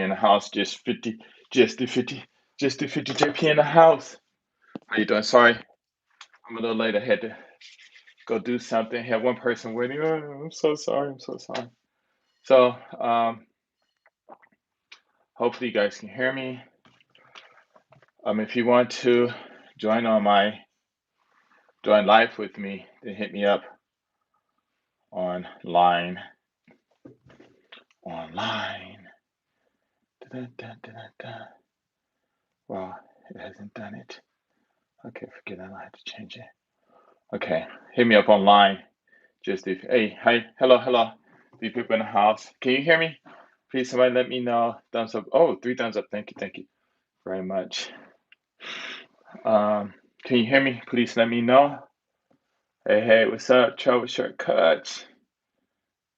in the house. Just the 50, just the 50 JP in the house. How you doing? Sorry, I'm a little late. I had to go do something. Had one person waiting. Oh, I'm so sorry. I'm so sorry. So, hopefully you guys can hear me. If you want to join live with me, then hit me up online. Da-da-da-da-da. Well, it hasn't done it. Okay, forget it. I have to change it. Okay, hit me up online. Hey, hi, hello. The people in the house. Can you hear me? Please, somebody let me know. Thumbs up. Oh, 3 thumbs up. Thank you very much. Can you hear me? Please let me know. Hey, what's up? Trouble Shortcuts.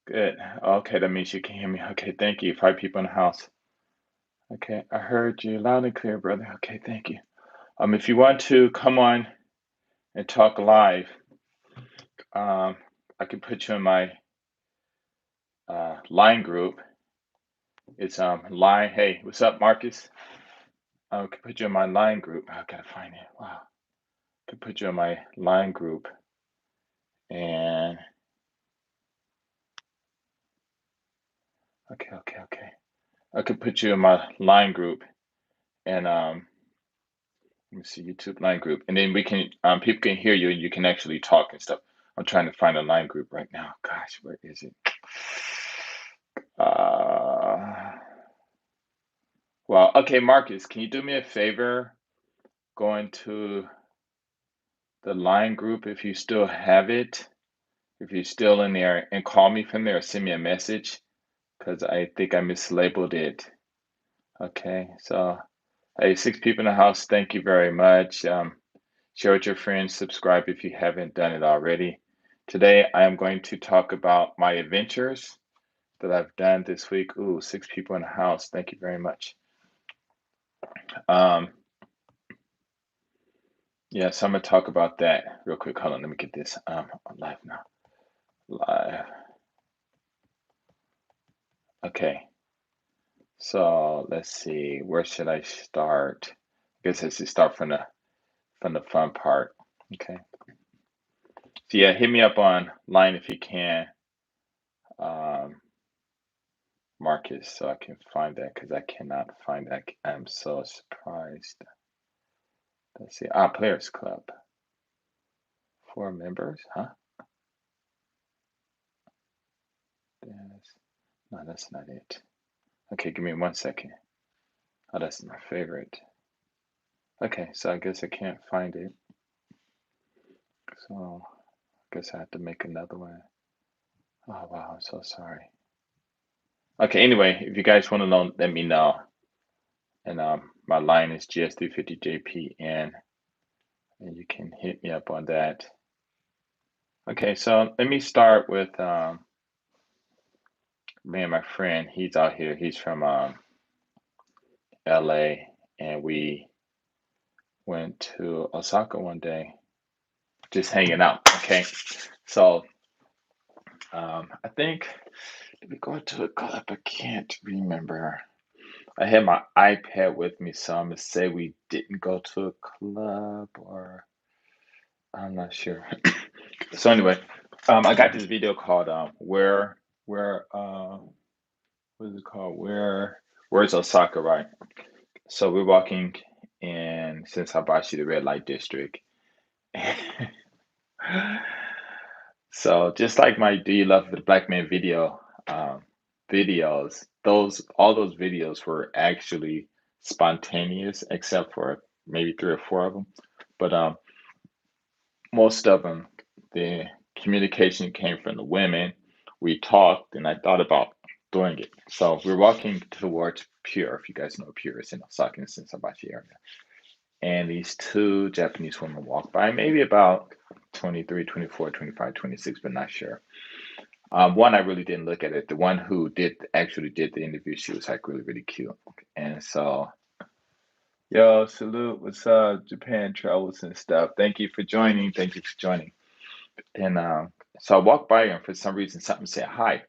Good. Okay, that means you can hear me. Okay, thank you. 5 people in the house. Okay, I heard you loud and clear, brother. Okay, thank you. If you want to come on and talk live, I can put you in my line group. It's line. Hey, what's up, Marcus? I can put you in my line group. I gotta find it. Wow. I can put you in my line group, and okay. I could put you in my line group, and let me see, YouTube line group, and then we can people can hear you, and you can actually talk and stuff. I'm trying to find a line group right now. Gosh, where is it? Well, okay, Marcus, can you do me a favor? Go into the line group if you still have it, if you're still in there, and call me from there or send me a message because I think I mislabeled it. Okay, so hey, 6 people in the house, thank you very much. Share with your friends, subscribe if you haven't done it already. Today, I am going to talk about my adventures that I've done this week. Ooh, 6 people in the house, thank you very much. Yeah, so I'm gonna talk about that real quick. Hold on, let me get this on live now. Live. Okay. So let's see, where should I start? I guess I should start from the fun part. Okay. So yeah, hit me up online if you can, Marcus, so I can find that because I cannot find that. I'm so surprised. Let's see. Players Club. 4 members, huh? No, that's not it. Okay, give me 1 second. Oh, that's my favorite. Okay, so I guess I can't find it. So I guess I have to make another one. Oh wow, I'm so sorry. Okay, anyway, if you guys want to know, let me know. And my line is GSD50JPN, and you can hit me up on that. Okay, so let me start with me and my friend. He's out here. He's from LA, and we went to Osaka one day, just hanging out. Okay, so I think did we go to a club? I can't remember. I had my iPad with me, so I'm gonna say we didn't go to a club, or I'm not sure. So anyway, I got this video called where what is it called? Where's Osaka, right? So we're walking in Sensabashi, the red light district. So just like my Do You Love the Black Man videos, all those videos were actually spontaneous, except for maybe 3 or 4 of them. But most of them, the communication came from the women. We talked, and I thought about doing it. So we're walking towards Pure, if you guys know Pure, it's in Osaka and Sensabashi area. And these 2 Japanese women walked by, maybe about 23, 24, 25, 26, but not sure. One, I really didn't look at it. The one who actually did the interview, she was like really cute. And so, yo, salute, what's up, Japan travels and stuff. Thank you for joining. And so I walked by her, and for some reason, something said hi.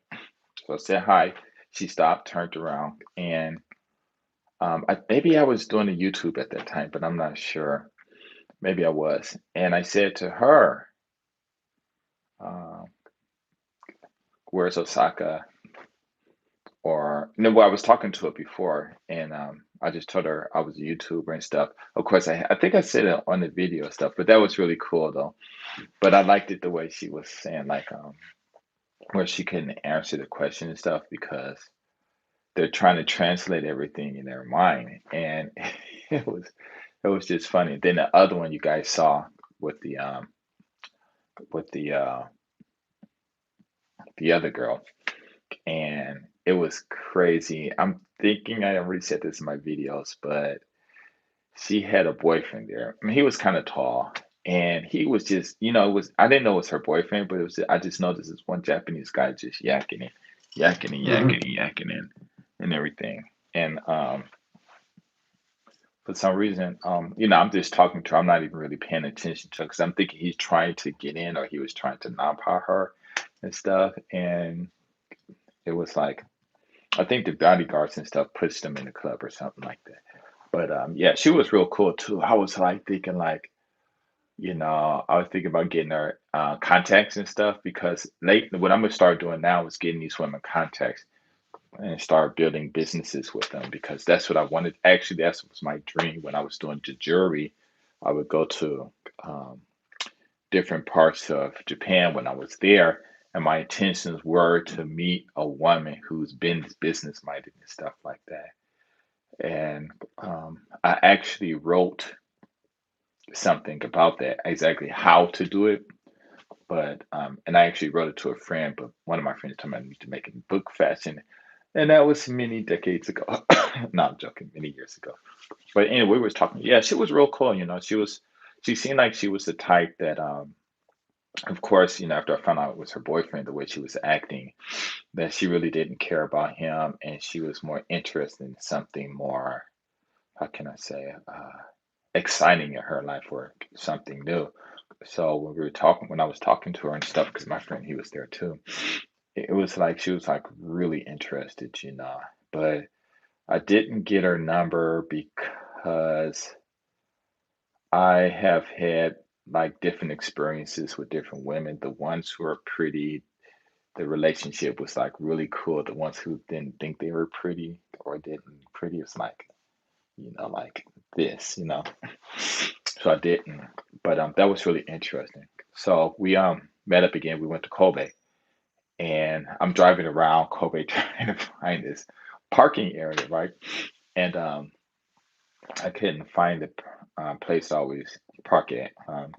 So I said hi. She stopped, turned around, and Maybe I was doing a YouTube at that time, but I'm not sure. Maybe I was. And I said to her, uh, "Where's Osaka?" Or no, well, I was talking to her before, and I just told her I was a YouTuber and stuff. Of course, I think I said it on the video stuff, but that was really cool though. But I liked it the way she was saying like where she couldn't answer the question and stuff because they're trying to translate everything in their mind, and it was just funny. Then the other one you guys saw with the the other girl, and it was crazy. I'm thinking I already said this in my videos, but she had a boyfriend there. I mean, he was kind of tall, and he was just, it was I didn't know it was her boyfriend, but it was I just noticed this one Japanese guy just yakking it, yakking and yakking and yakking and everything. And for some reason, I'm just talking to her. I'm not even really paying attention to her because I'm thinking he's trying to get in or he was trying to napa her and stuff. And it was like I think the bodyguards and stuff pushed them in the club or something like that. But yeah, she was real cool too. I was like thinking like, I was thinking about getting her contacts and stuff because what I'm gonna start doing now is getting these women contacts and start building businesses with them because that's what I wanted. Actually, that was my dream when I was doing the jewelry. I would go to um, different parts of Japan when I was there, and my intentions were to meet a woman who's been business minded and stuff like that. And I actually wrote something about that, exactly how to do it. But and I actually wrote it to a friend, but one of my friends told me I need to make it in book fashion, and that was many decades ago. No, I'm joking, many years ago. But anyway, we was talking. Yeah, she was real cool. She seemed like she was the type that, of course, after I found out it was her boyfriend, the way she was acting, that she really didn't care about him, and she was more interested in something more. How can I say? Exciting in her life or something new. So when I was talking to her and stuff, because my friend he was there too, it was like she was like really interested. But I didn't get her number because I have had like different experiences with different women. The ones who are pretty, the relationship was like really cool. The ones who didn't think they were pretty or didn't pretty was like, like this. So I didn't. But that was really interesting. So we met up again. We went to Kobe, and I'm driving around Kobe trying to find this parking area, right? And I couldn't find the place to always park at.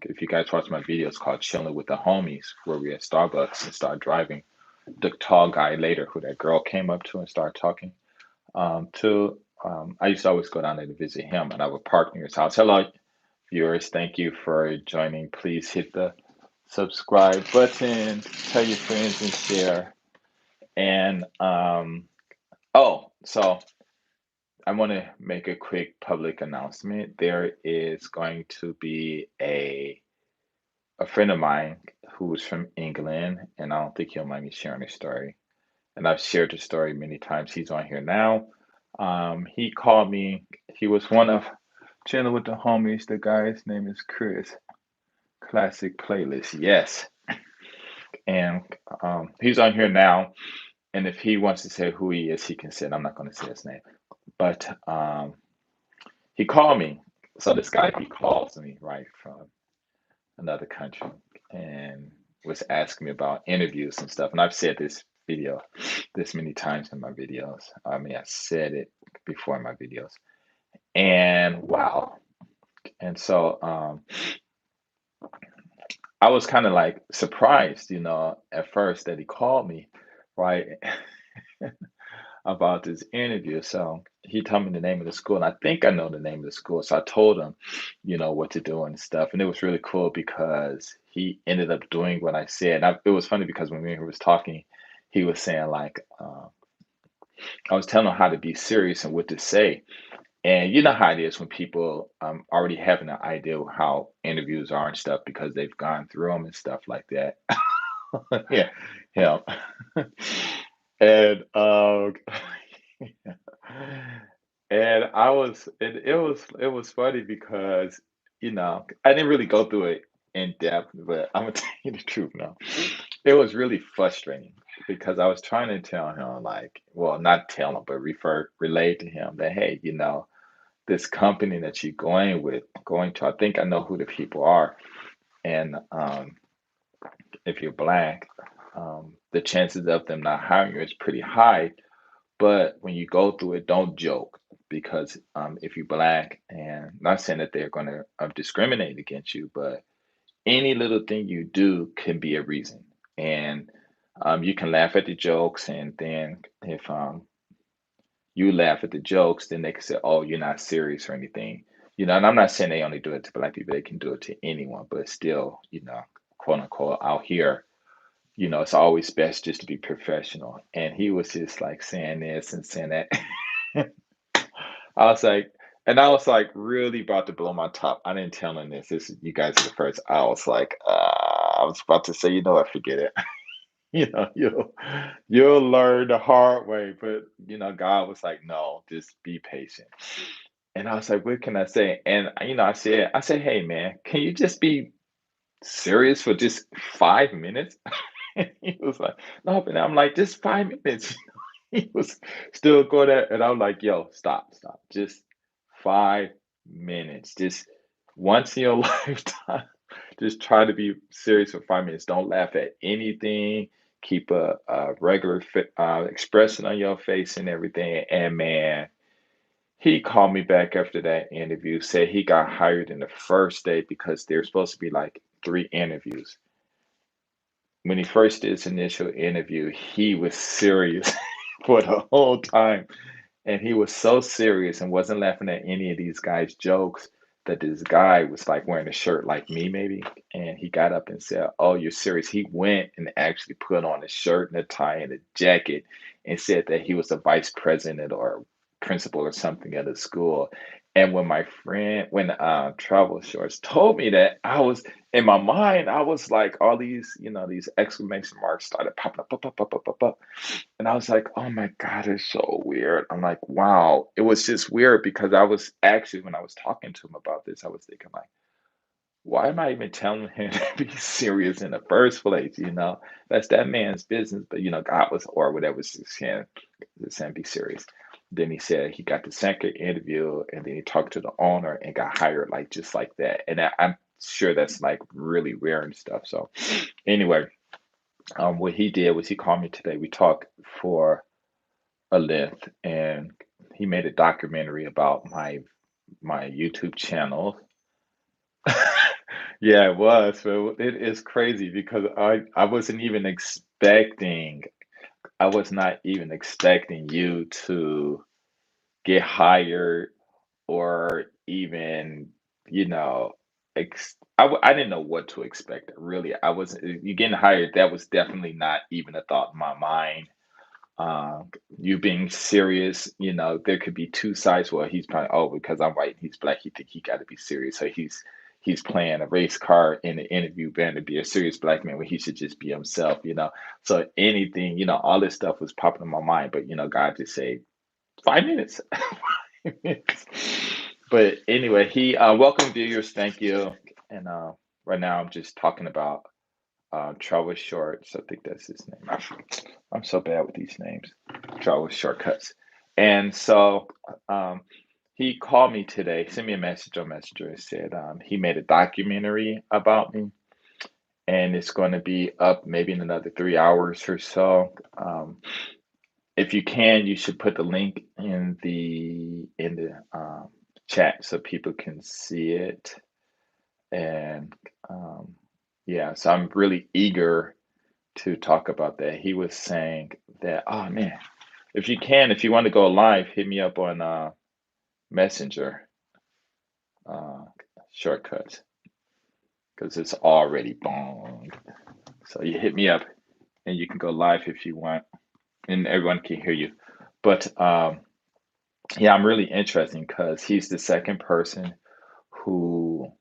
If you guys watch my videos called "Chilling with the Homies," where we at Starbucks and started driving, the tall guy later, who that girl came up to and started talking to. I used to always go down there to visit him, and I would park near his house. Hello, viewers. Thank you for joining. Please hit the subscribe button, tell your friends, and share. And so I want to make a quick public announcement. There is going to be a friend of mine who's from England, and I don't think he'll mind me sharing his story. And I've shared the story many times. He's on here now. He called me. He was one of chilling with the homies. The guy's name is Chris. Classic playlist, yes. And he's on here now. And if he wants to say who he is, he can say it. I'm not going to say his name. But he called me. So this guy, he calls me right from another country and was asking me about interviews and stuff. And I've said this many times in my videos. I mean, I said it before in my videos. And wow. And so I was kind of like surprised, at first that he called me, right, about this interview. So he told me the name of the school, and I think I know the name of the school. So I told him, what to do and stuff. And it was really cool because he ended up doing what I said. It was funny because when we was talking, he was saying like, I was telling him how to be serious and what to say. And you know how it is when people already have an idea of how interviews are and stuff because they've gone through them and stuff like that. Yeah, yeah. And And it was funny because, I didn't really go through it in depth, but I'm gonna tell you the truth now. It was really frustrating because I was trying to tell him, like, well, not tell him, but relay to him that, hey, this company that you're going to, I think I know who the people are. And if you're black, the chances of them not hiring you is pretty high. But when you go through it, don't joke because if you're black, and not saying that they're going to discriminate against you, but any little thing you do can be a reason. And you can laugh at the jokes, and then if you laugh at the jokes, then they can say, "Oh, you're not serious or anything." And I'm not saying they only do it to black people; they can do it to anyone. But still, quote unquote, out here, it's always best just to be professional. And he was just like saying this and saying that. I was like, and I was like really about to blow my top. I didn't tell him this. You guys are the first. I was like, I was about to say, what, forget it. You'll learn the hard way. But God was like, no, just be patient. And I was like, what can I say? And I said, hey man, can you just be serious for just 5 minutes? And he was like, no, but I'm like, just 5 minutes. He was still going at, and I'm like, yo, stop, stop. Just 5 minutes. Just once in your lifetime. Just try to be serious for 5 minutes. Don't laugh at anything. Keep a regular expression on your face and everything. And man, he called me back after that interview, said he got hired in the first day because there's supposed to be like 3 interviews. When he first did his initial interview, he was serious for the whole time. And he was so serious and wasn't laughing at any of these guys' jokes that this guy was like wearing a shirt like me, maybe. And he got up and said, "Oh, you're serious?" He went and actually put on a shirt and a tie and a jacket and said that he was a vice president or principal or something at a school. And when Travel Shorts told me that, I was in my mind, I was like, all these exclamation marks started popping up, up, up, up, up, up, up. And I was like, oh my God, it's so weird. I'm like, wow. It was just weird because I was actually, when I was talking to him about this, I was thinking, like, why am I even telling him to be serious in the first place? That's that man's business. But, God was, or whatever, was just saying, be serious. Then he said he got the second interview and then he talked to the owner and got hired, like, just like that. And I'm sure that's like really rare and stuff. So, anyway, what he did was he called me today. We talked for a length, and he made a documentary about my YouTube channel. Yeah, it was. So it is crazy because I wasn't even expecting. I was not even expecting you to get hired or even, you know, I didn't know what to expect. Really, I wasn't. You getting hired, that was definitely not even a thought in my mind. You being serious, there could be two sides. Well, he's probably, oh, because I'm white and he's black, he think he got to be serious. So he's playing a race card in the interview, trying to be a serious black man when he should just be himself. So anything, all this stuff was popping in my mind, but God just said 5 minutes. 5 minutes. But anyway, he welcome viewers, thank you. And right now I'm just talking about Travis Shorts. I think that's his name. I'm so bad with these names. Travis Shortcuts. And so he called me today, sent me a message on Messenger, and said he made a documentary about me, and it's going to be up maybe in another 3 hours or so. If you can, you should put the link in the chat so people can see it. And yeah, so I'm really eager to talk about that. He was saying that, oh man, if you want to go live, hit me up on Messenger uh, shortcuts because it's already bombed. So you hit me up and you can go live if you want, and everyone can hear you. But yeah, I'm really interested because he's the second person who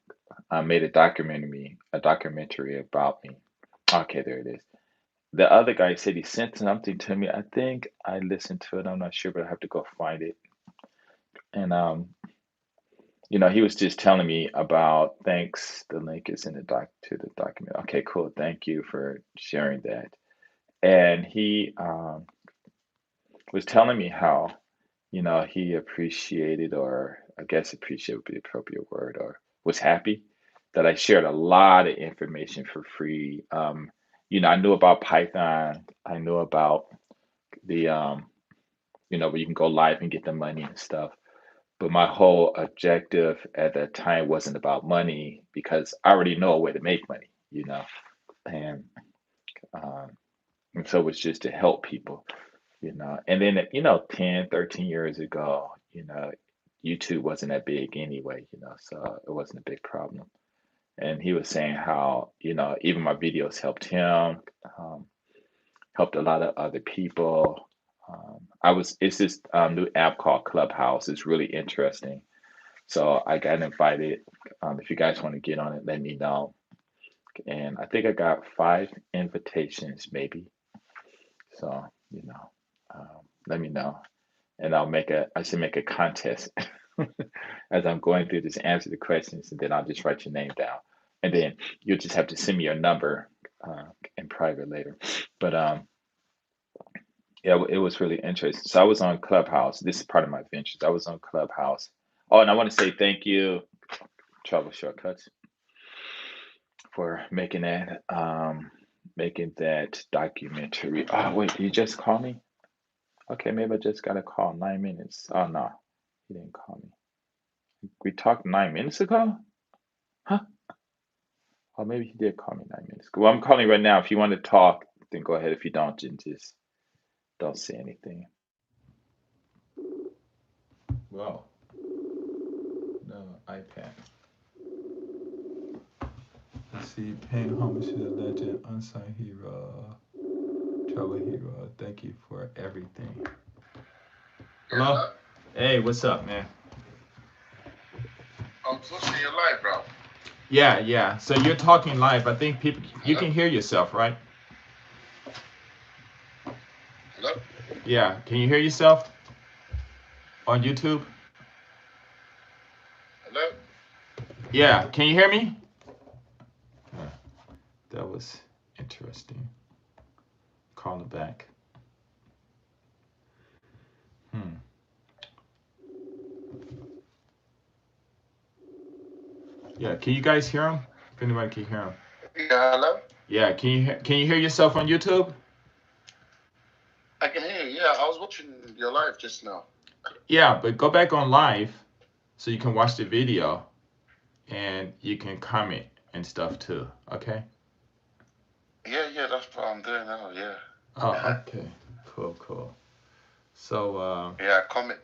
made a documentary about me. Okay, there it is. The other guy said he sent something to me. I think I listened to it. I'm not sure, but I have to go find it. And he was just telling me about thanks. The link is in the to the document. Okay, cool. Thank you for sharing that. And he was telling me how, he appreciated, or I guess appreciate would be the appropriate word, or was happy that I shared a lot of information for free. I knew about Python. I knew about the, where you can go live and get the money and stuff. But my whole objective at that time wasn't about money because I already know a way to make money. And, um, and so it was just to help people. And then, 10, 13 years ago, YouTube wasn't that big anyway, so it wasn't a big problem. And he was saying how, even my videos helped him, um, helped a lot of other people. It's this new app called Clubhouse. It's really interesting. So I got invited. If you guys want to get on it, let me know. And I think I got 5 invitations, maybe. So, let me know. And I should make a contest as I'm going through this, answer the questions, and then I'll just write your name down. And then you'll just have to send me your number in private later. But yeah, it was really interesting. So I was on Clubhouse. This is part of my ventures. I was on Clubhouse. Oh, and I want to say thank you, Travel Shortcuts, for making that documentary. Oh, wait, you just call me? Okay, maybe I just got a call. 9 minutes. Oh no, he didn't call me. We talked 9 minutes ago? Huh? Oh, maybe he did call me 9 minutes ago. Well, I'm calling right now. If you want to talk, then go ahead. If you don't, then just don't say anything. Well, no iPad. Let's see. Paying homage to the legend, unsung hero, travel hero. Thank you for everything. Hello? Hey, what's up, man? I'm listening to your live, bro. Yeah, yeah. So you're talking live. I think people, you can hear yourself, right? Hello? Yeah. Can you hear yourself on YouTube? Hello? Yeah. Can you hear me? Yeah, that was interesting. Calling back. Hmm. Yeah. Can you guys hear him? If anybody can hear him. Yeah, hello? Yeah. Can you hear yourself on YouTube? I can hear you. Yeah, I was watching your live just now. Yeah, but go back on live so you can watch the video and you can comment and stuff too. Okay. Yeah, that's what I'm doing now, yeah. Oh, okay. Cool, cool. So, Yeah, comment.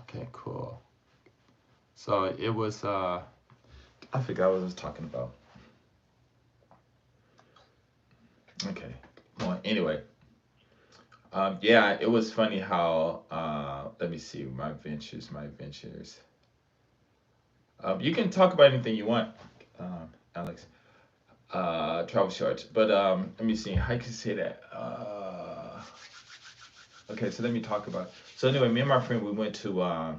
okay, cool. So it was, I forgot what I was talking about. Okay. Well, anyway, yeah, it was funny how, let me see, my ventures. You can talk about anything you want, Alex. Travel shorts. But let me see. How can you say that? Okay, so let me talk about. So anyway, me and my friend we went to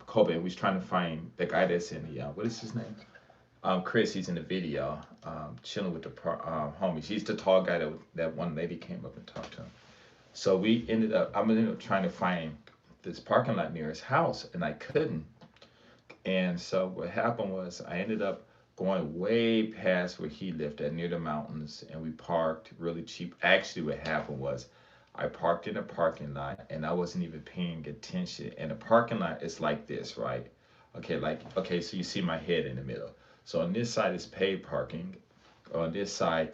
Kobe. We was trying to find the guy that's in the what is his name? Chris. He's in the video, chilling with the homies. He's the tall guy that one lady came up and talked to him. So I ended up trying to find this parking lot near his house, and I couldn't. And so what happened was I ended up going way past where he lived at near the mountains, and we parked really cheap. Actually, what happened was I parked in a parking lot and I wasn't even paying attention. And the parking lot is like this, right? Okay, so you see my head in the middle. So on this side is paid parking. On this side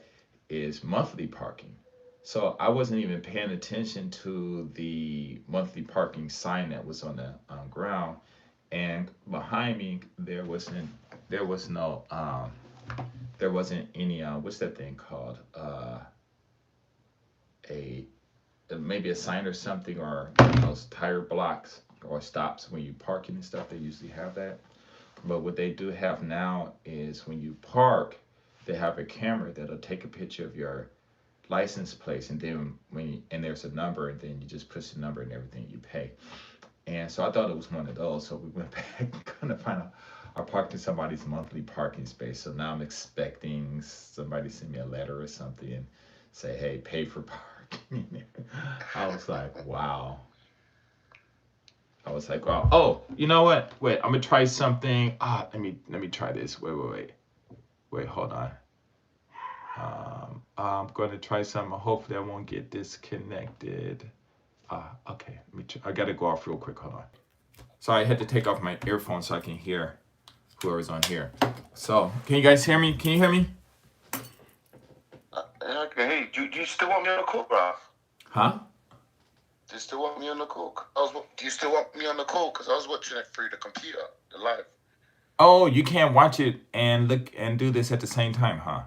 is monthly parking. So I wasn't even paying attention to the monthly parking sign that was on the ground, and behind me there was no there wasn't any what's that thing called, a maybe a sign or something, or those tire blocks or stops when you parking and stuff. They usually have that, but what they do have now is when you park, they have a camera that'll take a picture of your license plate, and then and there's a number, and then you just push the number and everything, you pay. And so I thought it was one of those. So we went back, couldn't find out. I parked in somebody's monthly parking space. So now I'm expecting somebody to send me a letter or something and say, hey, pay for parking. I was like, wow. I was like, wow. Oh, you know what? Wait, I'm gonna try something. Let me try this. Wait. Hold on. I'm gonna try something. Hopefully, I won't get disconnected. Okay. I gotta go off real quick. Hold on. Sorry, I had to take off my earphones so I can hear whoever's on here. So, can you guys hear me? Can you hear me? Okay, hey, do you still want me on the call, bro? Huh? Do you still want me on the call? Do you still want me on the call? Because I was watching it through the computer, the live. Oh, you can't watch it and look and do this at the same time, huh?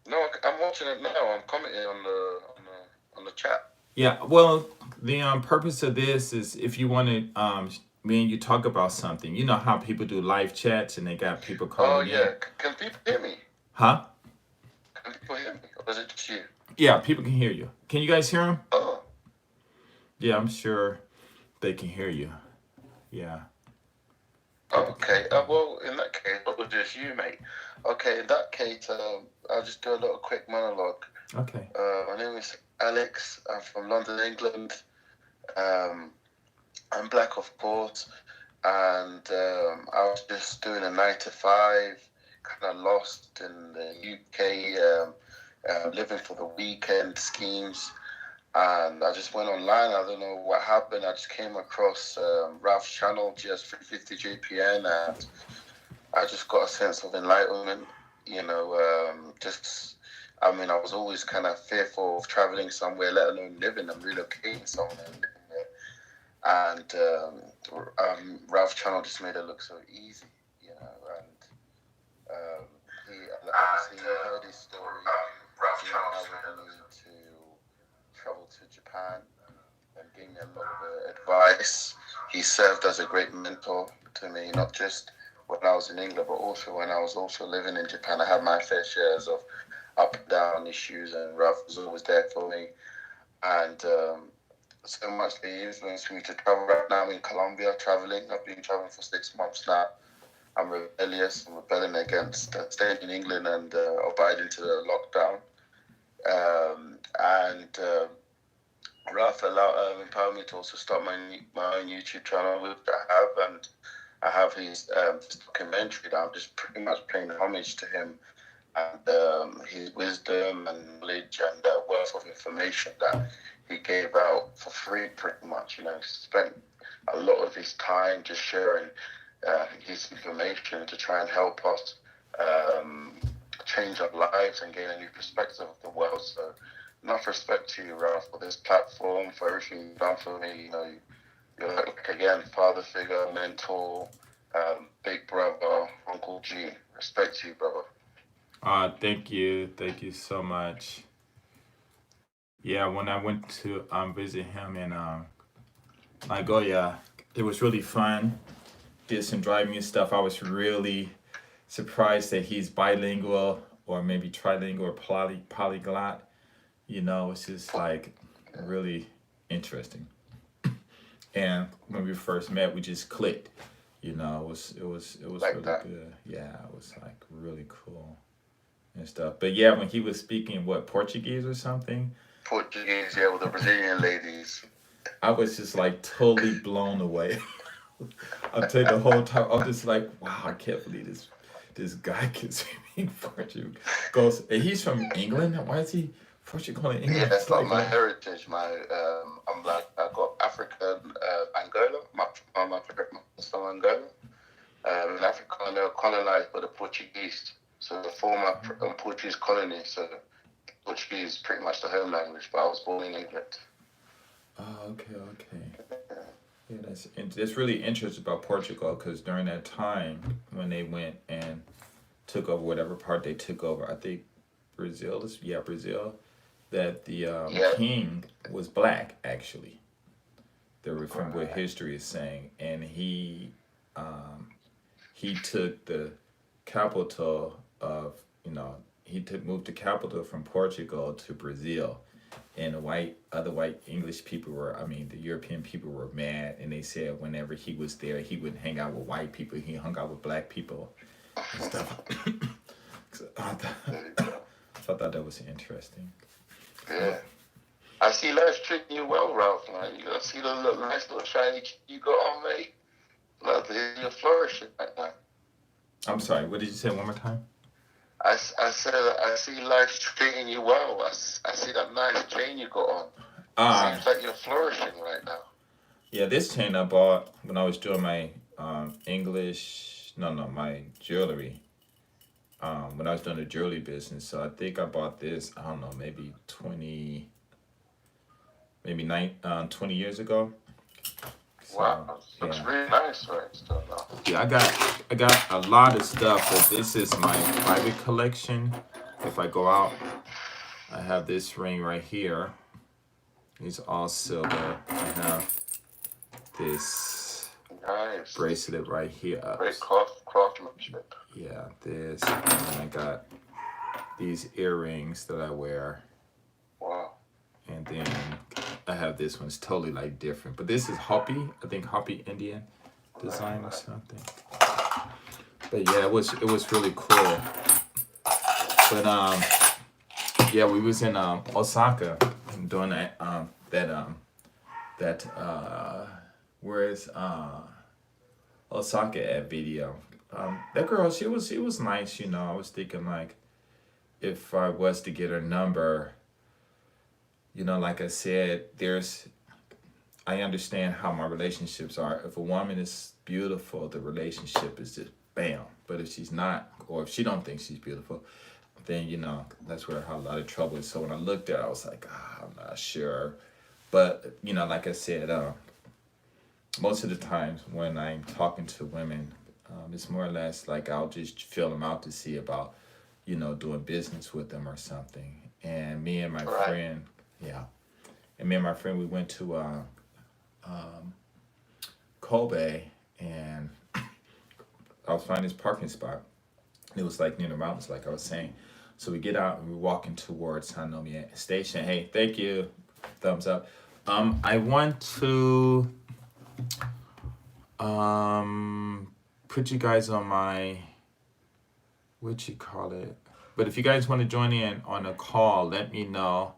No, I'm watching it now. I'm commenting on the chat. Yeah. Well, the purpose of this is if you want to me and you talk about something. You know how people do live chats and they got people Oh calling in. yeah, can people hear me? Huh? Can people hear me, or is it just you? Yeah, people can hear you. Can you guys hear them? Oh, Yeah, I'm sure they can hear you. Yeah. People can okay. hear Well, in that case, it was just you, mate. Okay, in that case, I'll just do a little quick monologue. you. Okay. My name is Alex. I'm from London, England. Um, I'm black, of course, and I was just doing a 9 to 5, kind of lost in the UK, living for the weekend schemes. And I just went online. I don't know what happened. I just came across Ralph's channel, GS350 JPN, and I just got a sense of enlightenment. Just, I mean, I was always kind of fearful of traveling somewhere, let alone living and relocating somewhere. And Ralph's channel just made it look so easy, and obviously he heard his story. Ralph channel really to travel to Japan and gave me a lot of advice. He served as a great mentor to me, not just when I was in England, but also when I was also living in Japan. I had my fair shares of up and down issues, and Ralph was always there for me. And so much they influenced me to travel. Right now I'm in Colombia traveling. I've been traveling for 6 months now. I'm rebellious. I'm rebelling against staying in England and abiding to the lockdown. And Ralph empowered me to also start my own YouTube channel, which I have, and I have his documentary that I'm just pretty much paying homage to him and his wisdom and knowledge and wealth of information that he gave out for free, pretty much. Spent a lot of his time just sharing his information to try and help us um, change our lives and gain a new perspective of the world. So, enough respect to you, Ralph, for this platform, for everything you've done for me. You're like again, father figure, mentor, big brother, Uncle G. Respect to you, brother. Thank you so much. Yeah, when I went to visit him in Nagoya, it was really fun. Did some driving and stuff. I was really surprised that he's bilingual or maybe trilingual or polyglot. It's just like really interesting. And when we first met, we just clicked. It was Like really that. good. Yeah, it was like really cool and stuff. But yeah, when he was speaking what Portuguese or something, Portuguese, yeah, with the Brazilian ladies. I was just like totally blown away. I'll tell you the whole time. I'm just like, wow, I can't believe this guy can speak Portugal. Goes, and he's from England. Why is he Portugal in Yeah, England? it's It's like like, my wow. heritage. I'm like I got African Angola. My parents from Angola. In Africa, they were colonized by the Portuguese. So the former Portuguese colony. So Portuguese is pretty much the home language. But I was born in England. Oh, okay. Yeah, that's really interesting about Portugal because during that time when they went and took over whatever part they took over, I think Brazil, that the Yeah. king was black actually. From what Right. history is saying, and um, he took the capital of he took moved the capital from Portugal to Brazil, And the other white English people were, I mean, the European people were mad, and they said whenever he was there, he wouldn't hang out with white people. He hung out with black people and stuff. So There you go. I thought that was interesting. Yeah. I see life's treating you well, Ralph, man. I see the little, nice little shiny you got on, mate. Love to hear you flourishing right now. I'm sorry. What did you say one more time? I said, I see life treating you well. I see that nice chain you got on. Ah, Seems like you're flourishing right now. yeah. This chain I bought when I was doing my my jewelry. When I was doing the jewelry business. So I think I bought this. I don't know, maybe 20 years ago. So Wow, looks yeah, really nice, right? So, no. yeah. I got a lot of stuff, but this is my private collection. If I go out, I have this ring right here. It's all silver. I have this Nice. bracelet right here. Great craftsmanship. Yeah, this. And then I got these earrings that I wear. Wow. And then I have this one. It's totally like different. But this is Hopi. I think Hopi Indian design or something. But yeah, it was really cool. But yeah, we was in Osaka doing that where's Osaka at video. That girl, she was nice, you know. I was thinking like if I was to get her number, you know, like I said, I understand how my relationships are. If a woman is beautiful, the relationship is just bam. But if she's not, or if she don't think she's beautiful, then you know that's where I have a lot of trouble. So when I looked at her, I was like, I'm not sure. But you know, like I said, most of the times when I'm talking to women, it's more or less like I'll just feel them out to see about, you know, doing business with them or something. And me and my Right. friend, yeah, and me and my friend, we went to Kobe, and I was finding this parking spot. It was like near the mountains, like I was saying. So we get out and we're walking towards Hanomiya Station. Hey, thank you. Thumbs up. I want to put you guys on my what you call it. But if you guys want to join in on a call, let me know.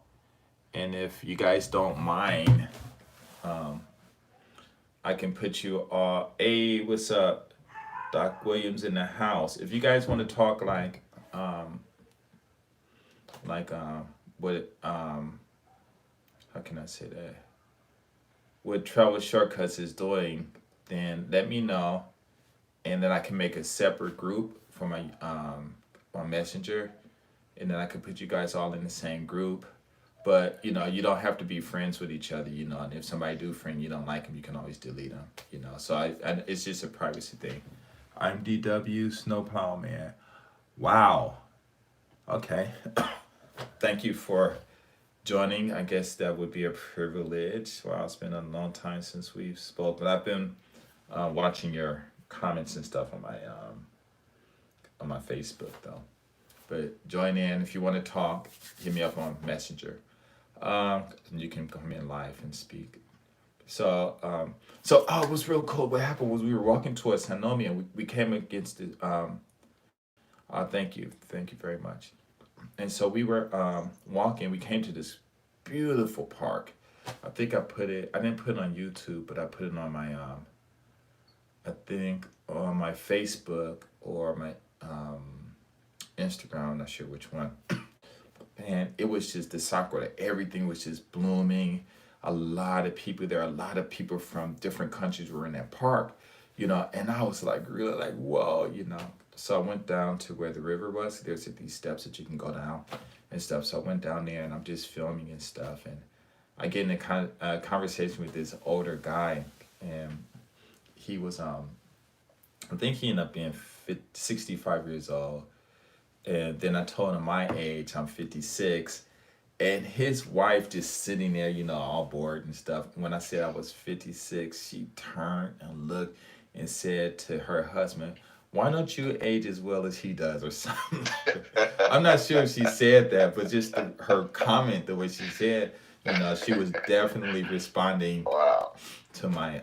And if you guys don't mind, I can put you all. Hey, what's up? Doc Williams in the house. If you guys want to talk like what how can I say that? What Travel Shortcuts is doing, then let me know, and then I can make a separate group for my on Messenger, and then I can put you guys all in the same group. But you know, you don't have to be friends with each other, you know. And if somebody do friend you don't like them, you can always delete them, you know. So I it's just a privacy thing. I'm DW Snowplow Man. Wow. Okay. Thank you for joining. I guess that would be a privilege. Wow, it's been a long time since we've spoke, but I've been watching your comments and stuff on my Facebook though. But join in if you want to talk. Hit me up on Messenger. And you can come in live and speak. So it was real cool. What happened was we were walking towards Hanami and we came against it. Thank you very much. And so we were walking. We came to this beautiful park. I think I didn't put it on YouTube, but I put it on my I think on my Facebook or my Instagram. I'm not sure which one. And it was just the sakura. Everything was just blooming. A lot of people there. A lot of people from different countries were in that park, you know. And I was like really like whoa, you know. So I went down to where the river was. There's these steps that you can go down and stuff. So I went down there and I'm just filming and stuff. And I get in a conversation with this older guy, and he was I think he ended up being 65 years old. And then I told him my age, I'm 56. And his wife just sitting there, you know, all bored and stuff. When I said I was 56, she turned and looked and said to her husband, why don't you age as well as he does or something like that. I'm not sure if she said that, but just her comment, the way she said, she was definitely responding Wow. to my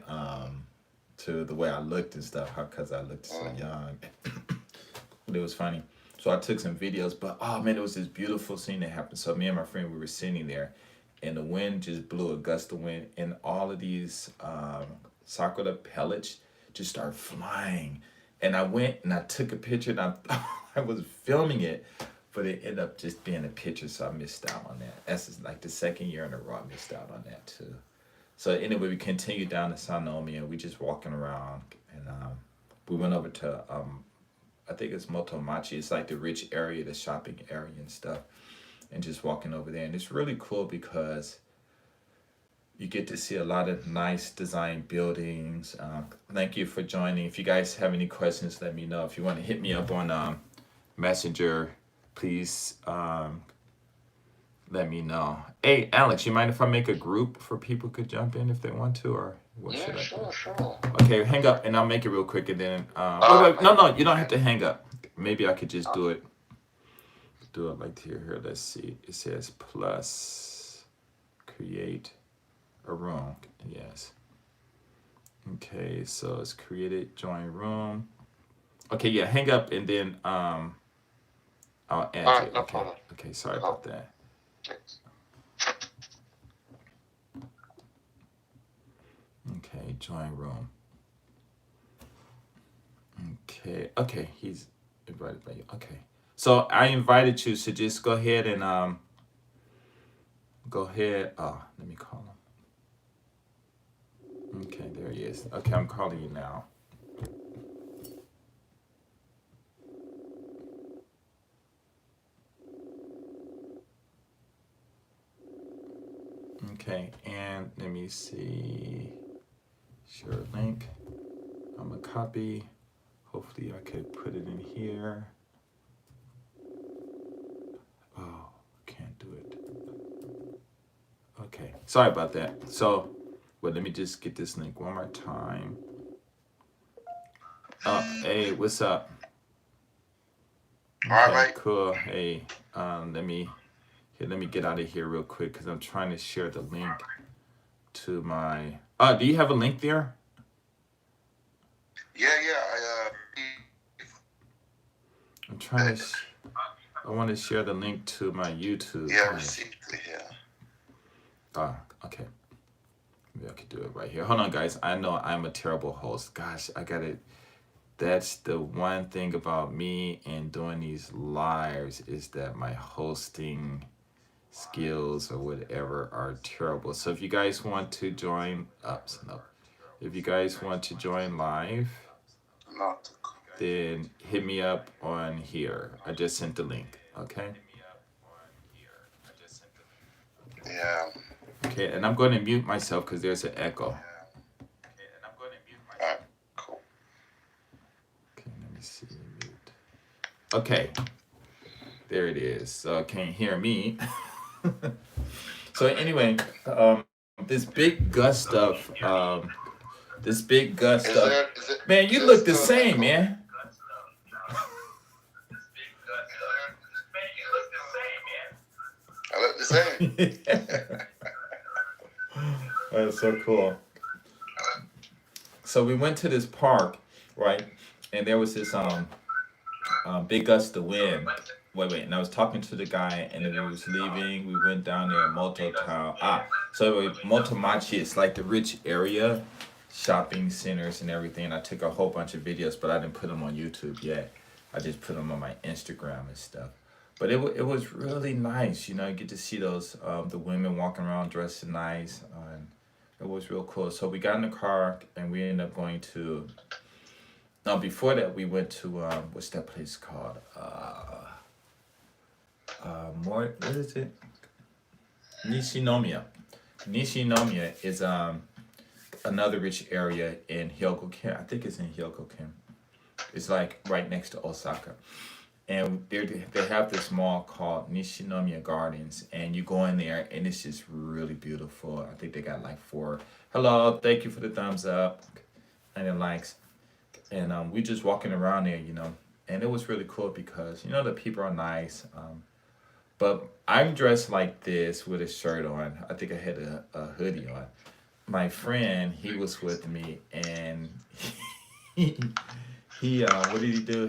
to the way I looked and stuff, because I looked so Mm. young. But it was funny. So I took some videos, but oh man, it was this beautiful scene that happened. So me and my friend, we were sitting there, and the wind just blew a gust of wind, and all of these sakura pellets just started flying. And I went and I took a picture, and I was filming it, but it ended up just being a picture, so I missed out on that. That's just like the second year in a row I missed out on that too. So anyway, we continued down to Sanomi, and we just walking around, and we went over to I think it's Motomachi. It's like the rich area, the shopping area and stuff, and just walking over there. And it's really cool because you get to see a lot of nice design buildings. Thank you for joining. If you guys have any questions, let me know. If you want to hit me up on Messenger, please let me know. Hey, Alex, you mind if I make a group for people could jump in if they want to, or what Yeah, should I do? sure. Okay, hang up and I'll make it real quick, and then wait, Alright, no, mate. you don't have to hang up. Maybe I could just do it like here. Let's see. It says plus create a room. Yes. Okay, so it's created join room. Okay, yeah, hang up and then I'll add you. Alright, no Okay. problem. Okay, sorry Cool. about that. Thanks. Okay, join room. Okay, he's invited by you. Okay. So I invited you, so just go ahead and let me call him. Okay, there he is. Okay, I'm calling you now. Okay, and let me see. Share link. I'm gonna copy. Hopefully I could put it in here. Oh, can't do it. Okay, sorry about that. So, well, let me just get this link one more time. Hey, what's up? Alright, Okay, mate. cool. Hey, let me get out of here real quick because I'm trying to share the link to my. Do you have a link there? Yeah. I'm trying to. I want to share the link to my YouTube. Yeah, I received it here. Okay. Maybe I could do it right here. Hold on, guys. I know I'm a terrible host. Gosh, I got it. That's the one thing about me and doing these lives is that my hosting skills or whatever are terrible. So if you guys want to join if you guys want to join live, Not. then hit me up on here. I just sent the link. Okay. Yeah. Okay, and I'm going to mute myself because there's an echo. Alright, cool. Okay, let me see. Mute. Okay, there it is. So can't hear me. So anyway, this big gust of Is it man, you look just the same, man. I look the same. That's so cool. So we went to this park, right? And there was this big gust of wind. Wait, and I was talking to the guy, and then we was leaving. We went down there, Moto Town. So anyway, Motomachi, it's like the rich area, shopping centers and everything. And I took a whole bunch of videos, but I didn't put them on YouTube yet. I just put them on my Instagram and stuff. But it was really nice, you get to see those the women walking around dressed nice, and it was real cool. So we got in the car and we ended up going to. Now before that we went to what's that place called? What is it? Nishinomiya. Nishinomiya is another rich area in Hyogo-ken. I think it's in Hyogo-ken. It's like right next to Osaka. And they have this mall called Nishinomiya Gardens, and you go in there, and it's just really beautiful. I think they got like four. Hello, thank you for the thumbs up and the likes. and we just walking around there, and it was really cool because the people are nice. But I'm dressed like this with a shirt on. I think I had a hoodie on. My friend, he was with me, and he, what did he do?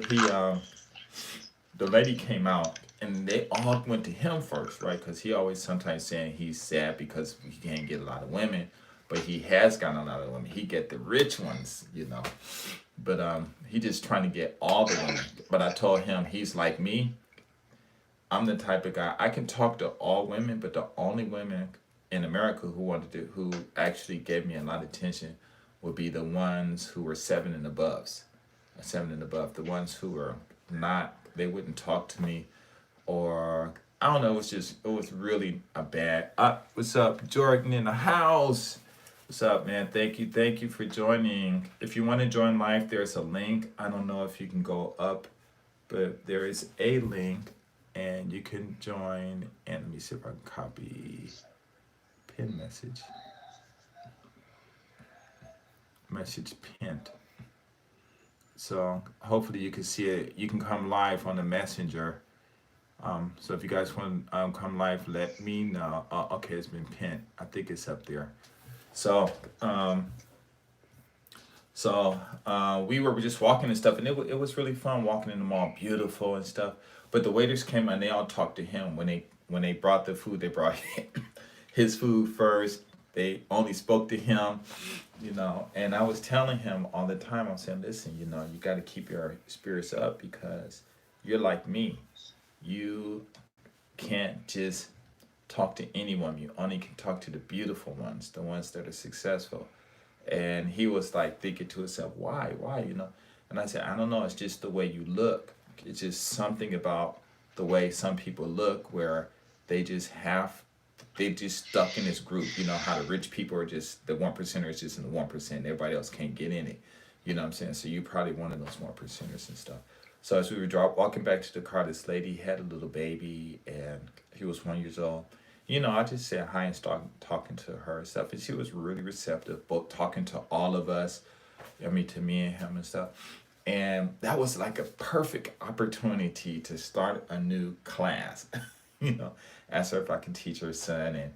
The lady came out, and they all went to him first, right? Because he always sometimes saying he's sad because he can't get a lot of women, but he has gotten a lot of women. He get the rich ones. But he just trying to get all the women. But I told him he's like me. I'm the type of guy I can talk to all women, but the only women in America who actually gave me a lot of attention would be the ones who were seven and above. The ones who were not, they wouldn't talk to me, or I don't know. It was really a bad. What's up, Jordan in the house? What's up, man? Thank you for joining. If you want to join live, there's a link. I don't know if you can go up, but there is a link, and you can join. And let me see if I can copy pin message pinned. So hopefully you can see it. You can come live on the messenger. So if you guys want to come live, let me know. Okay, it's been pinned. I think it's up there. So we were just walking and stuff, and it was really fun walking in the mall, beautiful and stuff. But the waiters came and they all talked to him when they brought the food. They brought his food first. They only spoke to him. And I was telling him all the time. I'm saying, listen, you got to keep your spirits up because you're like me. You can't just talk to anyone. You only can talk to the beautiful ones, the ones that are successful. And he was like thinking to himself, why? And I said, I don't know. It's just the way you look. It's just something about the way some people look where they just they just stuck in this group. You know how the rich people are just, the 1%er is just in the 1%. Everybody else can't get in it. You know what I'm saying? So you probably one of those 1%ers and stuff. So as we were walking back to the car, this lady had a little baby and he was 1 year old. I just said hi and started talking to her and stuff. And she was really receptive, both talking to all of us. To me and him and stuff. And that was like a perfect opportunity to start a new class. Ask her if I can teach her son and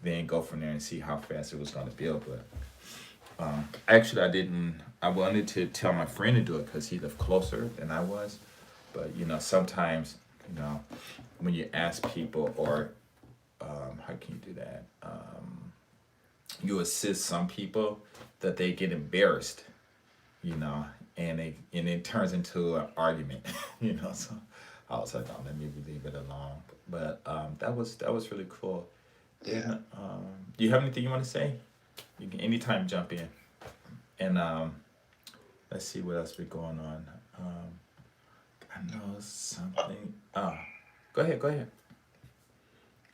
then go from there and see how fast it was going to build. But actually, I wanted to tell my friend to do it because he lived closer than I was. But, sometimes, when you ask people or how can you do that? You assist some people that they get embarrassed, and it turns into an argument, So I was like, no, let me leave it alone. But that was really cool. Yeah. And, do you have anything you want to say? You can anytime jump in. And let's see what else been going on. I know something. Go ahead.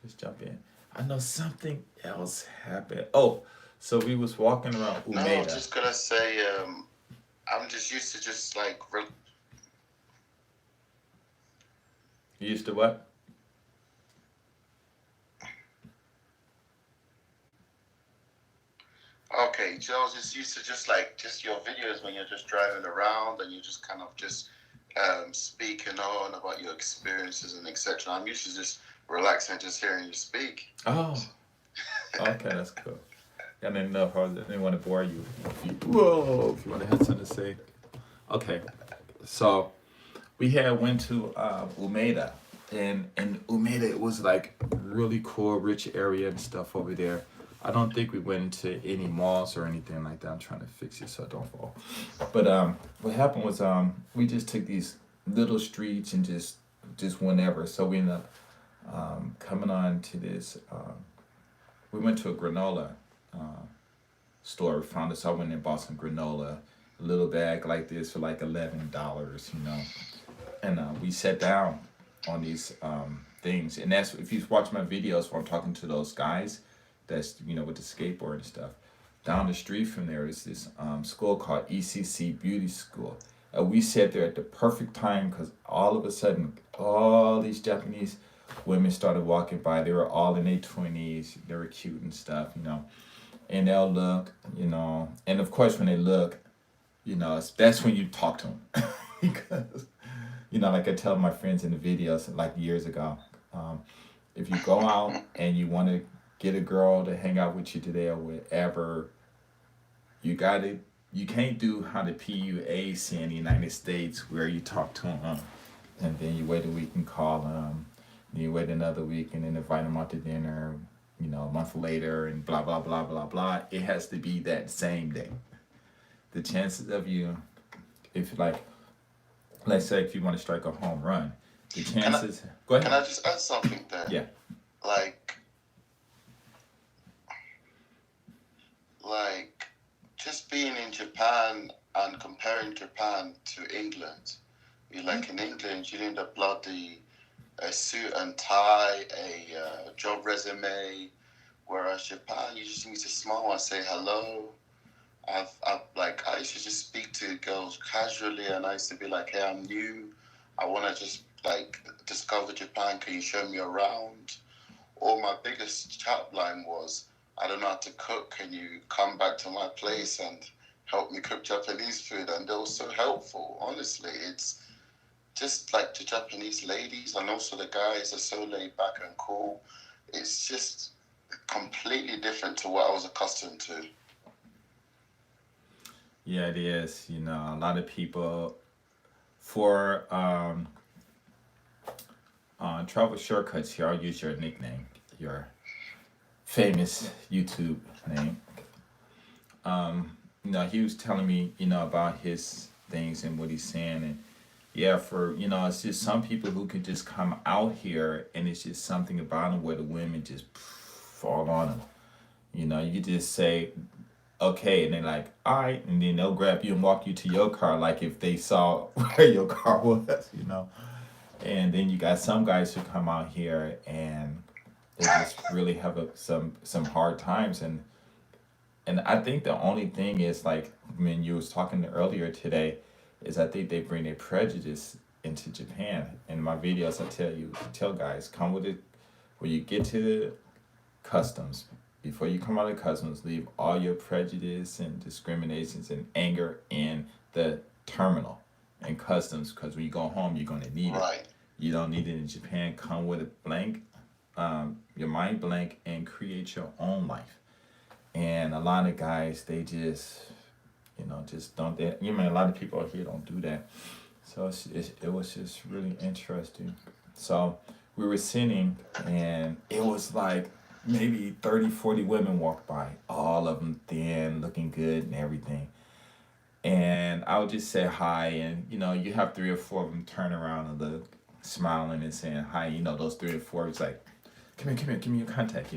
Just jump in. I know something else happened. Oh, so we was walking around Umeda. No, I was just gonna say, I'm just used to just like. You used to what? Okay, so I was just used to just your videos when you're just driving around and you just kind of just speaking on about your experiences and etc. I'm used to just relaxing, just hearing you speak. Oh, okay, that's cool. I didn't know if I didn't want to bore you. If you want to have something to say. Okay, so we went to Umeda, and Umeda, it was like really cool, rich area and stuff over there. I don't think we went into any malls or anything like that. I'm trying to fix it so I don't fall. But what happened was we just took these little streets and just whenever. So we ended up coming on to this. We went to a granola store. We found this. I went and bought some granola, a little bag like this for like $11, And we sat down on these things. And that's if you watch my videos where I'm talking to those guys. That's with the skateboard and stuff. Down the street from there is this school called ECC Beauty School. And we sat there at the perfect time because all of a sudden, all these Japanese women started walking by. They were all in their 20s. They were cute and stuff, And they'll look, And of course, when they look, that's when you talk to them. Because, like I tell my friends in the videos, like years ago, um, if you go out and you want to get a girl to hang out with you today or whatever, you got to, you can't do how the PUAs in the United States where you talk to them and then you wait a week and call them, then you wait another week and then invite them out to dinner, a month later and blah, blah, blah, blah, blah. It has to be that same day. The chances of you, if like, let's say if you want to strike a home run, the Can I chances, go can ahead. I just add something there? Yeah. Like like just being in Japan and comparing Japan to England. You like in England, you need a suit and tie, a job resume. Whereas Japan, you just need to smile and say hello. I used to just speak to girls casually, and I used to be like, "Hey, I'm new. I want to just like discover Japan. Can you show me around?" Or my biggest chat line was, "I don't know how to cook. Can you come back to my place and help me cook Japanese food?" And they were so helpful. Honestly, it's just like the Japanese ladies and also the guys are so laid back and cool. It's just completely different to what I was accustomed to. Yeah, it is. A lot of people for travel shortcuts here. I'll use your nickname, your famous YouTube name. He was telling me, about his things and what he's saying, and yeah, for it's just some people who can just come out here, and it's just something about them where the women just fall on them. You just say, okay, and they're like, all right, and then they'll grab you and walk you to your car, like if they saw where your car was. And then you got some guys who come out here and they just really have some hard times, and I think the only thing is like when you was talking earlier today, is I think they bring their prejudice into Japan. In my videos, tell guys, come with it when you get to the customs. Before you come out of customs, leave all your prejudice and discriminations and anger in the terminal and customs, because when you go home, you're gonna need it. Right. You don't need it in Japan. Come with a blank, your mind blank, and create your own life. And a lot of guys, they just don't. A lot of people out here don't do that. So it was just really interesting. So we were sitting, and it was like maybe 30, 40 women walked by, all of them thin, looking good and everything. And I would just say hi, and you have three or four of them turn around and look, smiling and saying hi. Those three or four, it's like, come here, give me your contact.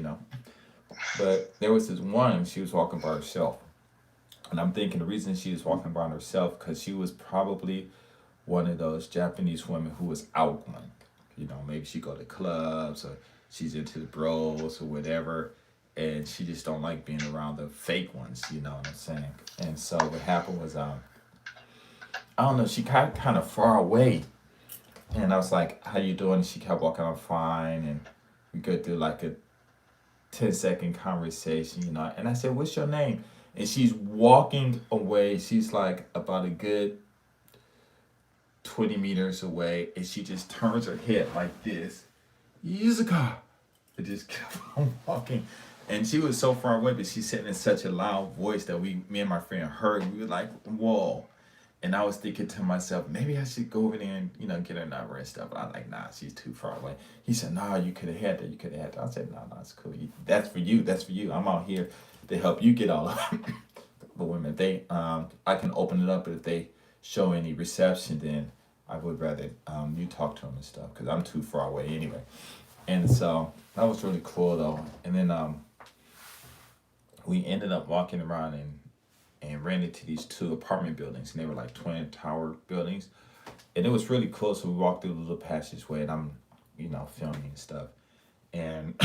But there was this one, she was walking by herself. And I'm thinking the reason she was walking by herself, because she was probably one of those Japanese women who was outgoing. Maybe she go to clubs or she's into the bros or whatever, and she just don't like being around the fake ones. You know what I'm saying? And so what happened was, I don't know, she got kind of far away, and I was like, "How you doing?" She kept walking on fine, and we go through like a 10-second conversation. And I said, "What's your name?" And she's walking away. She's like about a good 20 meters away, and she just turns her head like this. Yuzuka! It just kept on walking. And she was so far away, but she said in such a loud voice that me and my friend heard. We were like, whoa. And I was thinking to myself, maybe I should go over there and, get her number and stuff. But I'm like, nah, she's too far away. He said, nah, you could have had that. You could have had that. I said, no, it's cool. That's for you. That's for you. I'm out here to help you get all of the women. I can open it up, but if they show any reception, then I would rather you talk to them and stuff, because I'm too far away anyway. And so that was really cool though. And then we ended up walking around and ran into these two apartment buildings, and they were like twin tower buildings, and it was really cool. So we walked through the little passageway, and I'm filming and stuff, and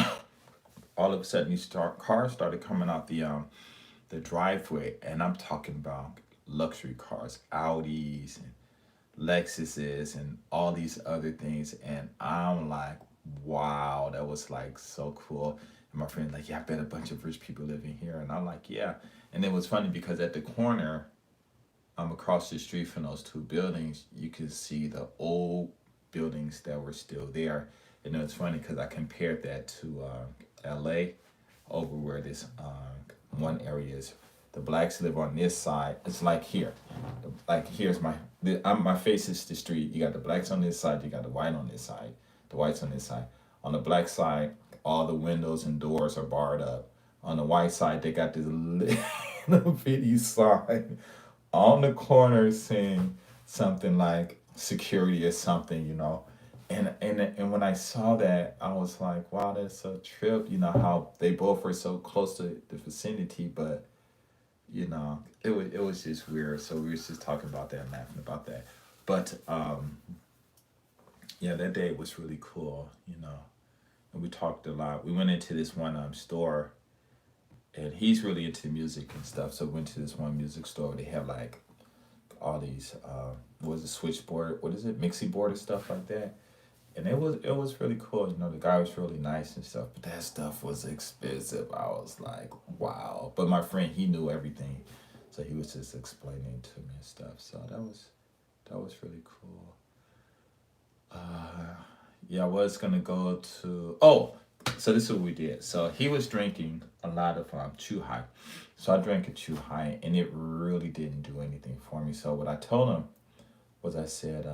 all of a sudden these cars started coming out the driveway, and I'm talking about luxury cars, Audis and Lexuses and all these other things, and I'm like, wow, that was like so cool. And my friend like, yeah, I bet a bunch of rich people live in here, and I'm like, yeah. And it was funny because at the corner, across the street from those two buildings, you could see the old buildings that were still there. And it's funny because I compared that to L.A. over where this one area is. The blacks live on this side. It's like here, like here's my face is the street. You got the blacks on this side. You got the white on this side. The whites on this side. On the black side, all the windows and doors are barred up. On the white side, they got this little bitty sign on the corner saying something like security or something, And when I saw that, I was like, wow, that's a trip. You know how they both were so close to the vicinity, but it was just weird. So we was just talking about that and laughing about that. But yeah, that day was really cool. And we talked a lot. We went into this one store, and he's really into music and stuff. So we went to this one music store. They have like all these what is it, switchboard, what is it, mixing board and stuff like that. And it was really cool. The guy was really nice and stuff, but that stuff was expensive. I was like, wow. But my friend, he knew everything, so he was just explaining to me and stuff. So that was really cool. Yeah, I was gonna go to. Oh, so this is what we did. So he was drinking a lot of Chuhai. So I drank a Chuhai, and it really didn't do anything for me. So what I told him was, I said,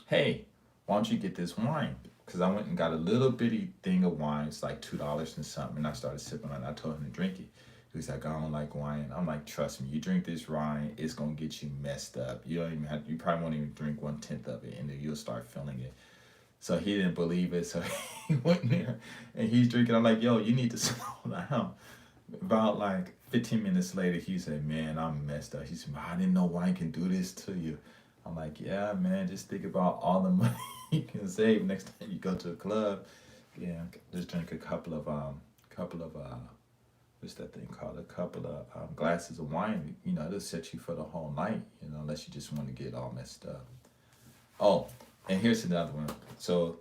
hey, why don't you get this wine? Because I went and got a little bitty thing of wine. It's like $2 and something. And I started sipping on it. I told him to drink it. He was like, I don't like wine. I'm like, trust me, you drink this wine, it's going to get you messed up. You probably won't even drink 1/10 of it, and then you'll start feeling it. So he didn't believe it. So he went there and he's drinking. I'm like, yo, you need to slow down. About like 15 minutes later, he said, man, I'm messed up. He said, I didn't know wine can do this to you. I'm like, yeah, man, just think about all the money you can save next time you go to a club. Yeah, just drink a couple of what's that thing called? A couple of glasses of wine. It'll set you for the whole night. Unless you just want to get all messed up. Oh, and here's another one. So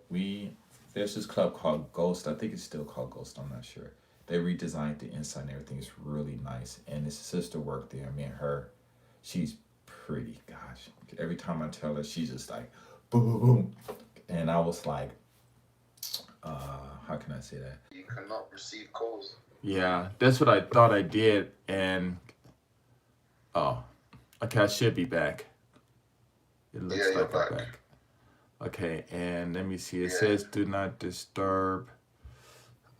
there's this club called Ghost. I think it's still called Ghost. I'm not sure. They redesigned the inside and everything. It's really nice. And his sister worked there. Me and her, she's pretty. Gosh, every time I tell her, she's just like, boom, boom, boom. And I was like, how can I say that? You cannot receive calls. Yeah, that's what I thought I did. And oh, okay, I should be back. It looks Yeah, you're like I'm back. back. Okay, and let me see. It Yeah. says do not disturb.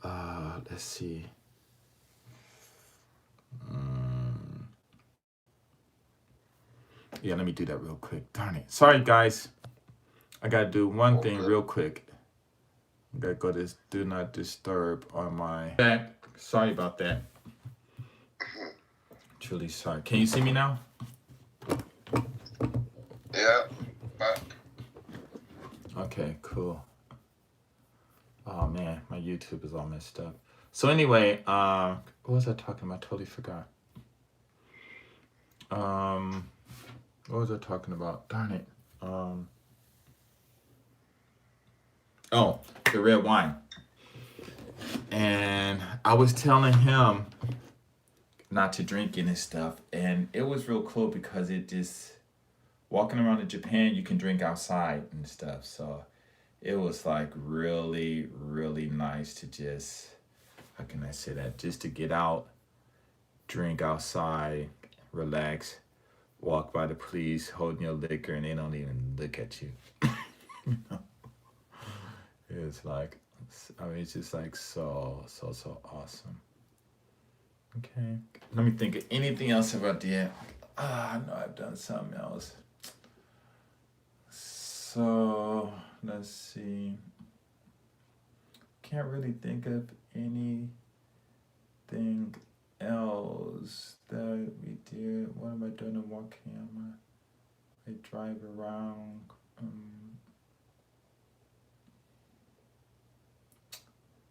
Let's see. Mm, yeah, let me do that real quick. Darn it. Sorry, guys. I gotta do one All thing good. real quick. I gotta go to this do not disturb on my back. Sorry about that. Truly sorry. Can you see me now? Yeah, back. Okay, cool. Oh man, my YouTube is all messed up. So anyway, what was I talking about? I totally forgot. What was I talking about? Darn it. Oh, the red wine. And I was telling him not to drink it and stuff, and it was real cool because it just walking around in Japan, you can drink outside and stuff. So it was like really, really nice to just, how can I say that? Just to get out, drink outside, relax, walk by the police holding your liquor, and they don't even look at you. It's like, it's just like so awesome. Okay, let me think of anything else about that. I know I've done something else. So let's see. Can't really think of anything else that we did. What am I doing in one camera? I drive around.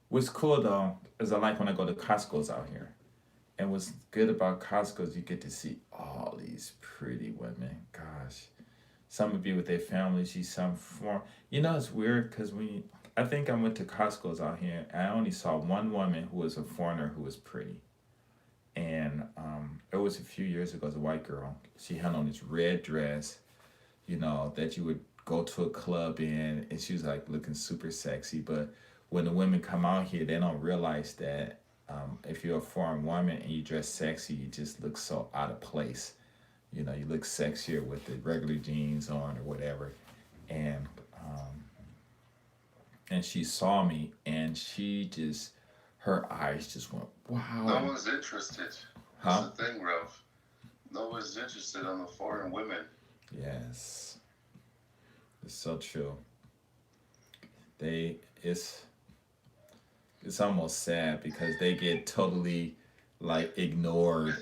What's cool though is I like when I go to Costco's out here. And what's good about Costco is you get to see all these pretty women. Gosh, some would be with their families. You some form. It's weird because I think I went to Costco's out here, and I only saw one woman who was a foreigner who was pretty, and it was a few years ago as a white girl. She had on this red dress, that you would go to a club in, and she was like looking super sexy. But when the women come out here, they don't realize that if you're a foreign woman and you dress sexy, you just look so out of place. You look sexier with the regular jeans on or whatever. And um, and she saw me, and her eyes just went, wow. No one's interested. That's Huh? the thing, Ralph. No one's interested in the foreign women. Yes, it's so true. They it's almost sad because they get totally like ignored.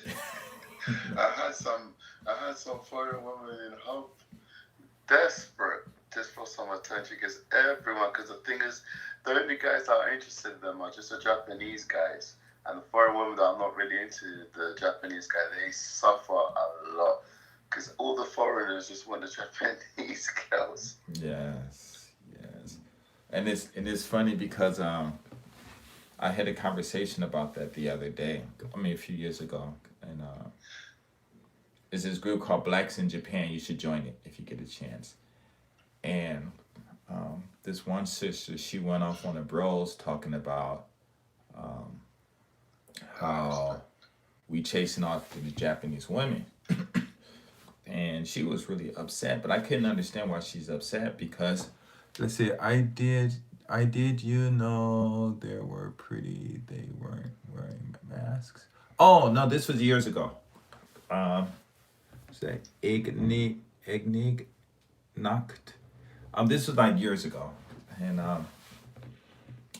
I had some I had some foreign women in Hope desperate just for some attention because everyone. Because the thing is, the only guys that are interested in them are just the Japanese guys, and the foreign women that are not really into the Japanese guy, they suffer a lot because all the foreigners just want the Japanese girls. Yes, yes, and it's funny because I had a conversation about that the other day. I mean, a few years ago, and there's this group called Blacks in Japan. You should join it if you get a chance. And this one sister, she went off on the bros talking about um, I how respect. we chasing after the Japanese women, and she was really upset. But I couldn't understand why she's upset because, let's say, I did, there were pretty. They weren't wearing masks. Oh no, this was years ago. Um, say Ignig Nacht. This was like years ago, and I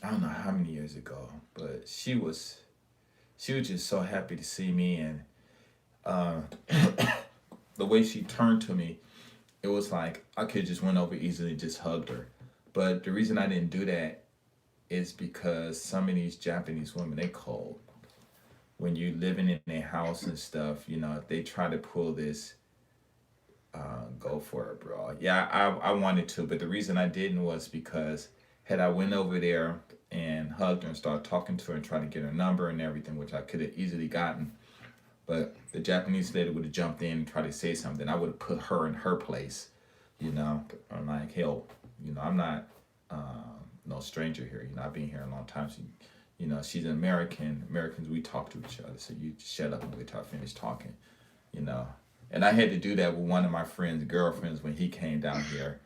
don't know how many years ago, but she was just so happy to see me, and uh, the way she turned to me, it was like I could just went over easily and just hugged her. But the reason I didn't do that is because some of these Japanese women, they cold. When you living in their house and stuff, they try to pull this go for it, bro. Yeah, I wanted to, but the reason I didn't was because had I went over there and hugged her and started talking to her and tried to get her number and everything, which I could have easily gotten, but the Japanese lady would have jumped in and tried to say something. I would have put her in her place, I'm like, hell, I'm not no stranger here. I've been here a long time. She's an American. Americans, we talk to each other, so you shut up and wait till I finish talking, you know. And I had to do that with one of my friends' girlfriends when he came down here.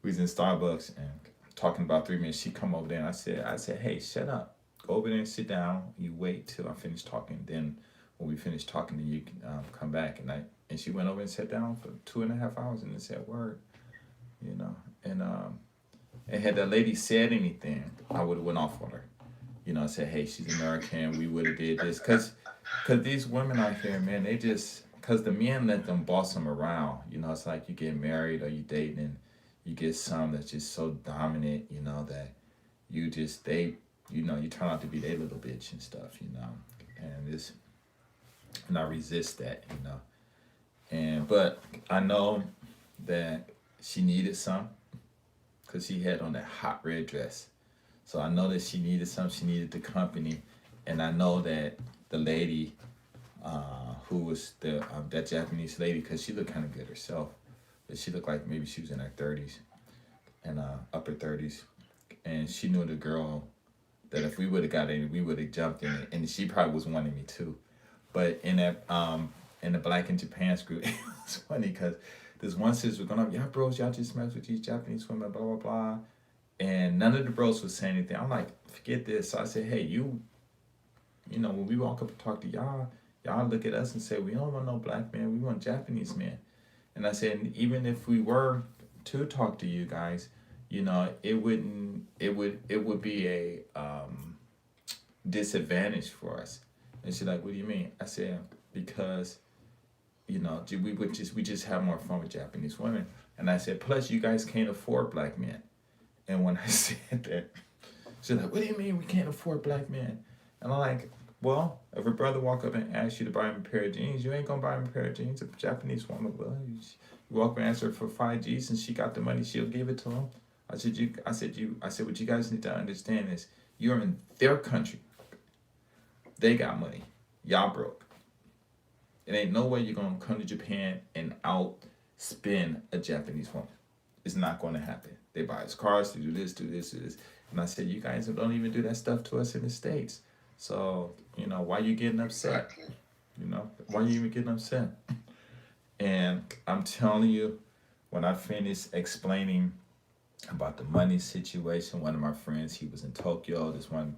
We was in Starbucks and talking about 3 minutes. She come over there and I said, hey, shut up. Go over there and sit down. You wait till I finish talking. Then when we finish talking, then you can come back. And she went over and sat down for 2.5 hours and then said word, you know. And had that lady said anything, I would have went off on her. I said, hey, she's American. We would have did this. Cause these women out here, man, they just, because the men let them boss them around. It's like you get married or you dating and you get some that's just so dominant, that you turn out to be their little bitch and stuff. And and I resist that. But I know that she needed some because she had on that hot red dress. So I know that she needed some. She needed the company, and I know that the lady, who was that Japanese lady, because she looked kind of good herself, but she looked like maybe she was in her 30s and upper 30s, and she knew the girl that if we would have got in, we would have jumped in it, and she probably was wanting me too. But in the Black in Japan's group, it was funny because this one sister was going up, y'all bros, y'all just mess with these Japanese women, blah blah blah. And none of the bros was saying anything. I'm like, forget this. So I said, hey, when we walk up and talk to y'all look at us and say, we don't want no black man, we want Japanese men. And I said, even if we were to talk to you guys, it would be a disadvantage for us. And she's like, what do you mean? I said, because, we just have more fun with Japanese women. And I said, plus you guys can't afford black men. And when I said that, she's like, what do you mean we can't afford black men? And I'm like, well, if a brother walk up and ask you to buy him a pair of jeans, you ain't gonna buy him a pair of jeans. If a Japanese woman will, you walk up and ask her for 5 G's and she got the money, she'll give it to him. I said, what you guys need to understand is you're in their country. They got money. Y'all broke. It ain't no way you're gonna come to Japan and outspend a Japanese woman. It's not gonna happen. They buy us cars to do this, do this, do this. And I said, you guys don't even do that stuff to us in the States. So, why you getting upset? Exactly. Why you even getting upset? And I'm telling you, when I finished explaining about the money situation, one of my friends, he was in Tokyo. This one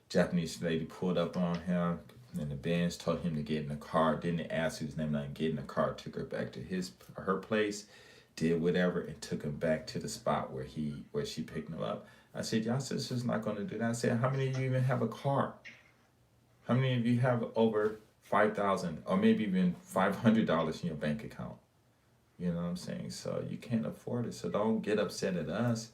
Japanese lady pulled up on him, and the Benz told him to get in the car. Didn't ask his name, not get in the car. Took her back to her place, did whatever, and took him back to the spot where she picked him up. I said, y'all sisters not gonna do that. I said, how many of you even have a car? How many of you have over 5,000 or maybe even $500 in your bank account? You know what I'm saying? So you can't afford it. So don't get upset at us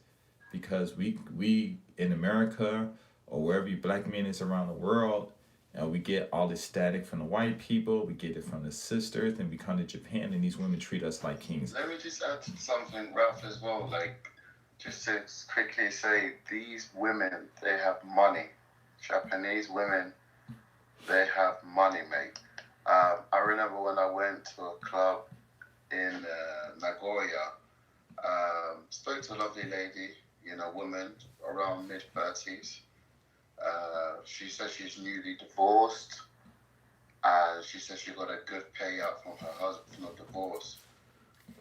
because we in America or wherever you black men is around the world, and we get all this static from the white people, we get it from the sisters, and we come to Japan and these women treat us like kings. Let me just add something, Ralph, as well. Like, just to quickly say, these women, they have money. Japanese women, they have money, mate. I remember when I went to a club in Nagoya, spoke to a lovely lady, woman around mid-30s. She said she's newly divorced, and she said she got a good payout from her husband from the divorce.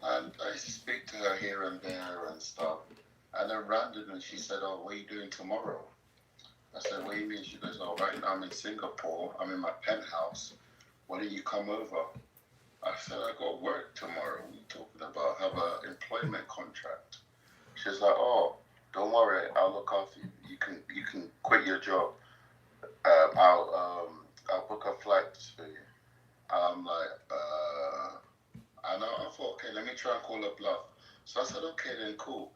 And I used to speak to her here and there and stuff. And then randomly she said, "Oh, what are you doing tomorrow?" I said, "What do you mean?" She goes, "Oh, right now I'm in Singapore. I'm in my penthouse. Why don't you come over?" I said, "I got work tomorrow. What are you talking about? I have an employment contract." She's like, "Oh, don't worry. I'll look after you. You can quit your job. I'll book a flight for you." I'm like, and I thought, okay, let me try and call her bluff. So I said, okay, then cool.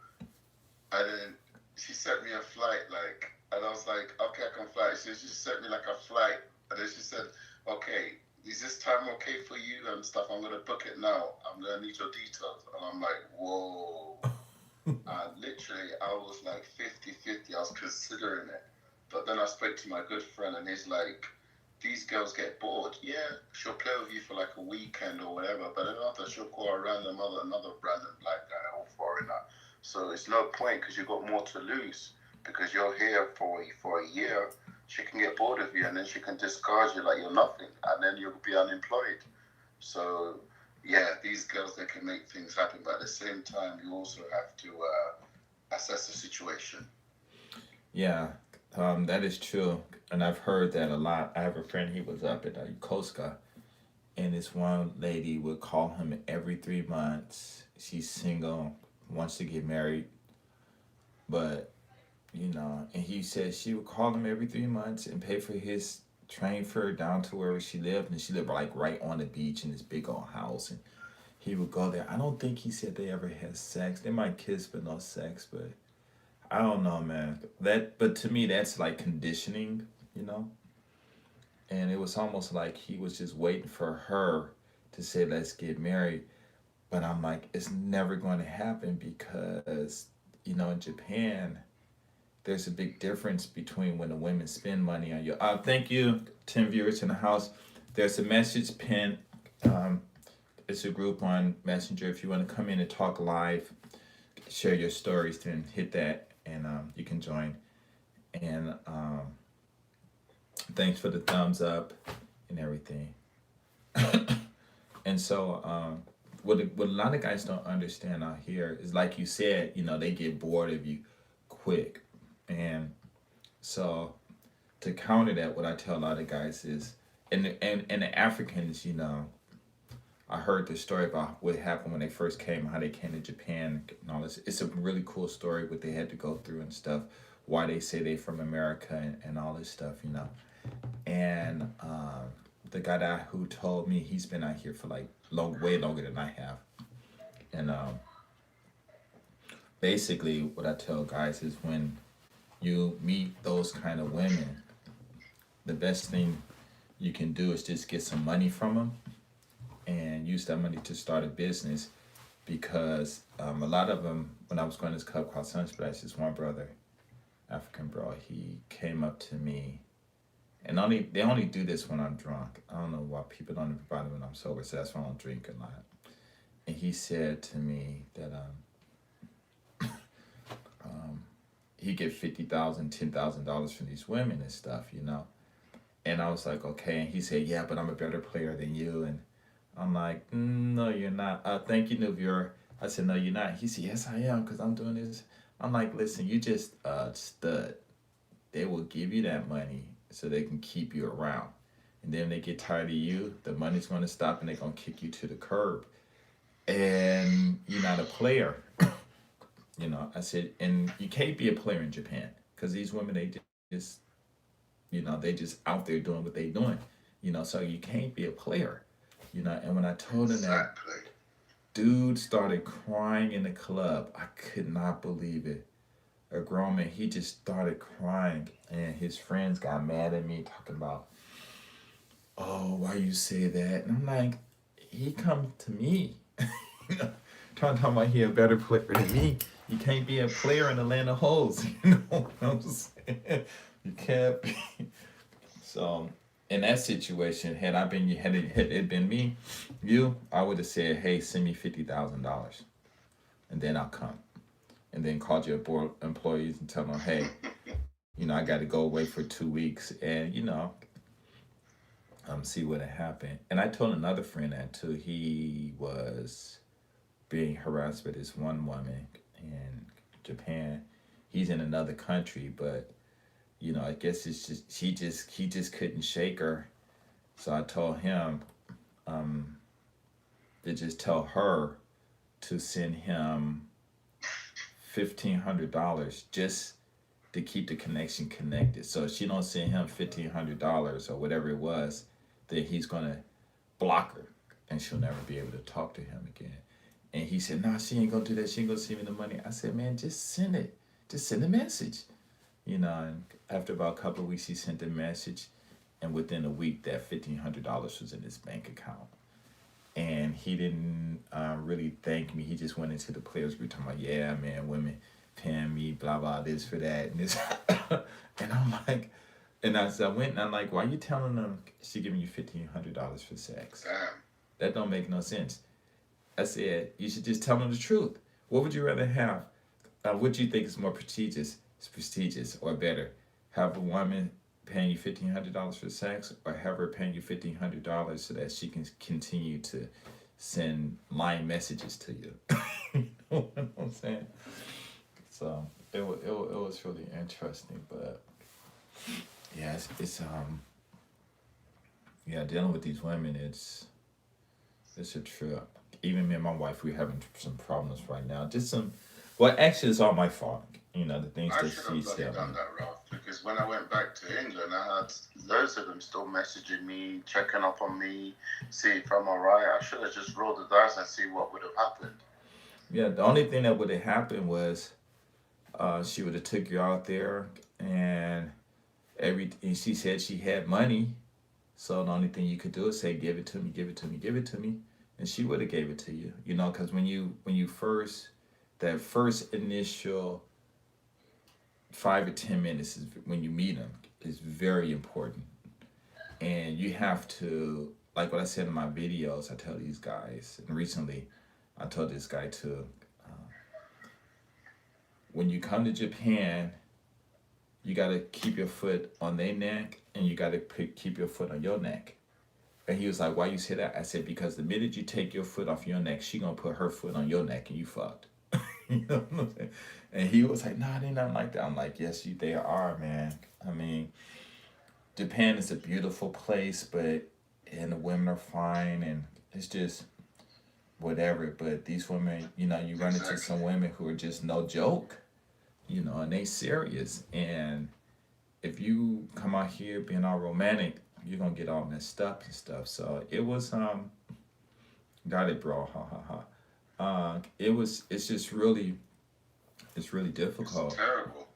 And then she sent me a flight, and I was like, okay, I can fly. So she just sent me like a flight. And then she said, okay, is this time okay for you and stuff? I'm going to book it now. I'm going to need your details. And I'm like, whoa. And literally, I was like 50-50. I was considering it. But then I spoke to my good friend, and he's like, these girls get bored. Yeah, she'll play with you for like a weekend or whatever, but then after she'll call another random black guy or foreigner. So it's no point because you've got more to lose because you're here for a year. She can get bored of you and then she can discard you like you're nothing, and then you'll be unemployed. So yeah, these girls, they can make things happen, but at the same time, you also have to assess the situation. Yeah, that is true, and I've heard that a lot. I have a friend. He was up at Yokosuka, and this one lady would call him every 3 months. She's single, wants to get married, but and he said she would call him every 3 months and pay for his train fare down to wherever she lived, and she lived like right on the beach in this big old house, and he would go there. I don't think he said they ever had sex. They might kiss, but no sex. But I don't know, man. But to me, that's like conditioning, you know. And it was almost like he was just waiting for her to say, "Let's get married." But I'm like, it's never going to happen because, in Japan, there's a big difference between when the women spend money on you. Thank you, 10 viewers in the house. There's a message pinned. Um, it's a group on Messenger. If you want to come in and talk live, share your stories, then hit that and you can join. And thanks for the thumbs up and everything. And so, what a lot of guys don't understand out here is, like you said, they get bored of you quick. And so, to counter that, what I tell a lot of guys is, and the Africans, I heard the story about what happened when they first came, how they came to Japan and all this. It's a really cool story, what they had to go through and stuff, why they say they from America and all this stuff. And the guy who told me, he's been out here for like way longer than I have. And basically, what I tell guys is when you meet those kind of women, the best thing you can do is just get some money from them and use that money to start a business, because a lot of them, when I was going to this club called Sunsplash, this one brother, African bro, he came up to me And they only do this when I'm drunk. I don't know why people don't provide it when I'm sober, so that's why I don't drink a lot. And he said to me that he get 50,000, $10,000 from these women and stuff, you know. And I was like, okay. And he said, yeah, but I'm a better player than you. And I'm like, no, you're not. Thank you, Nuvier. I said, no, you're not. He said, yes, I am, because I'm doing this. I'm like, listen, you just stud. They will give you that money so they can keep you around. And then they get tired of you, the money's going to stop and they're going to kick you to the curb. And you're not a player. You know, I said, and you can't be a player in Japan because these women, they just, they just out there doing what they doing. So you can't be a player. And when I told him that, Exactly. dude started crying in the club. I could not believe it. A grown man, he just started crying, and his friends got mad at me, talking about, "Oh, why you say that?" And I'm like, he come to me, you know, trying to talk about he a better player than me. You can't be a player in the land of hoes. You know what I'm saying? You can't be. So, in that situation, had it been me, I would have said, "Hey, send me $50,000, and then I'll come." And then called your board employees and tell them, "Hey, I got to go away for 2 weeks," and see what had happened. And I told another friend that too. He was being harassed by this one woman in Japan. He's in another country, but I guess it's just he just couldn't shake her. So I told him to just tell her to send him $1,500 just to keep the connection connected. So if she don't send him $1,500 or whatever it was, then he's gonna block her and she'll never be able to talk to him again. And he said, "No, she ain't gonna do that. She ain't gonna send me the money." I said, "Man, just send it. Just send a message." And after about a couple of weeks, he sent a message, and within a week, that $1,500 was in his bank account. And he didn't really thank me. He just went into the players group talking about, "Yeah, man, women paying me, blah blah, this for that and this," and I'm like, and I went and I'm like, "Why are you telling them she giving you $1,500 for sex? Damn. That don't make no sense." I said, "You should just tell them the truth. What would you rather have? What do you think is more prestigious or better? Have a woman paying you $1,500 for sex, or have her paying you $1,500 so that she can continue to send lying messages to you?" You know what I'm saying? So it was really interesting, but yeah, it's yeah, dealing with these women, it's a trip. Even me and my wife, we're having some problems right now. Just some, well, actually, it's all my fault. The things I that should have she's bloody telling done me. that, Ralph, because when I went back to England, I had loads of them still messaging me, checking up on me, see if I'm alright. I should have just rolled the dice and see what would have happened. Yeah, the only thing that would have happened was she would have took you out there, and and she said she had money. So the only thing you could do is say, "Give it to me, give it to me, give it to me," and she would have gave it to you. Because when you first, that first initial 5 or 10 minutes is when you meet them, is very important. And you have to, like what I said in my videos, I tell these guys, and recently I told this guy too, when you come to Japan, you got to keep your foot on their neck, and you got to keep your foot on your neck. And he was like, "Why you say that?" I said, "Because the minute you take your foot off your neck, she gonna put her foot on your neck and you fucked." You know what I'm saying? And he was like, "Nah, they not like that." I'm like, "Yes, they are, man. I mean, Japan is a beautiful place, but and the women are fine, and it's just whatever. But these women, you run into Exactly. some women who are just no joke, and they serious. And if you come out here being all romantic, you're gonna get all messed up and stuff." So it was got it, bro. Ha ha ha. It's really It's difficult. terrible.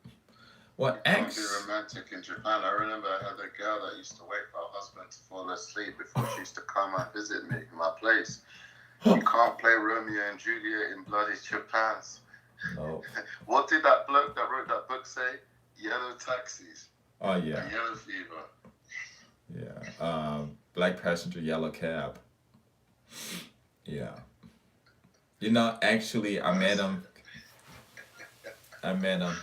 Well, You can't be ex. romantic in Japan. I remember I had a girl that used to wait for her husband to fall asleep before she used to come and visit me in my place. You can't play Romeo and Juliet in bloody Japan. No. What did that bloke that wrote that book say? Yellow taxis Oh and yeah. yellow fever. Yeah. Black passenger, yellow cab. Yeah. Actually, I met Nice. him. I met him.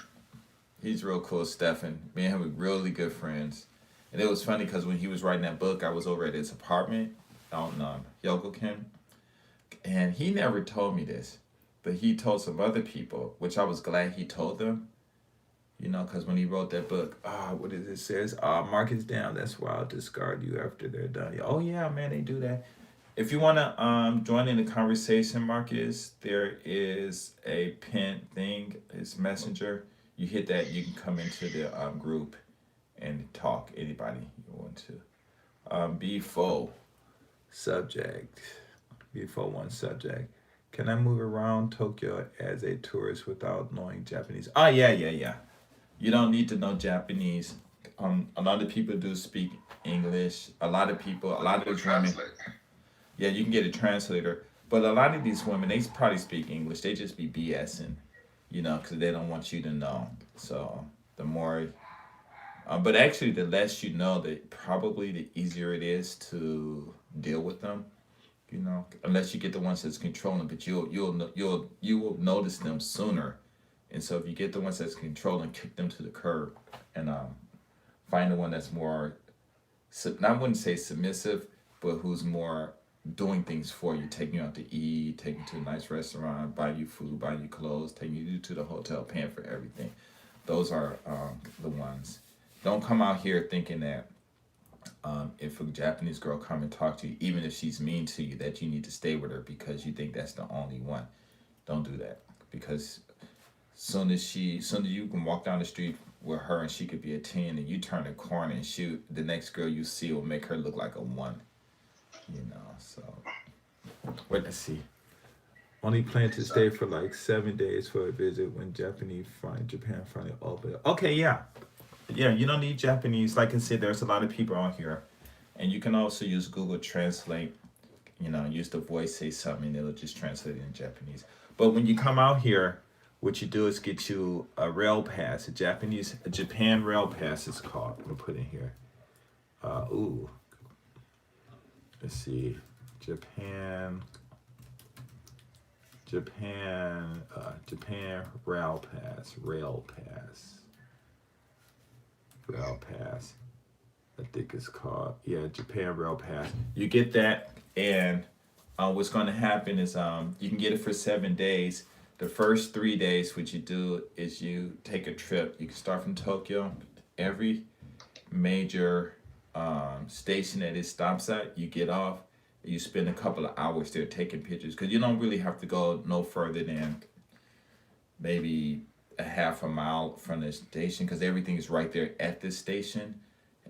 He's real cool, Stefan. Me and him were really good friends. And it was funny because when he was writing that book, I was over at his apartment on Yokoken. And he never told me this. But he told some other people, which I was glad he told them. Because when he wrote that book, what is it says? Mark is down. That's why I'll discard you after they're done. Oh, yeah, man, they do that. If you want to join in the conversation, Marcus, there is a pin thing. It's Messenger. You hit that, you can come into the group and talk. Anybody you want to. B4 subject. B4 one subject. Can I move around Tokyo as a tourist without knowing Japanese? Oh, yeah, yeah, yeah. You don't need to know Japanese. A lot of people do speak English. A Or lot of Google these women, Translate. yeah, you can get a translator. But a lot of these women, they probably speak English. They just be BSing, because they don't want you to know. So the more, but actually, the less you know, probably the easier it is to deal with them. Unless you get the ones that's controlling, but you will notice them sooner. And so if you get the ones that's controlling, kick them to the curb, and find the one that's more, I wouldn't say submissive, but who's more doing things for you, taking you out to eat, taking you to a nice restaurant, buying you food, buying you clothes, taking you to the hotel, paying for everything. Those are the ones. Don't come out here thinking that if a Japanese girl come and talk to you, even if she's mean to you, that you need to stay with her because you think that's the only one. Don't do that because soon as you can walk down the street with her and she could be a 10 and you turn a corner and shoot, the next girl you see will make her look like a 1. So wait, let's see. Only plan to stay for Exactly. like 7 days for a visit when Japan finally open. Okay, yeah. Yeah, you don't need Japanese. Like I said, there's a lot of people on here. And you can also use Google Translate, use the voice, say something, and it'll just translate it in Japanese. But when you come out here, what you do is get you a rail pass, a Japan rail pass is called. I'm gonna put in here. Ooh, let's see, Japan, Japan rail pass. I think it's called, yeah, Japan rail pass. You get that, and what's going to happen is you can get it for 7 days. The first 3 days, what you do is you take a trip. You can start from Tokyo. Every major station that it stops at, you get off. You spend a couple of hours there taking pictures because you don't really have to go no further than maybe a half a mile from the station because everything is right there at the station.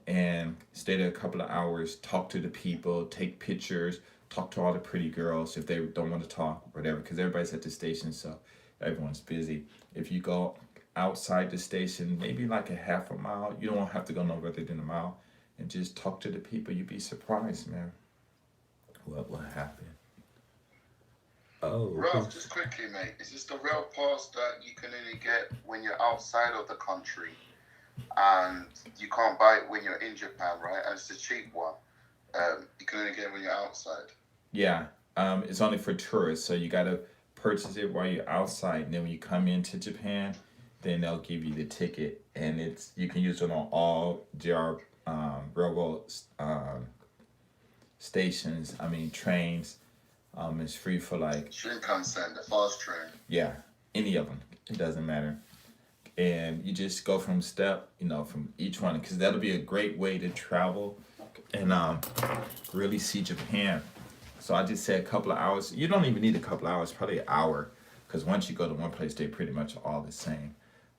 And stay there a couple of hours, talk to the people, take pictures, talk to all the pretty girls if they don't want to talk, whatever, because everybody's at the station, so everyone's busy. If you go outside the station, maybe like a half a mile, you don't have to go no further than a mile, and just talk to the people. You'd be surprised, man, what will happen. Oh, Ralph, just quickly, mate, is this the rail pass that you can only get when you're outside of the country and you can't buy it when you're in Japan, right? And it's a cheap one. You can only get it when you're outside. yeah. It's only for tourists, so you gotta purchase it while you're outside, and then when you come into Japan, then they'll give you the ticket, and you can use it on all JR railroad stations. I mean trains. It's free for like, Shinkansen, the fast train. yeah, any of them. It doesn't matter, and you just go from step, from each one, because that'll be a great way to travel and really see Japan. So I just said a couple of hours. You don't even need a couple of hours, probably an hour, because once you go to one place, they're pretty much all the same.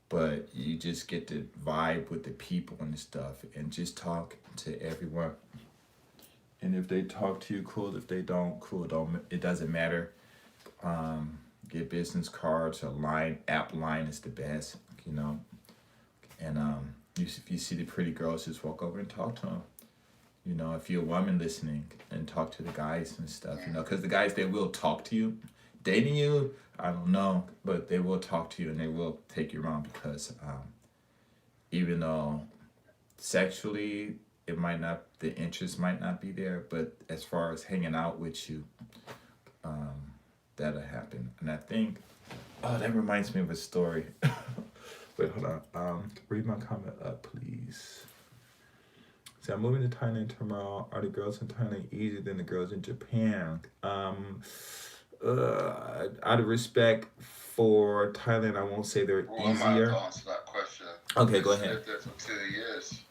But you just get to vibe with the people and stuff, and just talk to everyone. And if they talk to you, cool. If they don't, cool. Don't it doesn't matter. Get business cards or line is the best, you know. And if you see the pretty girls, just walk over and talk to them. If you're a woman listening, and talk to the guys and stuff, because the guys, they will talk to you. Dating you, I don't know, but they will talk to you and they will take you around because even though sexually it might not, the interest might not be there, but as far as hanging out with you, um, that'll happen. And I think, oh, that reminds me of a story. Wait, hold on. Read my comment up, please. So I'm moving to Thailand tomorrow. Are the girls in Thailand easier than the girls in Japan? Out of respect for Thailand, I won't say they're Well, I might have to easier. answer that question. Okay, I go ahead. lived there for 2 years.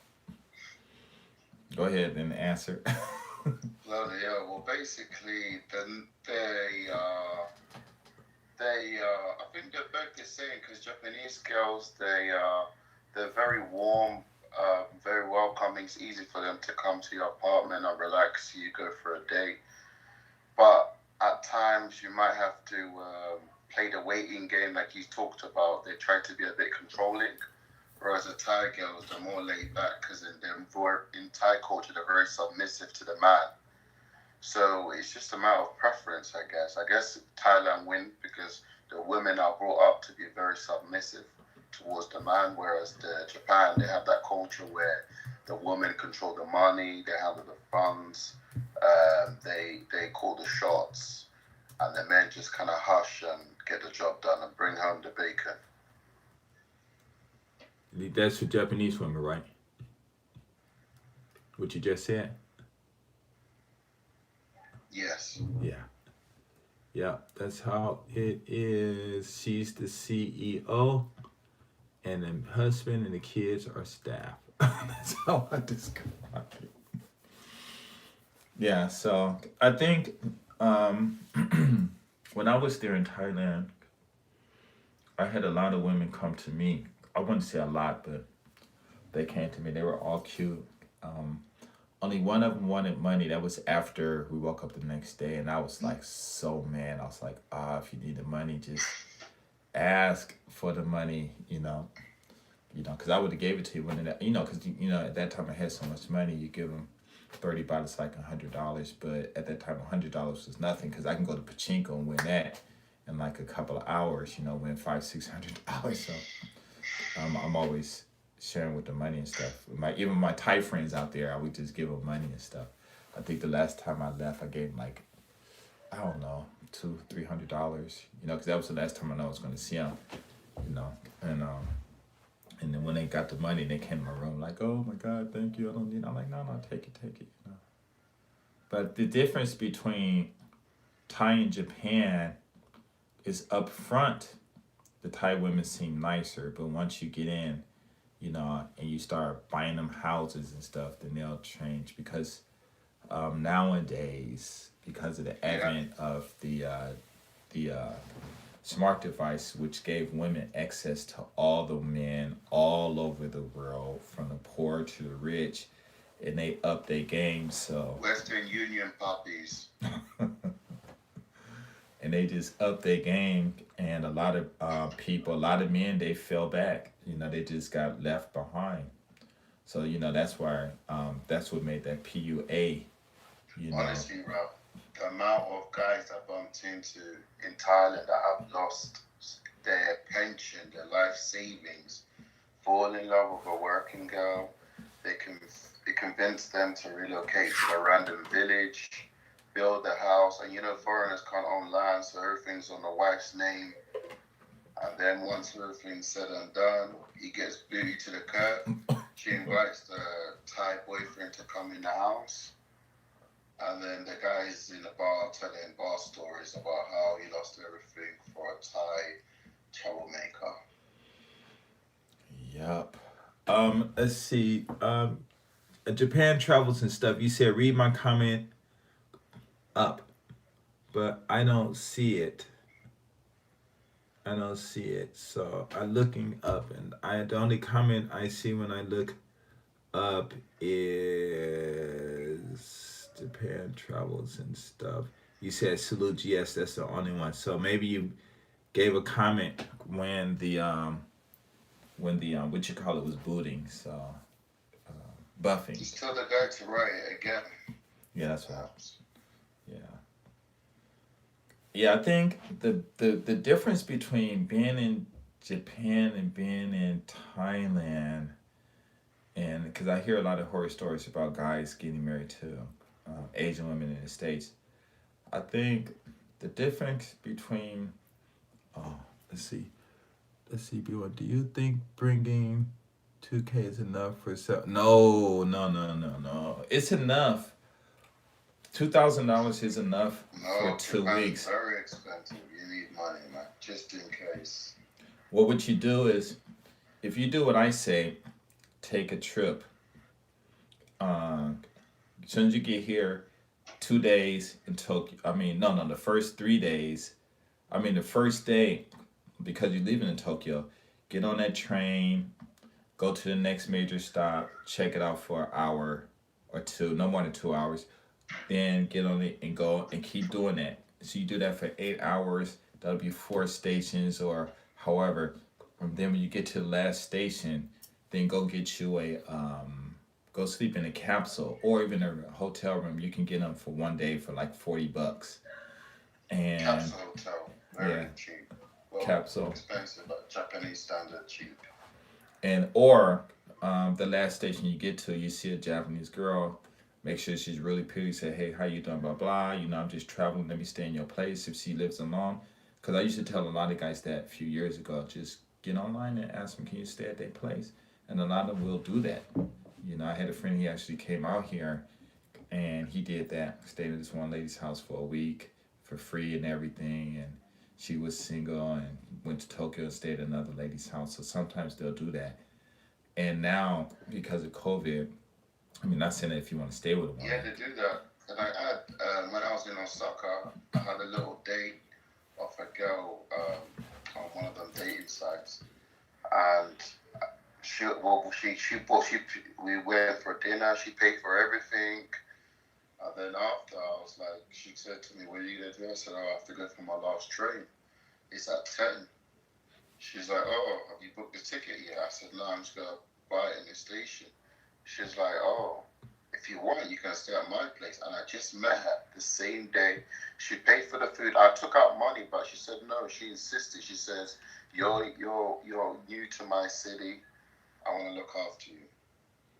Go ahead and answer. Bloody hell. Well, basically, I think they're both the same because Japanese girls, they're very warm, very welcoming. It's easy for them to come to your apartment and relax. You go for a date, but at times you might have to play the waiting game, like you talked about. They try to be a bit controlling. Whereas the Thai girls, they're more laid back because in Thai culture, they're very submissive to the man. So it's just a matter of preference, I guess. I guess Thailand win because the women are brought up to be very submissive towards the man, whereas Japan, they have that culture where the women control the money, they handle the funds, they call the shots, and the men just kind of hush and get the job done and bring home the bacon. That's for Japanese women, right? What you just said? Yes. Yeah. Yeah, that's how it is. She's the CEO, and the husband and the kids are staff. That's how I describe it. Yeah, so I think when I was there in Thailand, I had a lot of women come to me. I wouldn't say a lot, but they came to me. They were all cute. Um, Only one of them wanted money. That was after we woke up the next day, and I was like so mad. I was like, if you need the money, just ask for the money, because I would have gave it to you when because at that time I had so much money. You give them $30, like $100, but at that time $100 was nothing because I can go to pachinko and win that in like a couple of hours. Win $500-$600. So I'm always sharing with the money and stuff. Even my Thai friends out there, I would just give them money and stuff. I think the last time I left, I gave them like, I don't know, $200-$300. Because that was the last time I know I was going to see them. And then when they got the money, they came to my room like, oh my God, thank you. I don't need. I'm like, no, take it. But the difference between Thai and Japan is up front. The Thai women seem nicer, but once you get in, and you start buying them houses and stuff, then they'll change because nowadays, because of the advent of the smart device, which gave women access to all the men all over the world, from the poor to the rich, and they up their game. So Western Union puppies. And they just up their game, and a lot of a lot of men, they fell back. They just got left behind. So that's why that's what made that PUA. Honestly, Rob, the amount of guys I bumped into in Thailand that have lost their pension, their life savings, fall in love with a working girl, they convince them to relocate to a random village, build a house, and foreigners can't own land, so everything's on the wife's name. And then once everything's said and done, he gets booty to the curb. She invites the Thai boyfriend to come in the house. And then the guy's in the bar telling bar stories about how he lost everything for a Thai troublemaker. Yup. Let's see. Japan travels and stuff. You said read my comment up, but I don't see it. So I'm looking up, and the only comment I see when I look up is Japan travels and stuff. You said salute. Yes, that's the only one. So maybe you gave a comment when the what you call it was booting. So buffing. Just tell the guy to write it again. Yeah, that's right. Yeah. Yeah, I think the difference between being in Japan and being in Thailand And because I hear a lot of horror stories about guys getting married to Asian women in the States. I think the difference between, oh, let's see, B1, do you think bringing 2K is enough for self? No, no, no, no, no. It's enough. $2,000 is enough for No, 2 weeks. Japan's very expensive. You need money, man, just in case. What would you do is, if you do what I say, take a trip. As soon as you get here, 2 days in Tokyo. I mean, no, no, the first 3 days. I mean, the first day, because you're leaving in Tokyo, get on that train, go to the next major stop, check it out for an hour or two, no more than 2 hours. Then get on it and go and keep doing that. So you do that for 8 hours. That'll be 4 stations or however. And then when you get to the last station, then go get you a go sleep in a capsule or even a hotel room. You can get them for one day for like $40. And Capsule hotel, yeah, very cheap. Well, capsule. expensive, but Japanese standard cheap. And or the last station you get to, you see a Japanese girl. Make sure she's really pretty. Say, hey, how you doing? Blah blah. I'm just traveling. Let me stay in your place if she lives alone. Because I used to tell a lot of guys that a few years ago. Just get online and ask them, can you stay at their place? And a lot of them will do that. I had a friend. He actually came out here, and he did that. Stayed at this one lady's house for a week for free and everything. And she was single and went to Tokyo and stayed at another lady's house. So sometimes they'll do that. And now because of COVID, I mean, not saying that if you want to stay with a Yeah, woman. they do that. And I had, when I was in Osaka, I had a little date of a girl on one of them dating sites. And we went for dinner, she paid for everything. And then after, I was like, she said to me, what are you going to do? I said, oh, I have to go for my last train. It's at 10. She's like, oh, have you booked the ticket yet? I said, no, I'm just going to buy it in the station. She's like, oh, if you want, you can stay at my place. And I just met her the same day. She paid for the food. I took out money, but she said no. She insisted. She says, you're new to my city. I want to look after you.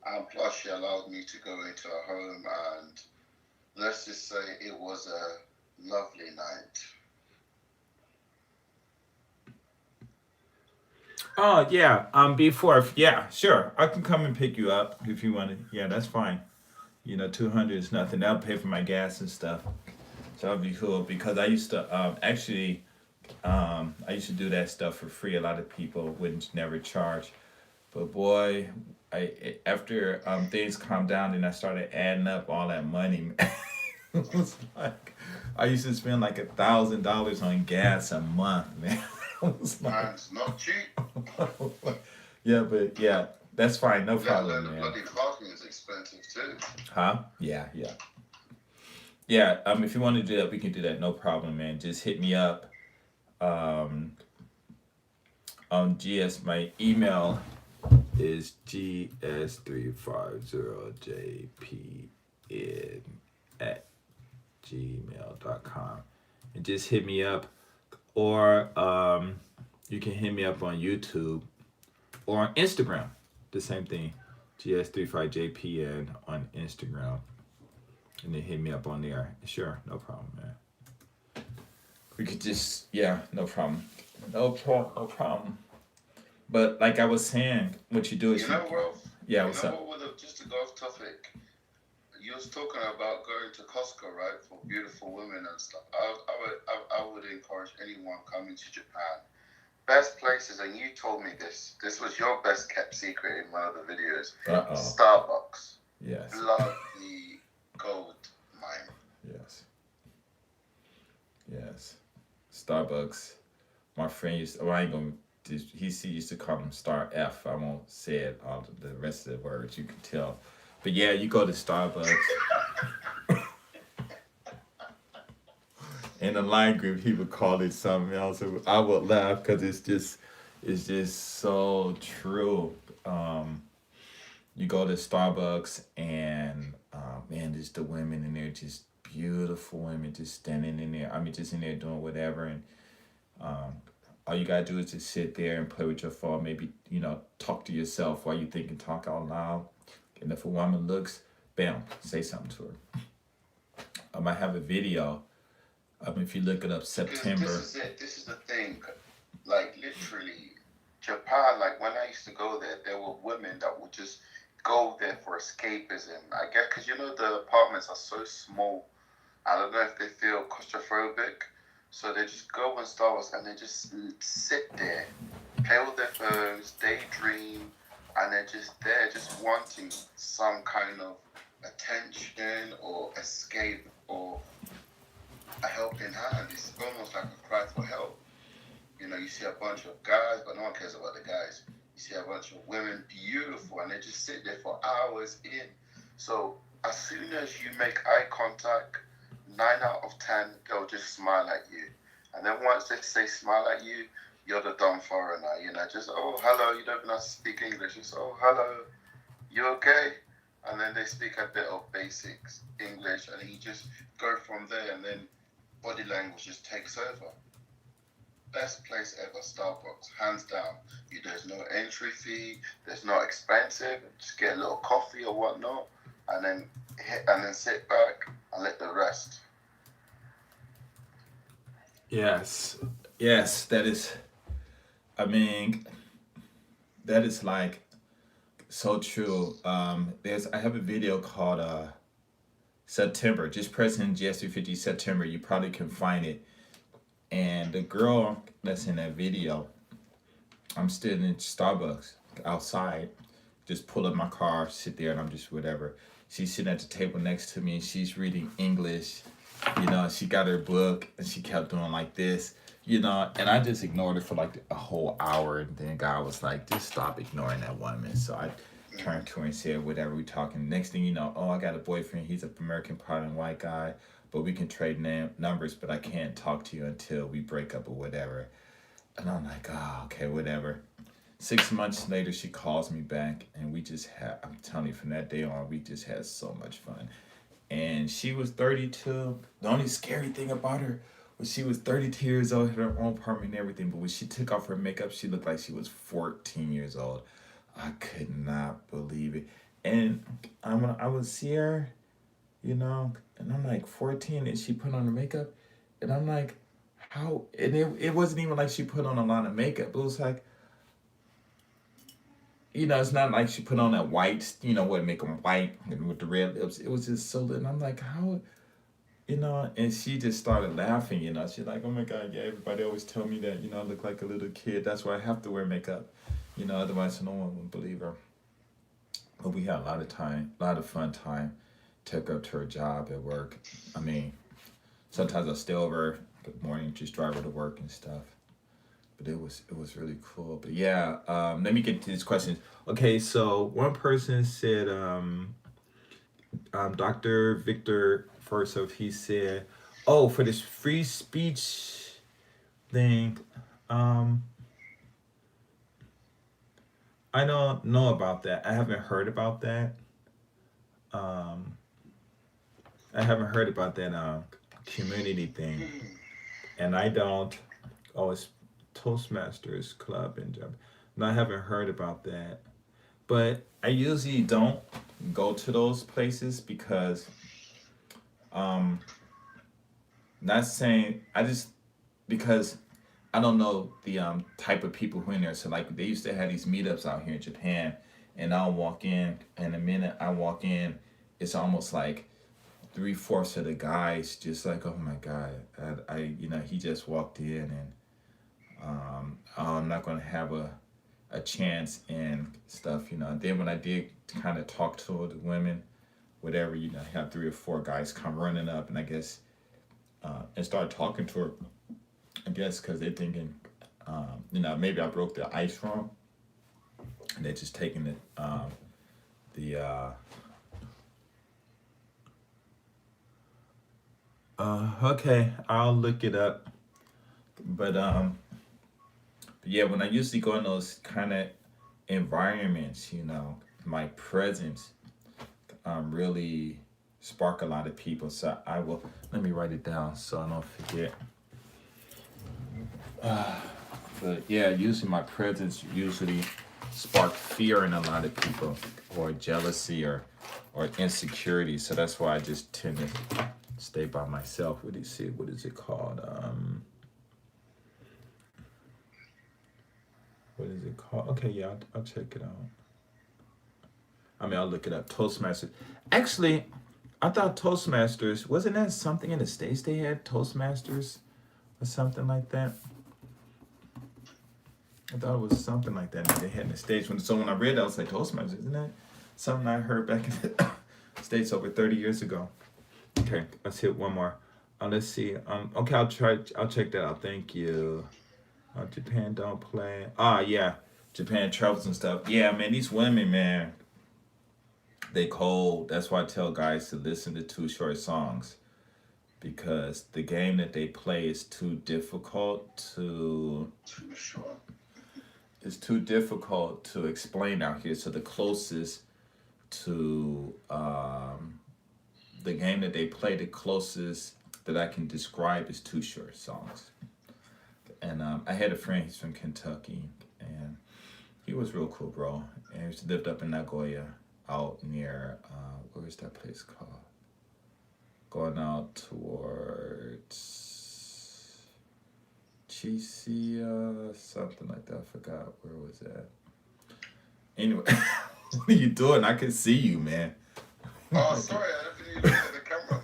And plus, she allowed me to go into her home. And let's just say it was a lovely night. Oh yeah. Before, yeah, sure. I can come and pick you up if you want to. Yeah, that's fine. 200 is nothing. That'll pay for my gas and stuff. So that'll be cool because I used to actually I used to do that stuff for free. A lot of people wouldn't never charge, but boy, after things calmed down and I started adding up all that money, it was like I used to spend like $1,000 on gas a month, man. It was like, And it's not cheap. yeah, but yeah, that's fine, no Let alone problem, the man. bloody parking is expensive too. Huh? Yeah, yeah. Yeah, if you want to do that, we can do that. No problem, man. Just hit me up. Um, on GS, my email is gs350jpn at gmail.com. And just hit me up. Or you can hit me up on YouTube or on Instagram. The same thing. GS35JPN on Instagram. And then hit me up on there. Sure, no problem, man. We could just, yeah, no problem. No problem. But like I was saying, what you do is You know, Ralph, yeah, you what's know up? what, just to go off topic, you was talking about going to Costco, right, for beautiful women and stuff. I would encourage anyone coming to Japan. Best places, and you told me this. This was your best kept secret in one of the videos. Uh-oh. Starbucks. Yes. Bloody gold mine. Yes. Yes. Starbucks. My friend used to, well, I ain't gonna, he used to call them Star F. I won't say it, all the rest of the words, you can tell. But yeah, you go to Starbucks. In the line group, he would call it something else. I would laugh because it's just so true. You go to Starbucks and man, just the women in there, just beautiful women, just standing in there. I mean, just in there doing whatever. And all you gotta do is just sit there and play with your phone. Maybe talk to yourself while you think and talk out loud. And if a woman looks, bam, say something to her. I have a video. If you look it up, Because this September. is it. This is the thing. Like literally, Japan. Like when I used to go there, there were women that would just go there for escapism. I guess because the apartments are so small. I don't know if they feel claustrophobic, so they just go on Starbucks and they just sit there, play with their phones, daydream, and they're just there, just wanting some kind of attention or escape or a helping hand. It's almost like a cry for help. You see a bunch of guys, but no one cares about the guys. You see a bunch of women, beautiful, and they just sit there for hours in. So as soon as you make eye contact, 9 out of 10, they'll just smile at you. And then once they say smile at you, you're the dumb foreigner. Just, oh, hello, you don't even have to speak English. Just, oh, hello, you okay? And then they speak a bit of basics English, and then you just go from there, and then body language just takes over. Best place ever, Starbucks, hands down. There's no entry fee. There's not expensive. Just get a little coffee or whatnot, and then sit back and let the rest. Yes, yes, that is. I mean, that is like so true. I have a video called September. Just press in GS350 September. You probably can find it. And the girl that's in that video, I'm still in Starbucks outside. Just pull up my car, sit there, and I'm just whatever. She's sitting at the table next to me, and she's reading English. She got her book, and she kept doing like this. And I just ignored her for like a whole hour. And then God was like, just stop ignoring that woman. So I turned to her and said, whatever, we talking. Next thing you know, oh, I got a boyfriend. He's an American part and white guy. But we can trade numbers, but I can't talk to you until we break up or whatever. And I'm like, oh, okay, whatever. 6 months later, she calls me back, and I'm telling you, from that day on, we just had so much fun. And she was 32. The only scary thing about her was she was 32 years old, had her own apartment and everything, but when she took off her makeup, she looked like she was 14 years old. I could not believe it. And I would see her, and I'm like 14, and she put on her makeup, and I'm like, how? And it wasn't even like she put on a lot of makeup. It was like, it's not like she put on that white, what make them white and with the red lips. It was just so lit. And I'm like, how? And she just started laughing. She's like, oh my God, yeah, everybody always tell me that, I look like a little kid. That's why I have to wear makeup, otherwise no one would believe her. But we had a lot of fun time. Took her to her job at work. I mean, sometimes I stay over. Good morning, just drive her to work and stuff. But it was really cool. But yeah, let me get to these questions. Okay, so one person said, Dr. Victor Forsov, he said, oh, for this free speech thing, I don't know about that. I haven't heard about that. I haven't heard about that community thing. And I don't. Oh, it's Toastmasters Club in Japan. No, I haven't heard about that. But I usually don't go to those places because, not saying because I don't know the type of people who are in there. So like they used to have these meetups out here in Japan, and I'll walk in, and the minute I walk in, it's almost like 3/4 of the guys just like, oh my God, he just walked in, and I'm not gonna have a chance and stuff. Then when I did kind of talk to the women, whatever, I have 3 or 4 guys come running up, and I guess and start talking to her. I guess because they're thinking, maybe I broke the ice wrong, and they're just taking okay, I'll look it up. But yeah, when I usually go in those kind of environments, my presence really spark a lot of people. So let me write it down so I don't forget. But yeah, usually my presence usually spark fear in a lot of people, or jealousy, or insecurity. So that's why I just tend to stay by myself. What do you see? What is it called? What is it called? Okay, yeah, I'll check it out. I mean, I'll look it up. Toastmasters. Actually, I thought Toastmasters wasn't that something in the States they had Toastmasters or something like that. I thought it was something like that they had in the States. When I read that, I was like, Toastmasters, isn't that something I heard back in the States over 30 years ago? Okay, let's hit one more. Let's see. Okay, I'll try. I'll check that out. Thank you. Japan don't play. Yeah, Japan travels and stuff. Yeah, man, these women, man, they cold. That's why I tell guys to listen to Too Short songs, because the game that they play is too difficult to. Too short. It's too difficult to explain out here. So the closest to the game that they play, the closest that I can describe is Too Short songs. And I had a friend, he's from Kentucky, and he was real cool, bro. And he lived up in Nagoya, out near, where is that place called? Going out towards Chisia, something like that. I forgot where was that. Anyway, what are you doing? I can see you, man. Oh, sorry, I don't think you looked at the camera,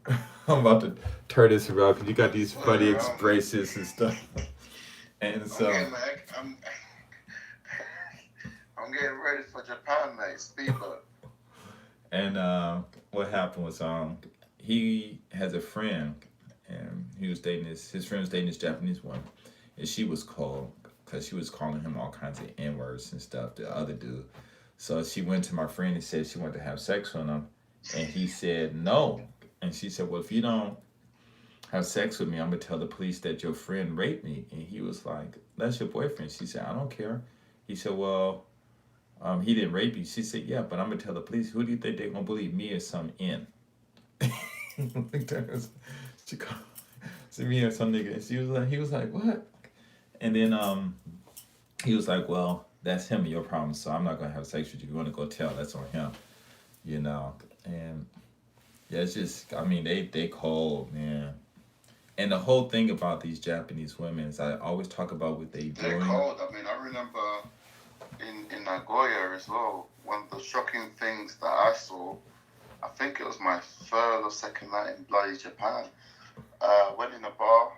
man. I'm about to turn this around because you got these Turn funny around, man. expressions and stuff. And so, I'm getting ready for Japan, mate. Speedboat. and what happened was he has a friend, and he was dating his friend was dating this Japanese woman, and she was cold because she was calling him all kinds of N words and stuff. The other dude. So she went to my friend and said she wanted to have sex with him, and he said no. And she said, "Well, if you don't have sex with me, I'm gonna tell the police that your friend raped me." And he was like, "That's your boyfriend." She said, "I don't care." He said, "Well, he didn't rape you." She said, "Yeah, but I'm gonna tell the police. Who do you think they're gonna believe, me or some N?" She called me or some nigga. And he was like, "What?" And then he was like, "Well, that's him and your problem. So I'm not gonna have sex with you. If you want to go tell, that's on him, you know." And yeah, it's just, I mean, they cold, man. And the whole thing about these Japanese women is I always talk about what they They're doing. cold. I mean, I remember in Nagoya as well, one of the shocking things that I saw, I think it was my third or second night in bloody Japan. Went in a bar.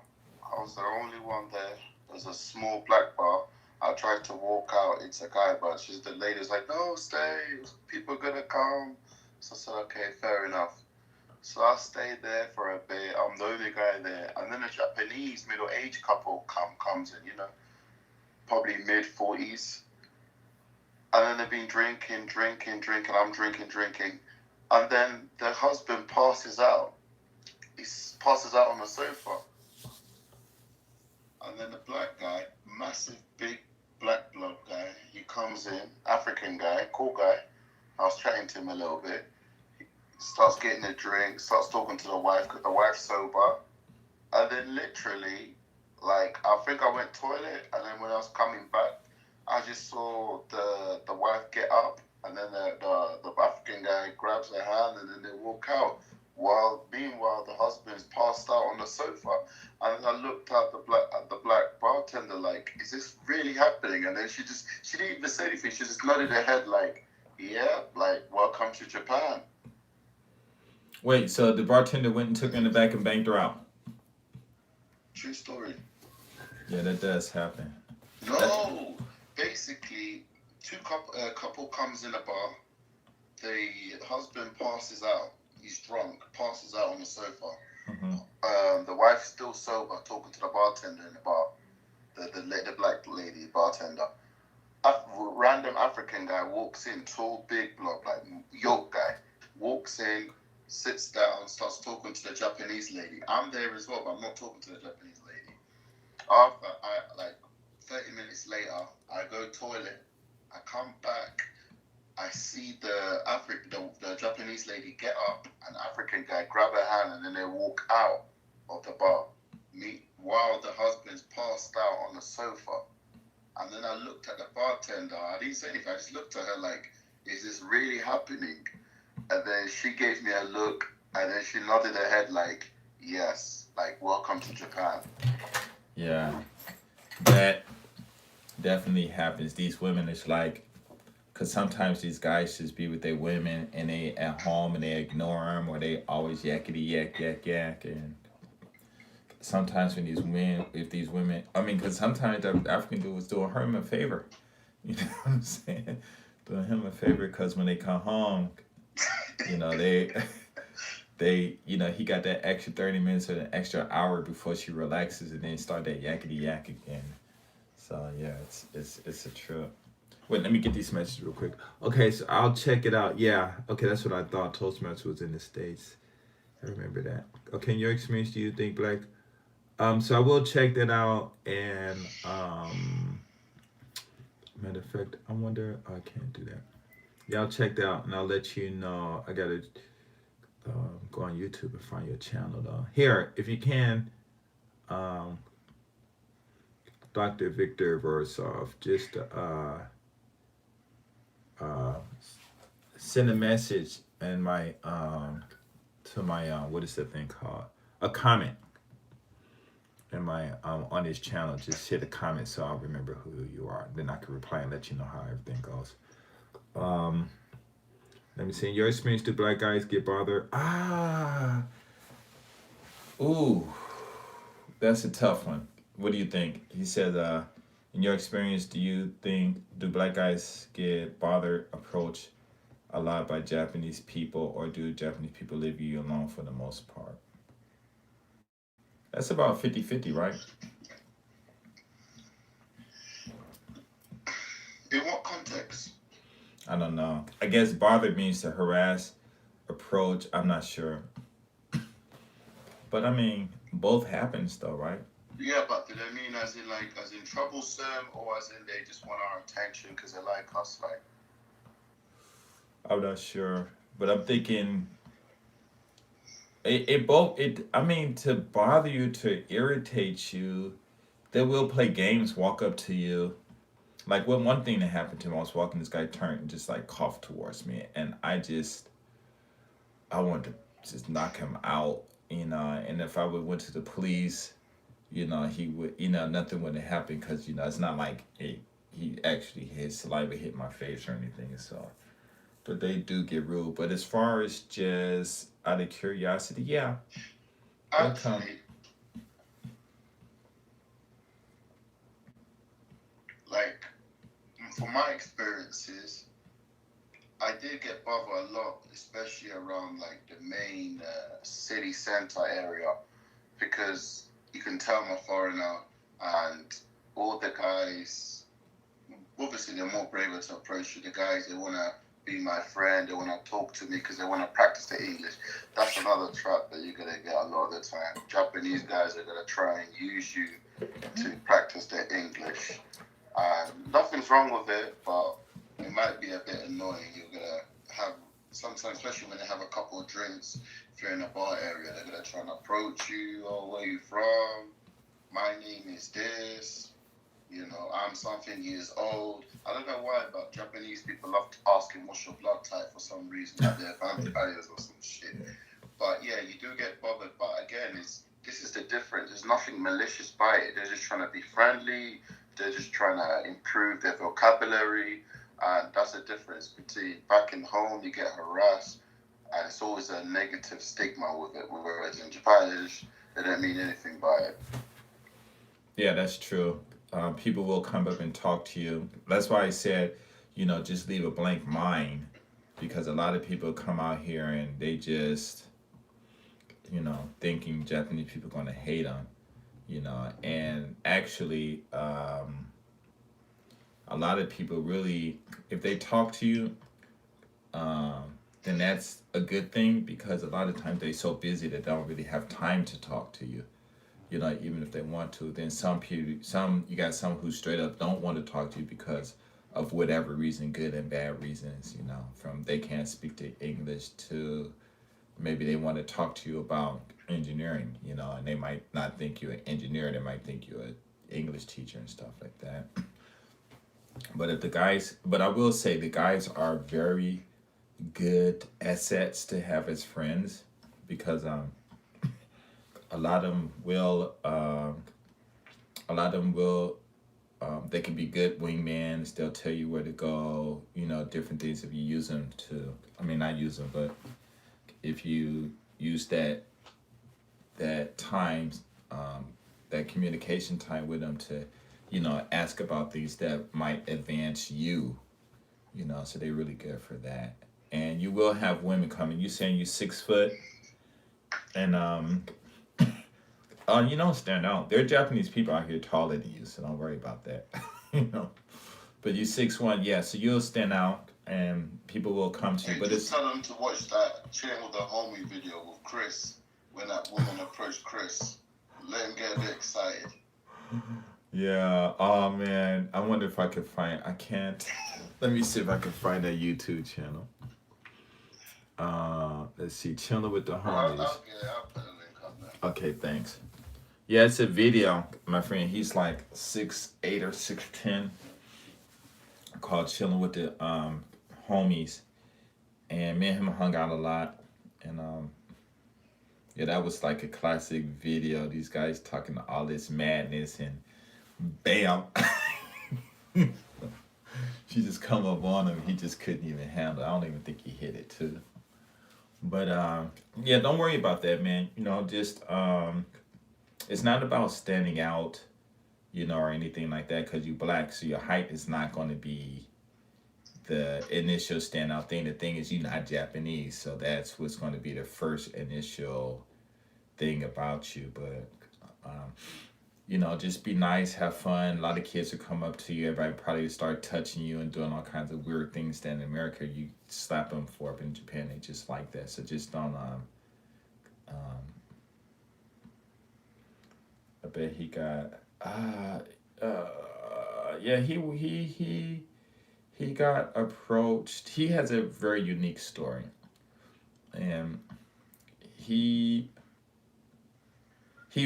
I was the only one there. It was a small black bar. I tried to walk out. It's a guy, but the lady was like, "No, stay. People are gonna come." So I said, "Okay, fair enough." So I stayed there for a bit. I'm the only guy there, and then a Japanese middle-aged couple comes in. Probably mid-40s, and then they've been drinking. I'm drinking, and then the husband passes out. He passes out on the sofa. And then the black guy, massive, big, black blood guy, he comes in, African guy, cool guy. I was chatting to him a little bit. He starts getting a drink, starts talking to the wife because the wife's sober. And then literally, I think I went toilet, and then when I was coming back, I just saw the wife get up, and then the African guy grabs her hand, and then they walk out. Meanwhile, the husband's passed out on the sofa, and I looked at the black bartender like, "Is this really happening?" And then she didn't even say anything. She just nodded her head like, "Yeah, welcome to Japan." Wait, so the bartender went and took her in the back and banged her out? True story. Yeah, that does happen. No, basically, couple comes in a bar. The husband passes out. He's drunk, passes out on the sofa. Mm-hmm. The wife's still sober, talking to the bartender in the bar. The black lady bartender. Random African guy walks in, tall, big bloke, like yoke guy. Walks in, sits down, starts talking to the Japanese lady. I'm there as well, but I'm not talking to the Japanese lady. After 30 minutes later, I go toilet. I come back. I see the Japanese lady get up, an African guy grab her hand, and then they walk out of the bar. while the husband's passed out on the sofa. And then I looked at the bartender. I didn't say anything. I just looked at her like, is this really happening? And then she gave me a look, and then she nodded her head like, yes, like, welcome to Japan. Yeah, that definitely happens. These women, it's like, because sometimes these guys just be with their women and they at home and they ignore them or they always yakety yak yak yak. And sometimes when these men, if these women, I mean, because sometimes the African dude was doing him a favor. You know what I'm saying? Doing him a favor because when they come home, they he got that extra 30 minutes or an extra hour before she relaxes and then start that yakety yak again. So yeah, it's a trip. Wait, let me get these messages real quick. Okay, so I'll check it out. Yeah, okay, that's what I thought. Toastmasters was in the States. I remember that. Okay, in your experience, do you think black? So I will check that out. And matter of fact, I wonder. Oh, I can't do that. Yeah, I'll check that out, and I'll let you know. I gotta go on YouTube and find your channel though. Here, if you can, um, Dr. Victor Versov, just uh, send a message in my to my what is that thing called? A comment in my on this channel. Just hit a comment so I'll remember who you are. Then I can reply and let you know how everything goes. Um, Let me see. In your experience, do black guys get bothered? Ooh, that's a tough one. What do you think? He said, in your experience, do black guys get bothered, approached a lot by Japanese people, or do Japanese people leave you alone for the most part? That's about 50-50, right? In what context? I don't know. I guess bother means to harass, approach. I'm not sure. But I mean, both happens though, right? Yeah, but do they mean as in troublesome, or as in they just want our attention because they like us? Like, I'm not sure. But I'm thinking it both it I mean to bother you, to irritate you, they will play games, walk up to you. Like one thing that happened to me, I was walking, this guy turned and just like coughed towards me, and I wanted to just knock him out, and if I would went to the police, he would, nothing would have happened because it's not like he actually his saliva hit my face or anything. So, but they do get rude. But as far as just out of curiosity, yeah, they'll come. actually, like, from my experiences, I did get bothered a lot, especially around like the main city center area, because you can tell I'm a foreigner, and all the guys, obviously, they're more braver to approach you. The guys, they want to be my friend, they want to talk to me because they want to practice the English. That's another trap that you're going to get a lot of the time. Japanese guys are going to try and use you to practice their English. Nothing's wrong with it, but it might be a bit annoying. You're going to have, sometimes, especially when they have a couple of drinks, if you're in a bar area, they're going to try and approach you. Oh, where are you from? My name is this. I'm something years old. I don't know why, but Japanese people love asking what's your blood type for some reason, like they're vampires or some shit. But yeah, you do get bothered. But again, this is the difference. There's nothing malicious by it. They're just trying to be friendly. They're just trying to improve their vocabulary, and that's the difference between back in home you get harassed, and it's always a negative stigma with it. Whereas in Japan, they don't mean anything by it. Yeah, that's true. People will come up and talk to you. That's why I said, just leave a blank mind, because a lot of people come out here and they just, thinking Japanese people are going to hate them, and actually, a lot of people really, if they talk to you, then that's a good thing, because a lot of times they're so busy that they don't really have time to talk to you. Even if they want to. Then you got some who straight up don't want to talk to you because of whatever reason, good and bad reasons. From they can't speak the English to maybe they want to talk to you about engineering, and they might not think you're an engineer. They might think you're an English teacher and stuff like that. But I will say the guys are very good assets to have as friends because a lot of them will, a lot of them will, they can be good wingmans. They'll tell you where to go, different things if you use them to, I mean, not use them, but if you use that time, um, that communication time with them to, ask about things that might advance you, so they're really good for that. And you will have women coming. You saying you 6 foot, and you don't stand out. There are Japanese people out here taller than you, so don't worry about that. you know, but you 6'1", yeah, so you'll stand out, and people will come to you. Hey, But just it's tell them to watch that Chain with the Homie video with Chris when that woman approached Chris. Let him get a bit excited. yeah. Oh man, I wonder if I could find. I can't. Let me see if I can find that YouTube channel. Let's see, chilling with the homies. I'll put a link up there. Okay, thanks. Yeah, it's a video, my friend. He's like 6'8" or 6'10", called "Chilling with the Homies," and me and him hung out a lot. And yeah, that was like a classic video. These guys talking all this madness, and bam, she just come up on him. He just couldn't even handle it. I don't even think he hit it too. But yeah, don't worry about that, man. Just it's not about standing out, or anything like that, because you black, so your height is not going to be the initial standout thing. The thing is, you're not Japanese, so that's what's going to be the first initial thing about you. But just be nice, have fun. A lot of kids will come up to you. Everybody probably start touching you and doing all kinds of weird things that in America you slap them for. Up in Japan, they just like that. So just don't. Um, I bet he got. Yeah, he got approached. He has a very unique story, and he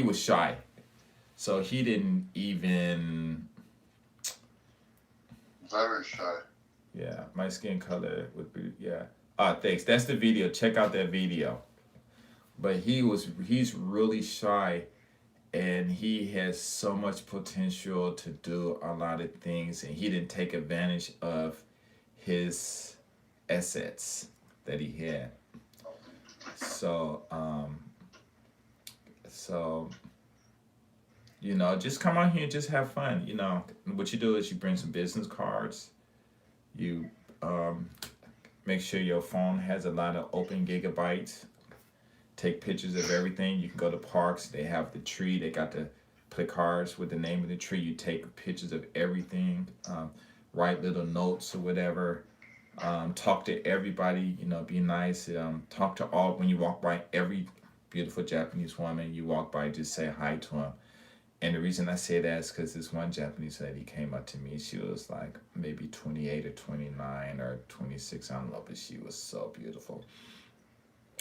was shy, so he didn't even. Very shy. Yeah, my skin color would be, yeah. Thanks. That's the video. Check out that video. But he's really shy, and he has so much potential to do a lot of things, and he didn't take advantage of his assets that he had. So so just come out here and just have fun. What you do is you bring some business cards. You make sure your phone has a lot of open gigabytes. Take pictures of everything. You can go to parks. They have the tree. They got the play cards with the name of the tree. You take pictures of everything. Write little notes or whatever. Talk to everybody. Be nice. Talk to all when you walk by every beautiful Japanese woman you walk by. Just say hi to them. And the reason I say that is because this one Japanese lady came up to me. She was like maybe 28 or 29 or 26. I don't know, but she was so beautiful.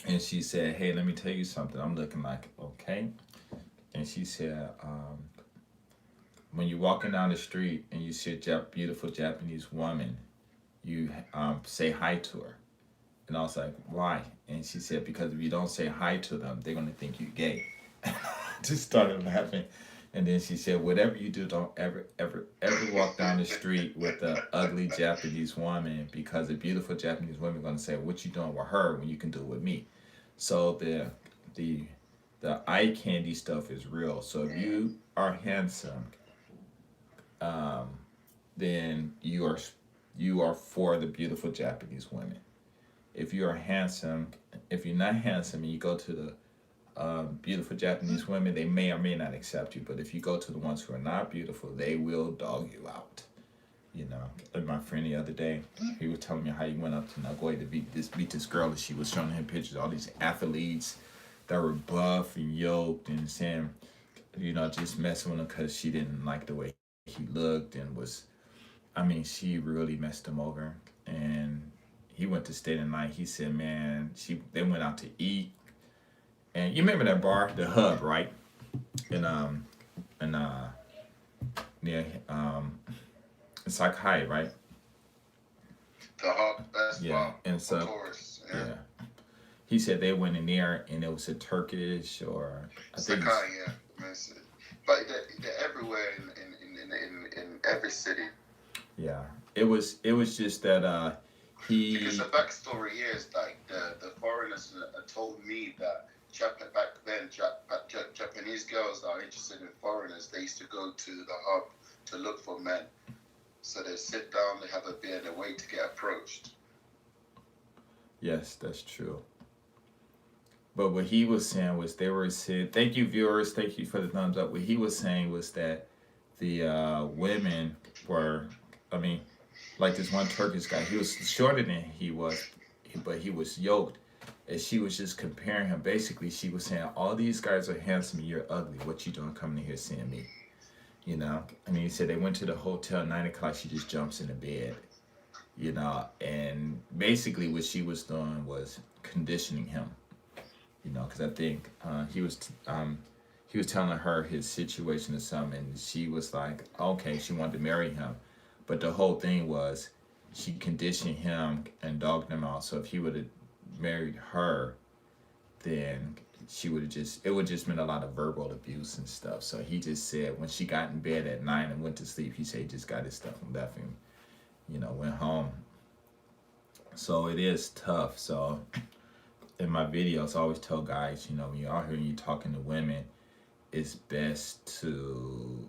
And she said, "Hey, let me tell you something." I'm looking like, okay. And she said, when you're walking down the street and you see a beautiful Japanese woman, you say hi to her. And I was like, why? And she said, because if you don't say hi to them, they're going to think you're gay. Just started laughing. And then she said, whatever you do, don't ever, ever, ever walk down the street with an ugly Japanese woman, because a beautiful Japanese woman is going to say, what you doing with her when you can do it with me? So the eye candy stuff is real. So if you are handsome, then you are for the beautiful Japanese women. If you are handsome, if you're not handsome and you go to the beautiful Japanese women, they may or may not accept you. But if you go to the ones who are not beautiful, they will dog you out. Like my friend the other day, he was telling me how he went up to Nagoya to meet this girl, and she was showing him pictures of all these athletes that were buff and yoked, and saying, just messing with him because she didn't like the way he looked, and was, I mean, she really messed him over. And he went to stay the night. He said, man, they went out to eat, and you remember that bar, the Hub, right? And and near it's like high, right? The hub best Yeah, bar and for so tourists. Yeah. yeah, he said they went in there and it was a Turkish or I think it's Sakai, yeah. But they're everywhere in every city. yeah. It was just that Because the he backstory here is like the foreigners told me that back then Japanese girls that are interested in foreigners, they used to go to the hub to look for men. So they sit down, they have a beer, they wait to get approached. yes, that's true. But what he was saying was they were saying, thank you viewers, thank you for the thumbs up. What he was saying was that the women were, I mean, like this one Turkish guy, he was shorter than he was, but he was yoked. And she was just comparing him. Basically, she was saying, all these guys are handsome and you're ugly. What you doing coming in here seeing me? You know? And he said they went to the hotel, 9 o'clock, she just jumps in the bed. You know? And basically what she was doing was conditioning him. You know, because I think he was telling her his situation or something, and she was like, okay, she wanted to marry him, but the whole thing was she conditioned him and dogged him out. So if he would have married her, then she would have just it would just been a lot of verbal abuse and stuff. So he just said when she got in bed at 9 and went to sleep, he said he just got his stuff and left him. You know, went home. So it is tough. So in my videos, I always tell guys, you know, when you're out here and you're talking to women, it's best to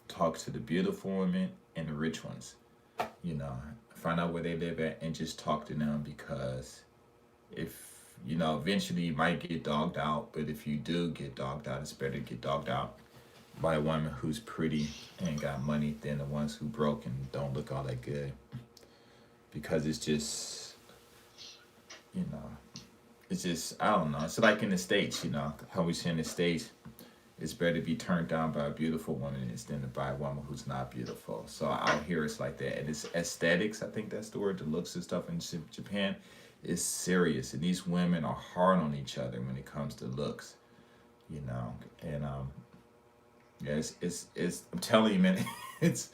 talk to the beautiful women and the rich ones. You know, find out where they live at and just talk to them because if you know, eventually you might get dogged out, but if you do get dogged out, it's better to get dogged out by a woman who's pretty and got money than the ones who broke and don't look all that good. Because it's just, you know, it's just I don't know. It's like in the States, you know, how we say in the States, it's better to be turned down by a beautiful woman than to by a woman who's not beautiful. So out here it's like that. And it's aesthetics, I think that's the word, the looks and stuff in Japan is serious. And these women are hard on each other when it comes to looks, you know. And yeah, it's I'm telling you, man, it's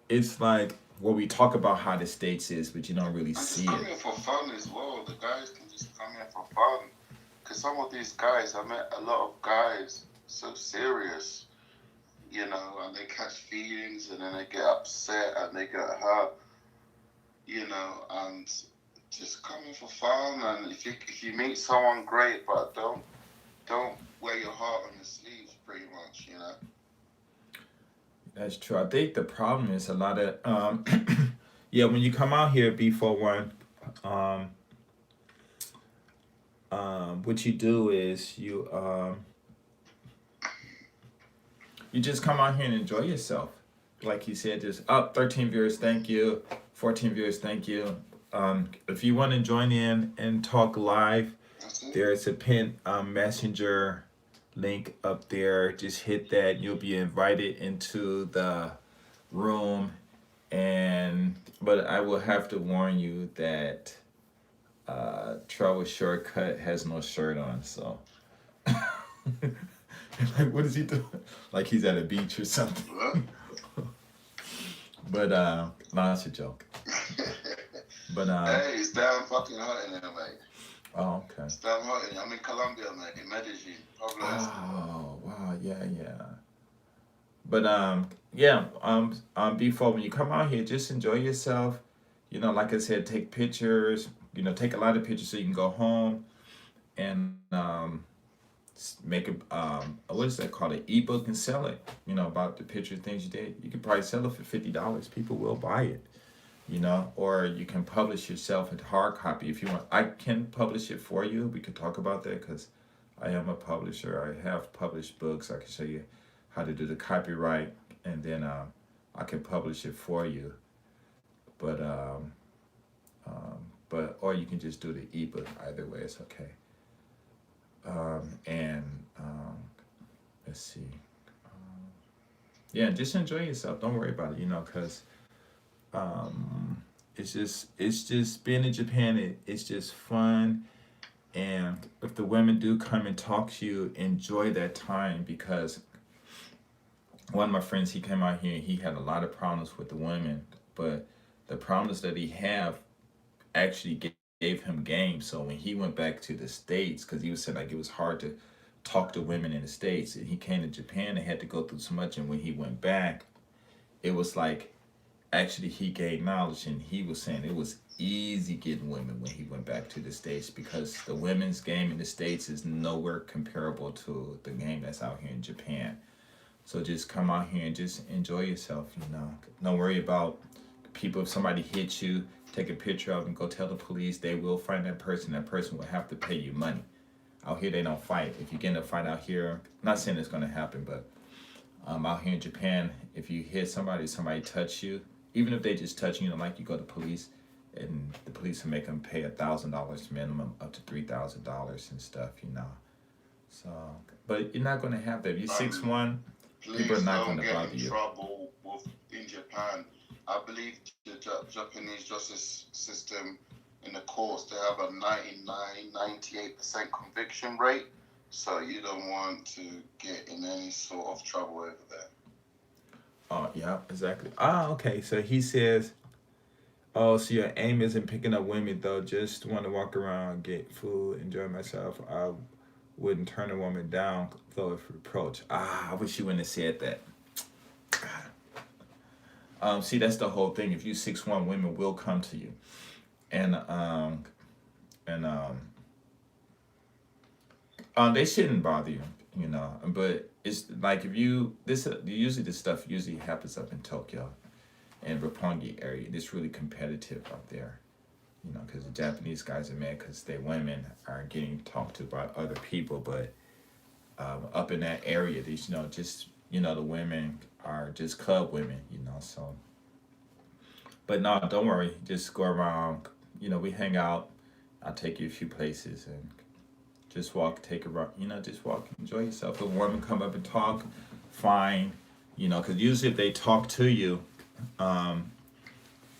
it's like where we talk about how the States is, but you don't really And just see come it. here for fun as well. The guys can just come here for fun. Because some of these guys, I met a lot of guys so serious, and they catch feelings and then they get upset and they get hurt, and just come here for fun. And if you meet someone great, but don't wear your heart on your sleeves, pretty much. That's true. I think the problem is a lot of yeah, when you come out here before one, um, what you do is you just come out here and enjoy yourself. Like you said, just up 13 viewers, thank you. 14 viewers, thank you. If you want to join in and talk live, That's it. there's a pin messenger link up there. Just hit that. You'll be invited into the room. And but I will have to warn you that Travel Shortcut has no shirt on, so like what is he doing? Like he's at a beach or What? something. But no, that's a joke. But Hey, it's damn fucking hot in here, mate. oh okay. It's damn hot in here. I'm in Colombia, mate, in Medellin, Pablo Escobar. Oh wow, yeah, yeah. But yeah, before when you come out here, just enjoy yourself. You know, like I said, take pictures. You know, take a lot of pictures so you can go home and make a what is that called, an ebook and sell it. You know, about the picture things you did. You could probably sell it for $50. People will buy it. You know, or you can publish yourself in hard copy if you want. I can publish it for you. We could talk about that because I am a publisher. I have published books. I can show you how to do the copyright, and then I can publish it for you. But or you can just do the ebook. Either way, it's okay. And let's see. Yeah, just enjoy yourself. Don't worry about it. You know, because it's just being in Japan. It's just fun, and if the women do come and talk to you, enjoy that time because one of my friends he came out here and he had a lot of problems with the women, but the problems that he have actually gave him game. So when he went back to the States, because he was saying like it was hard to talk to women in the States, and he came to Japan and had to go through so much, and when he went back, it was like actually he gained knowledge, and he was saying it was easy getting women when he went back to the States because the women's game in the States is nowhere comparable to the game that's out here in Japan. So just come out here and just enjoy yourself, you know. Don't worry about people. If somebody hits you, take a picture of them, go tell the police. They will find that person. That person will have to pay you money. Out here, they don't fight. If you get in a fight out here, I'm not saying it's going to happen, but out here in Japan, if you hit somebody, somebody touch you, even if they just touch you, like you go to police, and the police will make them pay $1,000 minimum, up to $3,000 and stuff, you know. So, but you're not going to have that. If you're 6'1", people are Please not don't going to get bother in you. trouble with in Japan. I believe the Japanese justice system in the courts, they have a 98% conviction rate. So you don't want to get in any sort of trouble over there. Oh, yeah, exactly. Ah, okay. So he says, oh, so your aim isn't picking up women though. Just want to walk around, get food, enjoy myself. I wouldn't turn a woman down though if reproach. Ah, I wish you wouldn't have said that. See, that's the whole thing. If you 6'1", women will come to you, and and they shouldn't bother you, you know. But it's like if you this usually this stuff usually happens up in Tokyo and Roppongi area. It's really competitive up there, you know, because the Japanese guys are mad because their women are getting talked to by other people. But up in that area, these just the women are just club women, you know. So, but no, don't worry. Just go around. We hang out. I'll take you a few places and just walk, take a run. Just walk, enjoy yourself. If a woman come up and talk, fine. Because usually if they talk to you, um,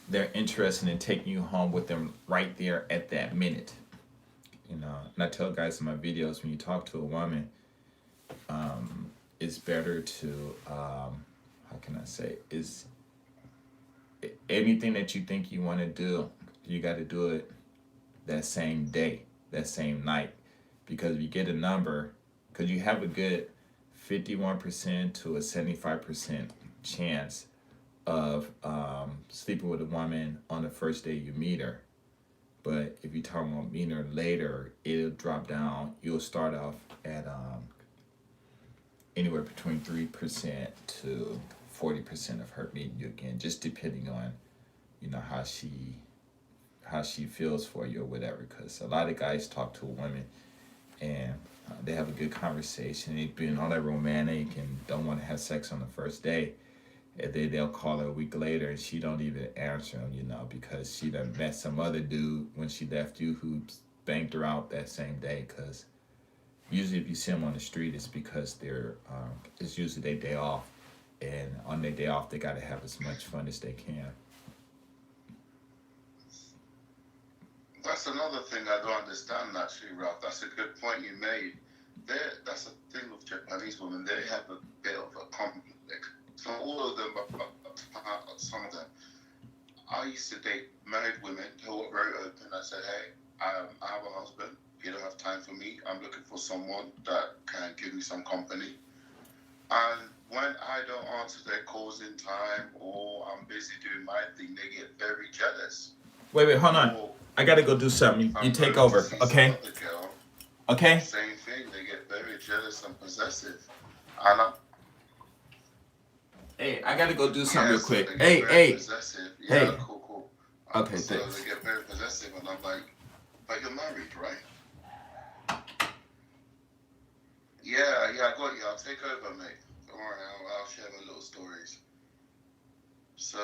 they're interested in taking you home with them right there at that minute. And I tell guys in my videos, when you talk to a woman, it's better to how can I say, is anything that you think you want to do, you got to do it that same day, that same night, because if you get a number, because you have a good 51% to a 75% chance of sleeping with a woman on the first day you meet her. But if you talk about meeting her later, it'll drop down. You'll start off at anywhere between 3% to 40% of her meeting you again, just depending on how she feels for you or whatever. Because a lot of guys talk to a woman and they have a good conversation. They've been all that romantic and don't want to have sex on the first day. And they'll call her a week later and she don't even answer them, because she done met some other dude when she left you who banged her out that same day. Because usually if you see them on the street, it's because it's usually their day off. And on their day off, they got to have as much fun as they can. That's another thing I don't understand, actually, Ralph. That's a good point you made. That's a thing with Japanese women. They have a bit of a conflict. So all of them, but some of them. I used to date married women who were very open. I said, hey, I have a husband. You don't have time for me. I'm looking for someone that can give me some company. And when I don't answer their calls in time or I'm busy doing my thing, they get very jealous. Wait, hold on. I gotta go do something. You take over, okay? Girl, okay. Same thing. They get very jealous and possessive. And hey, I gotta go do something real quick. Hey. Possessive. Yeah, hey. Cool. Okay, so thanks. They get very possessive, and I'm like, but you're married, right? Yeah, I got you. I'll take over, mate. Don't worry, I'll share my little stories. So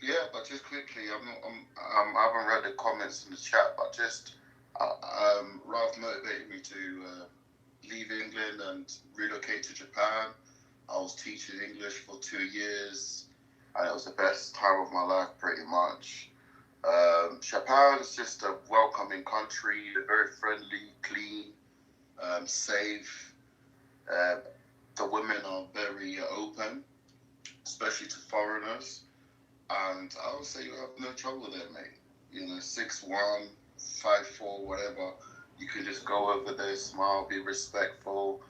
yeah, but just quickly, I haven't read the comments in the chat, but just Ralph motivated me to leave England and relocate to Japan. I was teaching English for 2 years, and it was the best time of my life, pretty much. Japan's just a welcoming country. They're very friendly, clean, safe. Uh, the women are very open, especially to foreigners. And I would say you have no trouble there, mate. 6'1", 5'4", whatever. You can just go over there, smile, be respectful,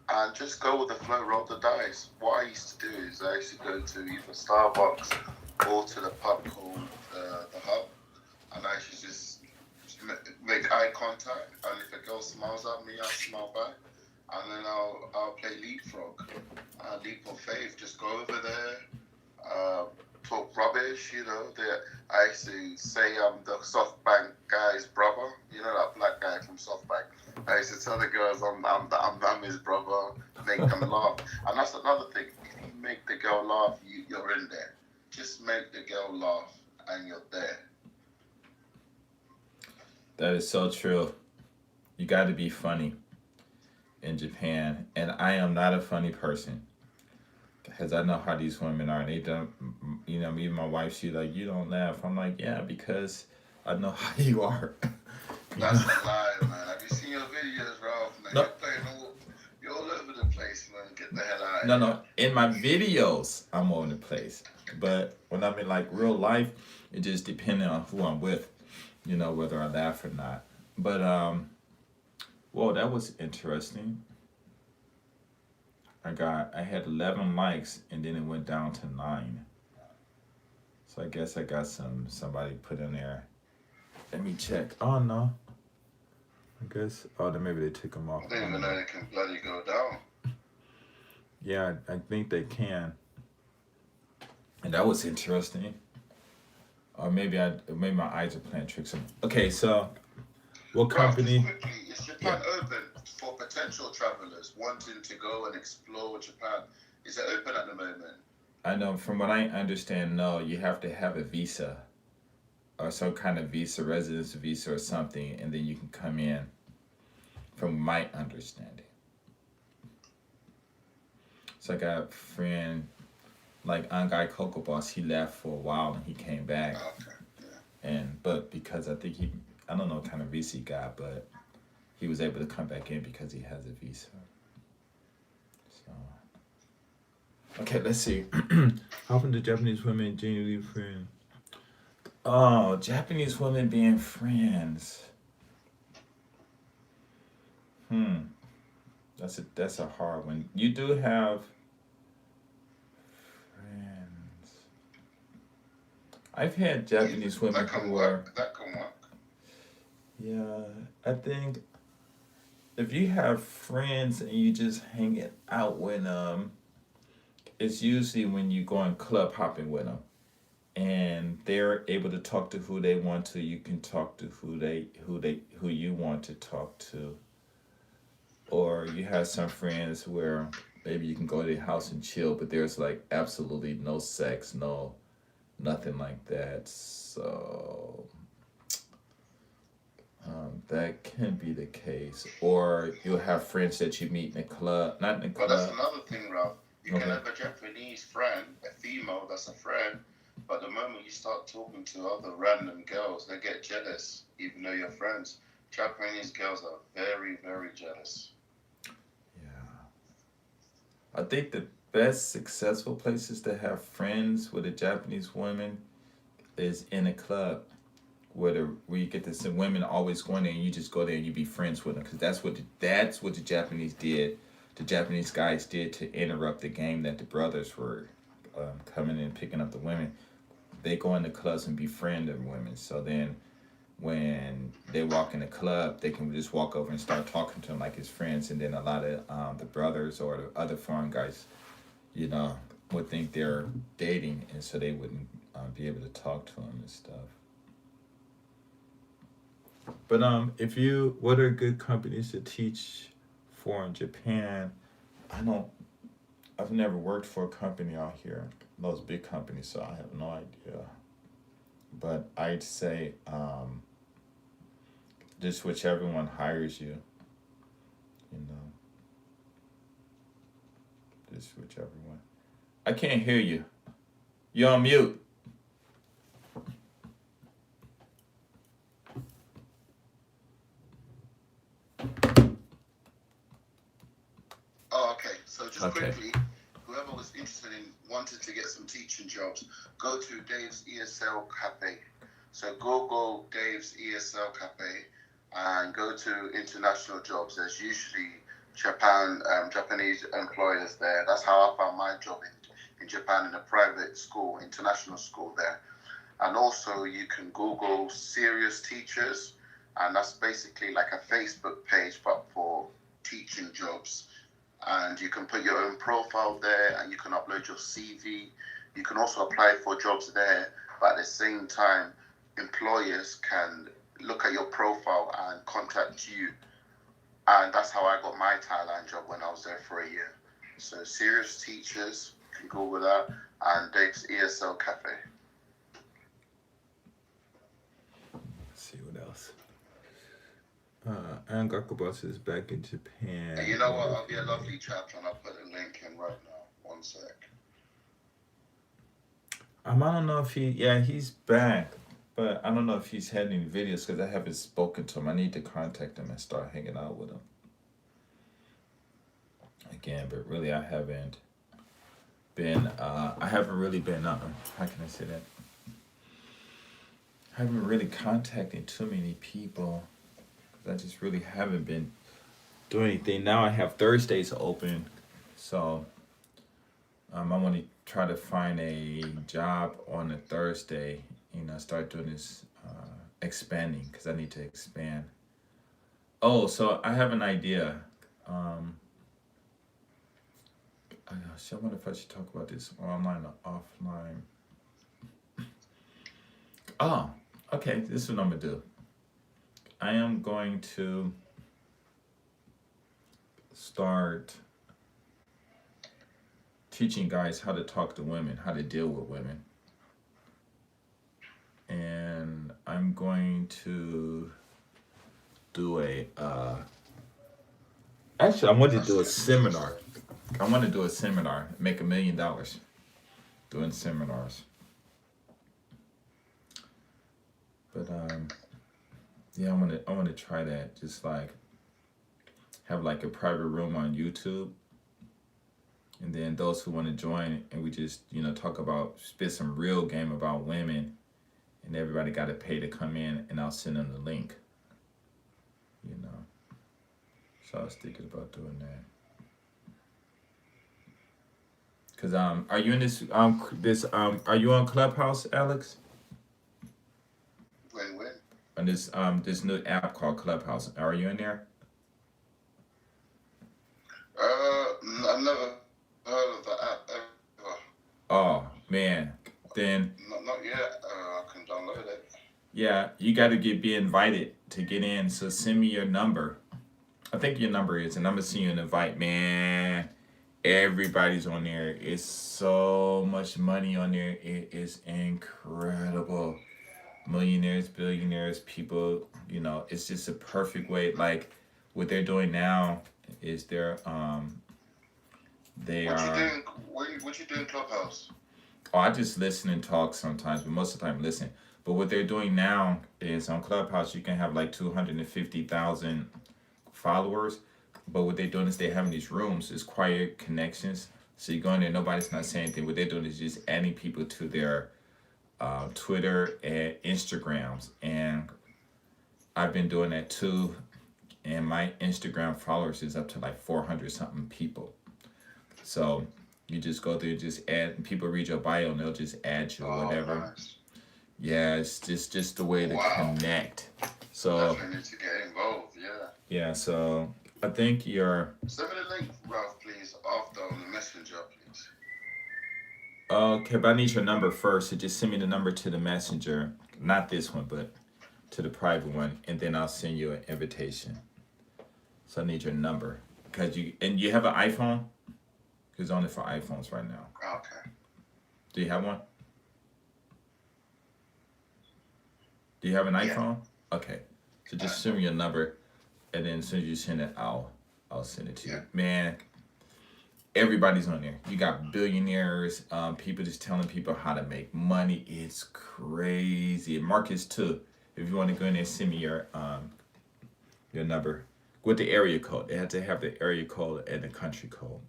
and just go with the flow, roll the dice. What I used to do is I used to go to either Starbucks or to the pub called the Hub, and I should just make eye contact. And if a girl smiles at me, I'll smile back, and then I'll play leapfrog, leap of faith. Just go over there, uh, talk rubbish. I used to say I'm the SoftBank guy's brother. That black guy from SoftBank. I used to tell the girls I'm his brother, make them laugh. And that's another thing. If you make the girl laugh, you're in there. Just make the girl laugh, and you're there. That is so true. You got to be funny in Japan, and I am not a funny person because I know how these women are. They don't, me and my wife. She's like, "You don't laugh." I'm like, "Yeah, because I know how you are." That's a lie, man. Have you seen your videos, Ralph? Man, No. you're all over the place, man. Get the hell out of No, here. no. In my videos, I'm all over the place. But when I'm in like real life, it just depends on who I'm with, whether I laugh or not. But whoa, that was interesting. I had 11 likes and then it went down to 9. So I guess I got somebody put in there. Let me check. Oh no. I guess then maybe they took them off. I didn't even know they can bloody go down. Yeah, I think they can. And that was interesting. Or maybe my eyes are playing tricks on me. Okay, so what company? Just quickly, is Japan open for potential travelers wanting to go and explore Japan? Is it open at the moment? I know from what I understand, no, you have to have a visa or some kind of visa, residence visa or something, and then you can come in. From my understanding. So I got a friend like Angai Coco Boss, he left for a while and he came back. Okay. Yeah. But because I think I don't know what kind of visa he got, but he was able to come back in because he has a visa. So, okay, let's see. How often do Japanese women genuinely friends? Oh, Japanese women being friends. That's a hard one. You do have friends. I've had Japanese women who are. That can work. Yeah, I think if you have friends and you just hang it out with them, it's usually when you go on club hopping with them, and they're able to talk to who they want to. You can talk to who you want to talk to. Or you have some friends where maybe you can go to their house and chill, but there's like absolutely no sex, no nothing like that. So that can be the case. Or you'll have friends that you meet in a club, not in a club. But that's another thing, Ralph. You can have a Japanese friend, a female that's a friend, but the moment you start talking to other random girls, they get jealous, even though you're friends. Japanese girls are very, very jealous. I think the best successful places to have friends with a Japanese woman is in a club where you get to see women always going there and you just go there and you be friends with them because that's what the Japanese did. The Japanese guys did to interrupt the game that the brothers were coming in and picking up the women. They go in the clubs and befriend the women. So then when they walk in the club, they can just walk over and start talking to them like his friends. And then a lot of the brothers or the other foreign guys, would think they're dating, and so they wouldn't be able to talk to them and stuff. But what are good companies to teach for in Japan? I've never worked for a company out here, those big companies, so I have no idea. But I'd say just whichever one hires you, just whichever one. I can't hear you. You're on mute. So just Okay. quickly, whoever was interested in wanted to get some teaching jobs, go to Dave's ESL Cafe. So Google Dave's ESL Cafe and go to international jobs. There's usually Japanese employers there. That's how I found my job in Japan in a private school, international school there. And also you can Google serious teachers, and that's basically like a Facebook page but for teaching jobs. And you can put your own profile there and you can upload your CV. You can also apply for jobs there, but at the same time, employers can look at your profile and contact you. And that's how I got my Thailand job when I was there for a year. So serious teachers, you can Google that, and Dave's ESL Cafe. Let's see what else. Angaku Bus is back in Japan. And you know what? I'll be a lovely chapter and I'll put a link in right now. One sec. I don't know if he's back, but I don't know if he's had any videos because I haven't spoken to him. I need to contact him and start hanging out with him again. But really, I haven't been. I haven't really been. How can I say that? I haven't really contacted too many people. I just really haven't been doing anything. Now I have Thursdays open, so I want to try to find a job on a Thursday. Start doing this expanding because I need to expand. Oh, so I have an idea. I wonder if I should talk about this online or offline. Oh, okay. This is what I'm gonna do. I am going to start teaching guys how to talk to women, how to deal with women. And I'm going to do actually, I want to do a seminar. I want to do a seminar, make $1 million doing seminars. But yeah, I want to try that. Just like have like a private room on YouTube, and then those who want to join, and we just talk about spit some real game about women, and everybody got to pay to come in, and I'll send them the link. So I was thinking about doing that. Cause are you in this are you on Clubhouse, Alex? When? On this new app called Clubhouse. Are you in there? I've never heard of the app ever. Oh man, then Not yet. I can download it. yeah, you got to be invited to get in. So send me your number. I think your number is, and I'm gonna send you an invite. Man, everybody's on there. It's so much money on there. It is incredible. Millionaires, billionaires, people. It's just a perfect way. Like what they're doing now is they What you are. doing? What you doing, Clubhouse? Oh, I just listen and talk sometimes, but most of the time listen. But what they're doing now is on Clubhouse, you can have like 250,000 followers. But what they're doing is they're having these rooms, it's quiet connections. So you go in there, nobody's not saying anything. What they're doing is just adding people to their Twitter and Instagrams. And I've been doing that too. And my Instagram followers is up to like 400 something people. So you just go there, just add, and people read your bio and they'll just add you or whatever. Nice. Yeah, it's just the way to connect. So definitely need to get involved. Yeah. Yeah, so I think you're. Send me the link, Ralph, please, after on the messenger, please. Okay, but I need your number first. So just send me the number to the messenger, not this one, but to the private one, and then I'll send you an invitation. So I need your number because you have an iPhone. It's only for iPhones right now. Okay. Do you have one? Do you have an iPhone? Okay. So just send me your number, and then as soon as you send it, I'll send it to you. Man, everybody's on there. You got billionaires, people just telling people how to make money. It's crazy. Marcus too. If you want to go in there, send me your number with the area code. They have to have the area code and the country code.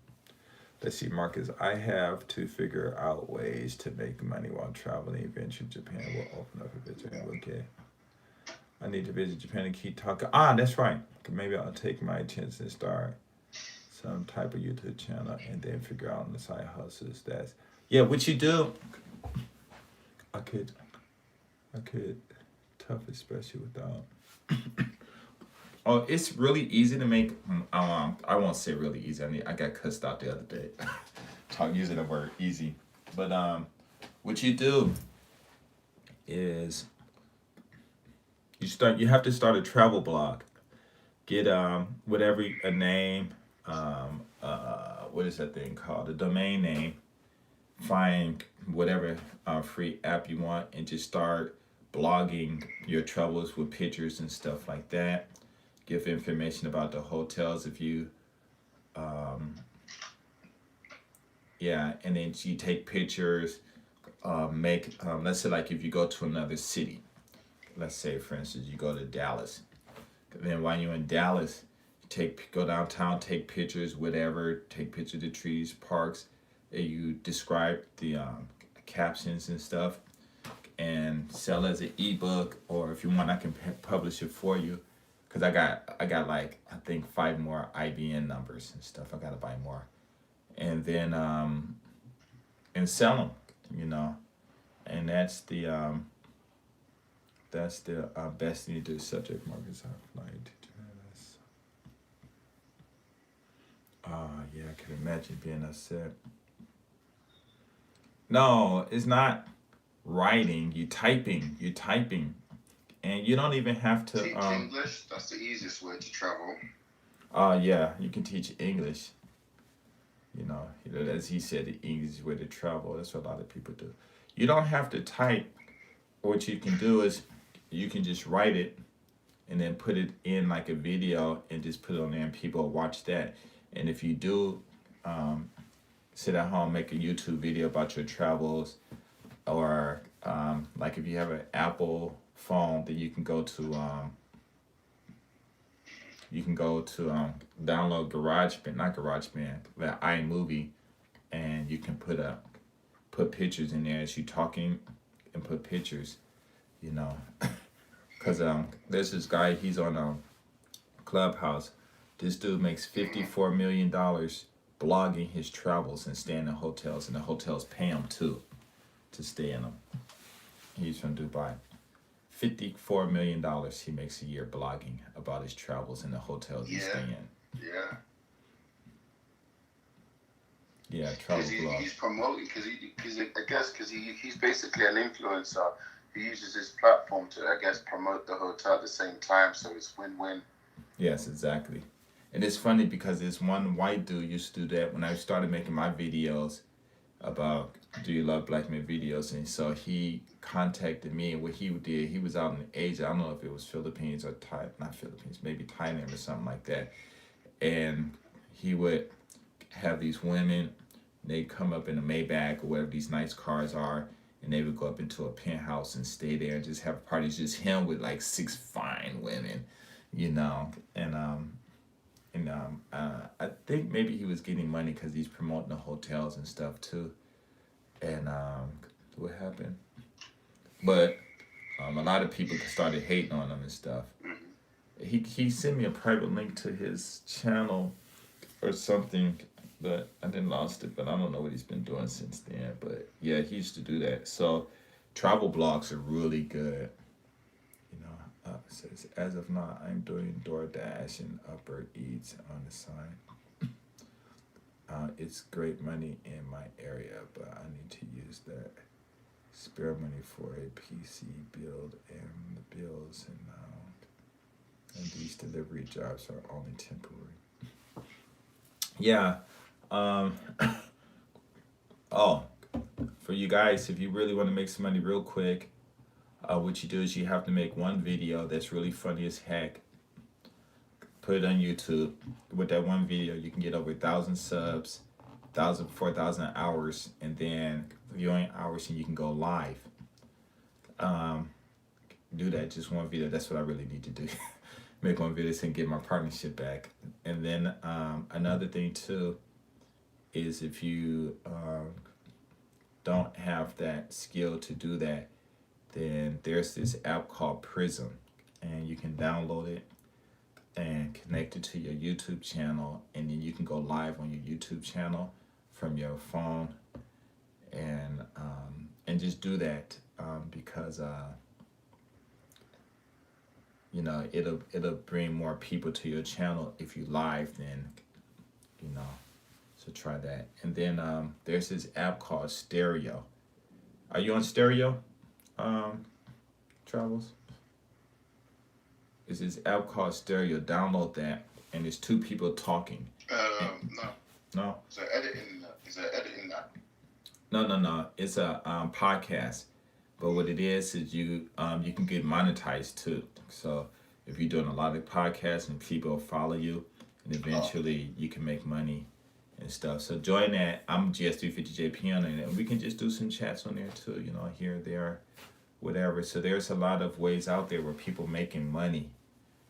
Let's see, Marcus. I have to figure out ways to make money while traveling. Eventually, Japan will open up a visit. Yeah. Okay. I need to visit Japan and keep talking. Ah, that's right. Maybe I'll take my chance and start some type of YouTube channel and then figure out on the side hustles. That's yeah. What you do? I could, I could, tough, especially without. Oh, it's really easy to make. I won't say really easy. I got cussed out the other day. Talk using the word easy, but what you do is you have to start a travel blog. Get whatever a name, what is that thing called? A domain name. Find whatever free app you want and just start blogging your travels with pictures and stuff like that. Give information about the hotels if you yeah, and then you take pictures. Make let's say like if you go to another city, let's say for instance you go to Dallas. Then while you're in Dallas, go downtown, take pictures, whatever, take pictures of the trees, parks, and you describe the captions and stuff, and sell as an ebook, or if you want, I can publish it for you, cause I got like I think 5 more IBN numbers and stuff. I gotta buy more, and then and sell them, you know, and that's the best thing to do. Subject markets are applied to us. Yeah, I can imagine being upset. No, it's not writing. You typing, and you don't even have to. Teach English. That's the easiest way to travel. Yeah, you can teach English. As he said, the easiest way to travel. That's what a lot of people do. You don't have to type. What you can do is you can just write it and then put it in like a video and just put it on there and people watch that. And if you do sit at home, make a YouTube video about your travels, or like if you have an Apple phone, then you can go to download GarageBand, not GarageBand, but iMovie, and you can put pictures in there as you talking, and put pictures, you know, because there's this guy, he's on Clubhouse. This dude makes $54 million blogging his travels and staying in hotels, and the hotels pay him too to stay in them. He's from Dubai. $54 million he makes a year blogging about his travels and the hotels he stay in. Yeah. Yeah, travel blog. He's promoting because he's basically an influencer. He uses his platform to, I guess, promote the hotel at the same time, so it's win-win. Yes, exactly. And it's funny because this one white dude used to do that when I started making my videos about do you love black men videos, and so he contacted me, and what he did, he was out in Asia. I don't know if it was Philippines or not Philippines, maybe Thailand or something like that. And he would have these women, they'd come up in a Maybach or whatever these nice cars are, and they would go up into a penthouse and stay there and just have parties, just him with like 6 fine women, you know. And I think maybe he was getting money because he's promoting the hotels and stuff too. And what happened? But a lot of people started hating on him and stuff. He sent me a private link to his channel or something, but I didn't lost it. But I don't know what he's been doing since then. But yeah, he used to do that. So travel blogs are really good. You know, it says as of now, I'm doing DoorDash and Uber Eats on the side. It's great money in my area, but I need to use that spare money for a PC build and the bills, and these delivery jobs are only temporary. Yeah. Oh, for you guys, if you really want to make some money real quick, what you do is you have to make one video that's really funny as heck. Put it on YouTube. With that one video, you can get over 1,000 subs, 4,000 hours, and then viewing hours, and you can go live. Do that, just one video. That's what I really need to do. Make one video and get my partnership back. And then another thing too is if you don't have that skill to do that, then there's this app called Prism, and you can download it and connect it to your YouTube channel, and then you can go live on your YouTube channel from your phone, and just do that because it'll bring more people to your channel if you live. Then you know, so try that. And then there's this app called Stereo. Are you on Stereo? Travels. It's this app called Stereo. Download that, and there's two people talking. No. No. Is there editing? Is there editing that? No. It's a podcast. But what it is you can get monetized too. So if you're doing a lot of podcasts and people follow you, and eventually you can make money and stuff. So join that. I'm GS350JP on it, and we can just do some chats on there too. Here, there, whatever. So there's a lot of ways out there where people making money.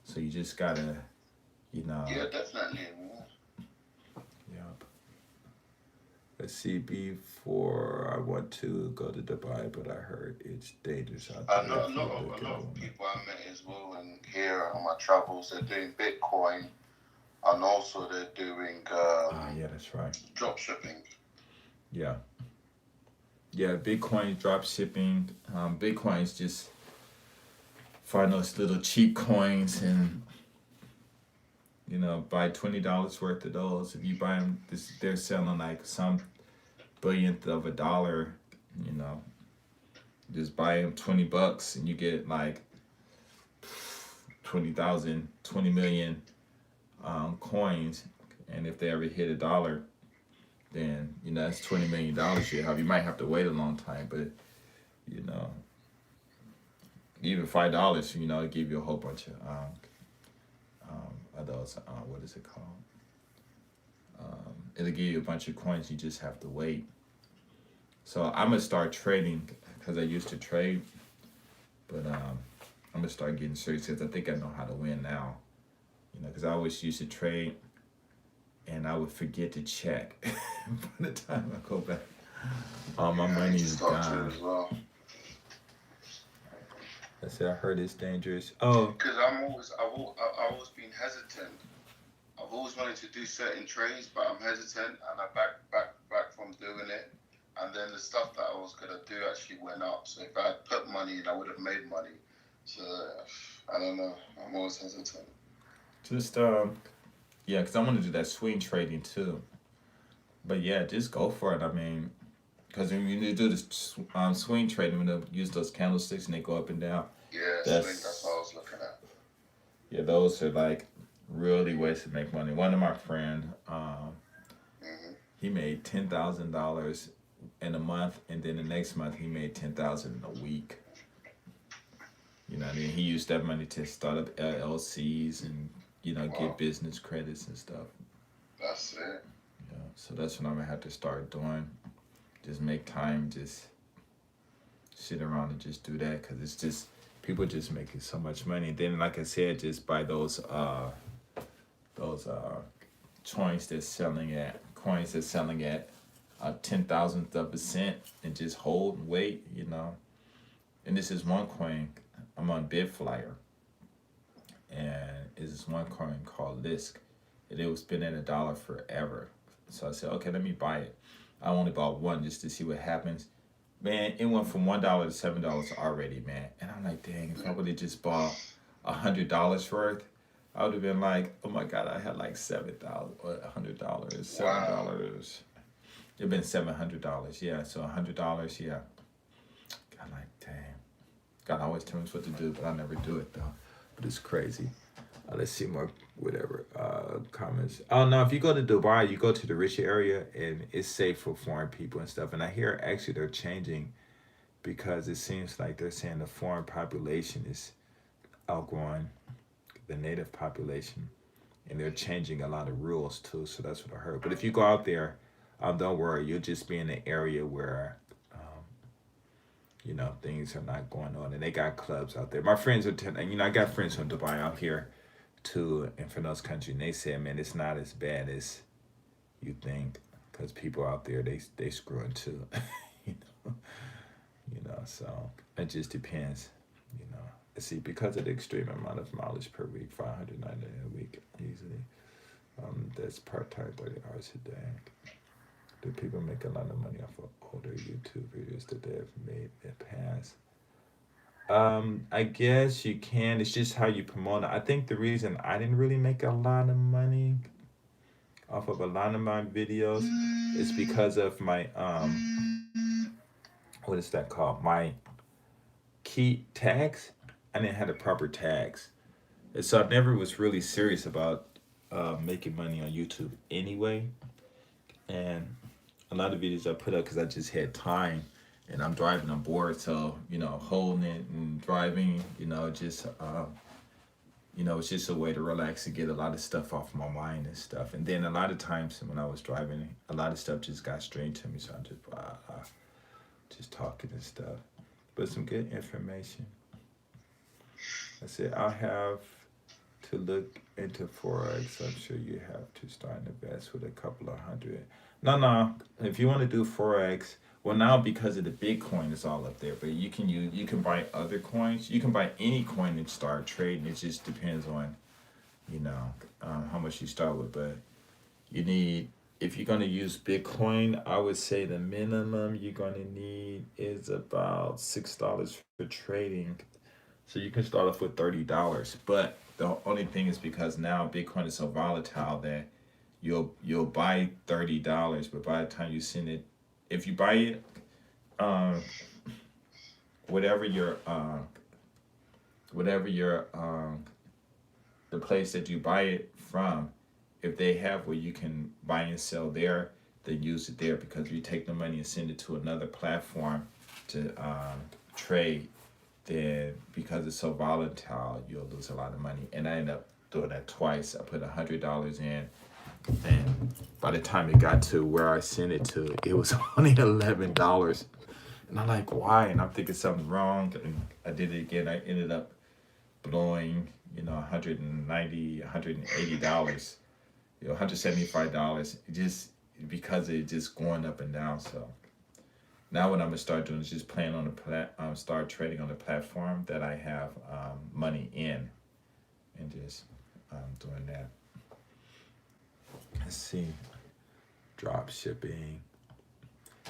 So you just gotta, Yeah, definitely. Yep. Let's see. Before I want to go to Dubai, but I heard it's dangerous out there. I know a lot of people I met as well, and here on my travels, they're doing Bitcoin, and also they're doing yeah, that's right. drop shipping. Yeah. Yeah, Bitcoin drop shipping. Bitcoin is just find those little cheap coins and buy $20 worth of those. If you buy them, they're selling like some billionth of a dollar. Just buy them $20 and you get like 20,000, 20 million coins. And if they ever hit a dollar, then that's $20 million you have. You might have to wait a long time, but even $5, it'll give you a whole bunch of those. What is it called? It'll give you a bunch of coins. You just have to wait. So I'm gonna start trading because I used to trade, but I'm gonna start getting serious because I think I know how to win now. Because I always used to trade, and I would forget to check. By the time I go back, all my money is gone. As well. I said I heard it's dangerous. Oh. Because I've always been hesitant. I've always wanted to do certain trades, but I'm hesitant, and I back from doing it. And then the stuff that I was gonna do actually went up. So if I had put money in, I would have made money. So I don't know. I'm always hesitant. Just yeah, because I want to do that swing trading too. But yeah, just go for it. I mean, because when you do this swing trading, when you use those candlesticks and they go up and down. Yeah, that's what I was looking at. Yeah, those are like really ways to make money. One of my friend, he made $10,000 in a month, and then the next month he made $10,000 in a week. He used that money to start up LLCs and get business credits and stuff. That's it. Yeah, so that's what I'm gonna have to start doing. Just make time, just sit around and just do that, because it's just people just making so much money. And then, like I said, just buy those coins that's selling at 10,000th of a cent, and just hold and wait. And this is one coin. I'm on Bitflyer, and this is one coin called Lisk, and it was been at $1 forever. So I said, okay, let me buy it. I only bought one just to see what happens. Man, it went from $1 to $7 already, man. And I'm like, dang, if I would have just bought $100 worth, I would have been like, oh my God, I had like $7,000 or $100, $7. Wow. It'd been $700, yeah. So $100, yeah. God, like, dang. God always tells me what to do, but I never do it though. But it's crazy. Let's see more, whatever, comments. Oh, no, if you go to Dubai, you go to the rich area, and it's safe for foreign people and stuff. And I hear actually they're changing, because it seems like they're saying the foreign population is outgrowing the native population, and they're changing a lot of rules too. So that's what I heard. But if you go out there, don't worry, you'll just be in an area where things are not going on, and they got clubs out there. My friends are I got friends from Dubai out here too, and from those countries, and they said, man, it's not as bad as you think. because people out there they screwing too. you know, so it just depends. You know, see, because of the extreme amount of mileage per week, 590 a week easily. That's part time, 30 hours a day. Do people make a lot of money off of older YouTube videos that they have made in the past? I guess you can. It's just how you promote it. I think the reason I didn't really make a lot of money off of a lot of my videos is because of my what is that called? My key tags. I didn't have the proper tags, and so I never was really serious about making money on YouTube anyway. And a lot of videos I put up because I just had time and I'm driving on board, so holding it and driving, it's just a way to relax and get a lot of stuff off my mind and stuff. And then a lot of times when I was driving, a lot of stuff just got straight to me, so I'm just talking and stuff. But some good information. I said I'll have to look into forex. I'm sure you have to start and invest with a couple of hundred. No. If you want to do forex, well now because of the Bitcoin, it's all up there. But you can buy other coins. You can buy any coin and start trading. It just depends on how much you start with. But you need, if you're gonna use Bitcoin, I would say the minimum you're gonna need is about $6 for trading. So you can start off with $30. But the only thing is because now Bitcoin is so volatile that you'll buy $30, but by the time you send it, if you buy it, um, whatever your the place that you buy it from, if they have where you can buy and sell there, then use it there, because if you take the money and send it to another platform to trade, then because it's so volatile, you'll lose a lot of money. And I ended up doing that twice. I put $100 in, and by the time it got to where I sent it to, it was only $11. And I'm like, why? And I'm thinking something's wrong. And I did it again. I ended up blowing, $190, $180, $175. Just because it just going up and down. So now what I'm gonna start doing is just playing on the start trading on the platform that I have money in, and just doing that. Let's see, drop shipping.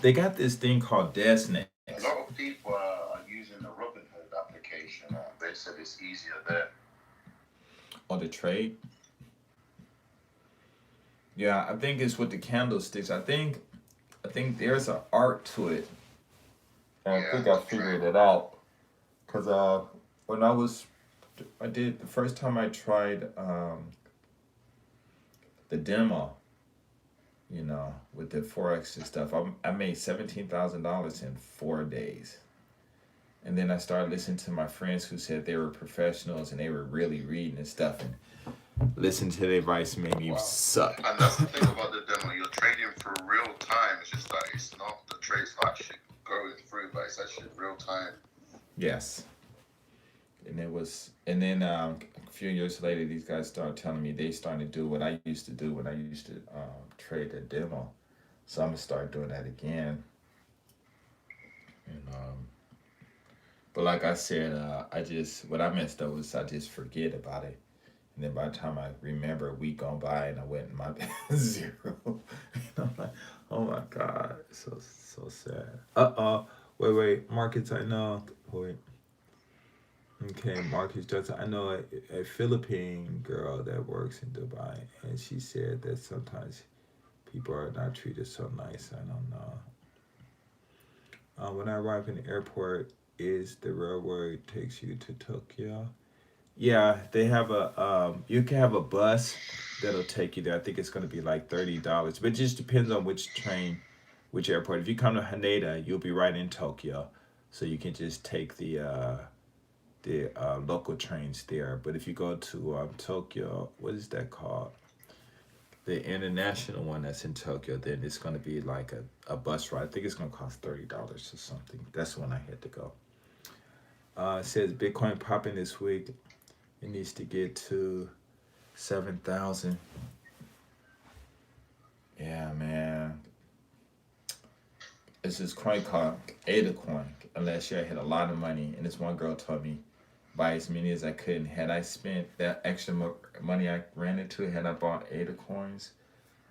They got this thing called Desnex. A lot of people are using the Robinhood application. They said it's easier there. Or the trade. Yeah, I think it's with the candlesticks. I think there's an art to it. And I think I figured it out. Cause when I did the first time I tried the demo, with the forex and stuff, I made $17,000 in 4 days. And then I started listening to my friends who said they were professionals and they were really reading and stuff, and listening to their advice made me suck. And that's the thing about the demo, you're trading for real time. It's just that it's not the trade's not actually going through, but it's actually real time. Yes. And then a few years later, these guys started telling me they started to do what I used to do when I used to trade a demo. So I'm gonna start doing that again. And but like I said, what I messed up was I just forget about it. And then by the time I remember, a week gone by and I went in my zero. I'm like, oh my God, so sad. Wait, markets. I know. Wait. Okay, Marcus Johnson. I know a Philippine girl that works in Dubai, and she said that sometimes people are not treated so nice. I don't know. When I arrive in the airport, is the railway takes you to Tokyo? Yeah, they have you can have a bus that'll take you there. I think it's gonna be like $30, but it just depends on which train, which airport. If you come to Haneda, you'll be right in Tokyo, so you can just take the local trains there. But if you go to Tokyo, what is that called? The international one that's in Tokyo, then it's going to be like a bus ride. I think it's going to cost $30 or something. That's when I had to go. It says Bitcoin popping this week. It needs to get to 7,000. Yeah, man. it's this coin called Ada coin. Unless you had a lot of money, and this one girl told me buy as many as I could. And had I spent that extra money I ran into, had I bought Ada coins,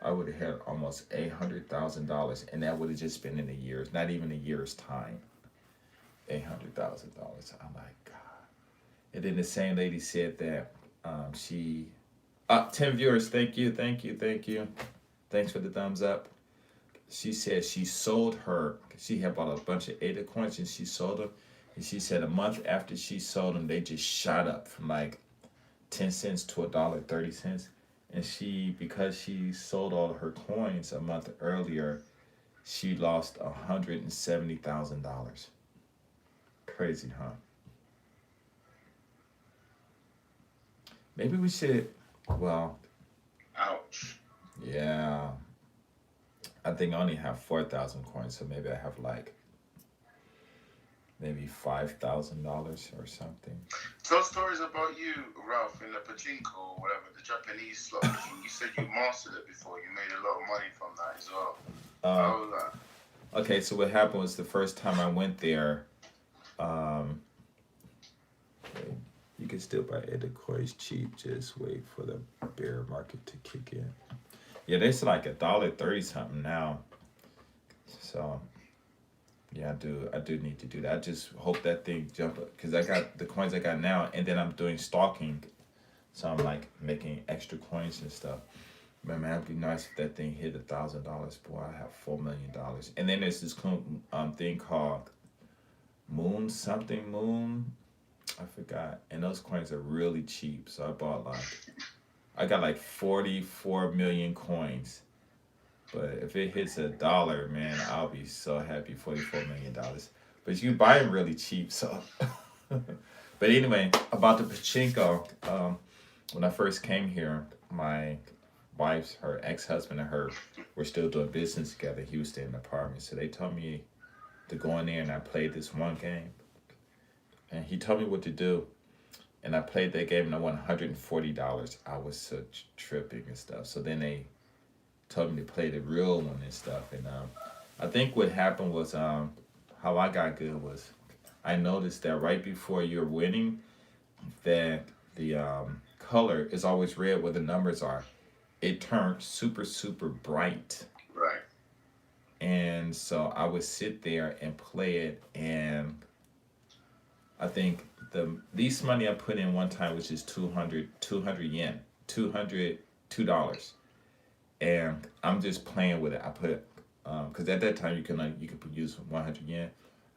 I would have had almost $800,000, and that would have just been in a year's, not even a year's time. $800,000. I'm like, God. And then the same lady said that she 10 viewers. Thank you, thank you, thank you. Thanks for the thumbs up. She said she sold her. She had bought a bunch of ADA coins and she sold them. And she said a month after she sold them, they just shot up from like 10 cents to $1.30. And she, because she sold all of her coins a month earlier, she lost $170,000. Crazy, huh? Maybe we should. Well, Ouch. yeah. I think I only have 4,000 coins, so maybe I have like maybe $5,000 or something. Tell stories about you, Ralph, in the pachinko or whatever, the Japanese slot machine. You said you mastered it before. You made a lot of money from that as well. How was that? Okay, so what happened was the first time I went there, um, you can still buy Ada coins cheap. Just wait for the bear market to kick in. Yeah, there's like $1.30 something now. So yeah, I do need to do that. I just hope that thing jump up because I got the coins I got now, and then I'm doing stalking, so I'm like making extra coins and stuff. But man, it'd be nice if that thing hit $1,000. Boy, I have $4 million. And then there's this thing called Moon something Moon. I forgot. And those coins are really cheap. So I got like 44 million coins. But if it hits $1, man, I'll be so happy. $44 million. But you buy them really cheap, so. But anyway, about the pachinko. When I first came here, my wife's, her ex-husband and her were still doing business together. He was staying in an apartment, so they told me to go in there, and I played this one game. And he told me what to do, and I played that game, and I won $140. I was such tripping and stuff. So then they told me to play the real one and stuff. And I think what happened was how I got good was I noticed that right before you're winning, that the color is always red where the numbers are. It turned super, super bright. Right. And so I would sit there and play it, and I think the least money I put in one time was just 200 yen, $202. And I'm just playing with it. I put, because at that time you could use 100 yen.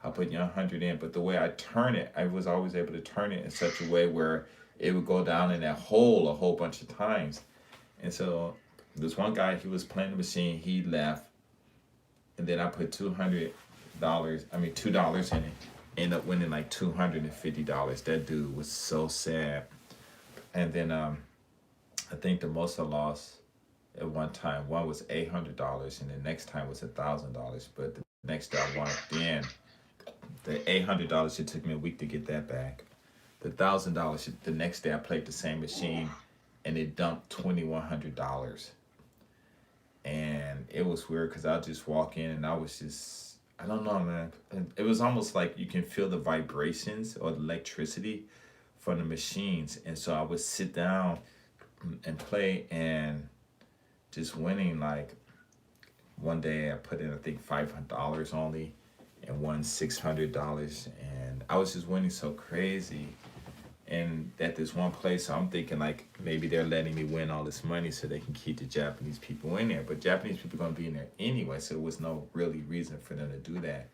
I put 100 in, but the way I turn it, I was always able to turn it in such a way where it would go down in that hole a whole bunch of times. And so this one guy, he was playing the machine, he left, and then I put $200 in it. Ended up winning like $250. That dude was so sad. And then I think the most I lost at one time, one was $800, and the next time was $1,000. But the next day I won again. The $800, it took me a week to get that back. The $1,000, the next day I played the same machine, and it dumped $2,100. And it was weird because I'll just walk in and I was just, I don't know, man. It was almost like you can feel the vibrations or the electricity from the machines. And so I would sit down and play, and just winning. Like one day I put in, I think, $500 only, and won $600. And I was just winning so crazy. And at this one place, so I'm thinking like maybe they're letting me win all this money so they can keep the Japanese people in there. But Japanese people are going to be in there anyway, so there was no really reason for them to do that.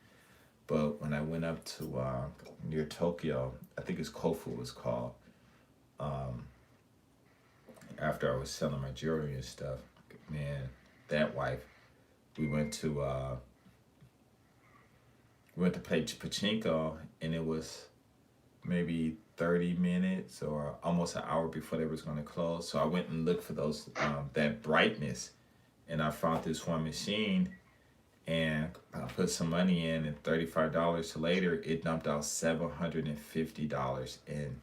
But when I went up to near Tokyo, I think it's Kofu was called, after I was selling my jewelry and stuff, man, that wife, we went to play pachinko, and it was maybe 30 minutes or almost an hour before they was going to close. So I went and looked for those that brightness, and I found this one machine, and I put some money in, and $35 later it dumped out $750. And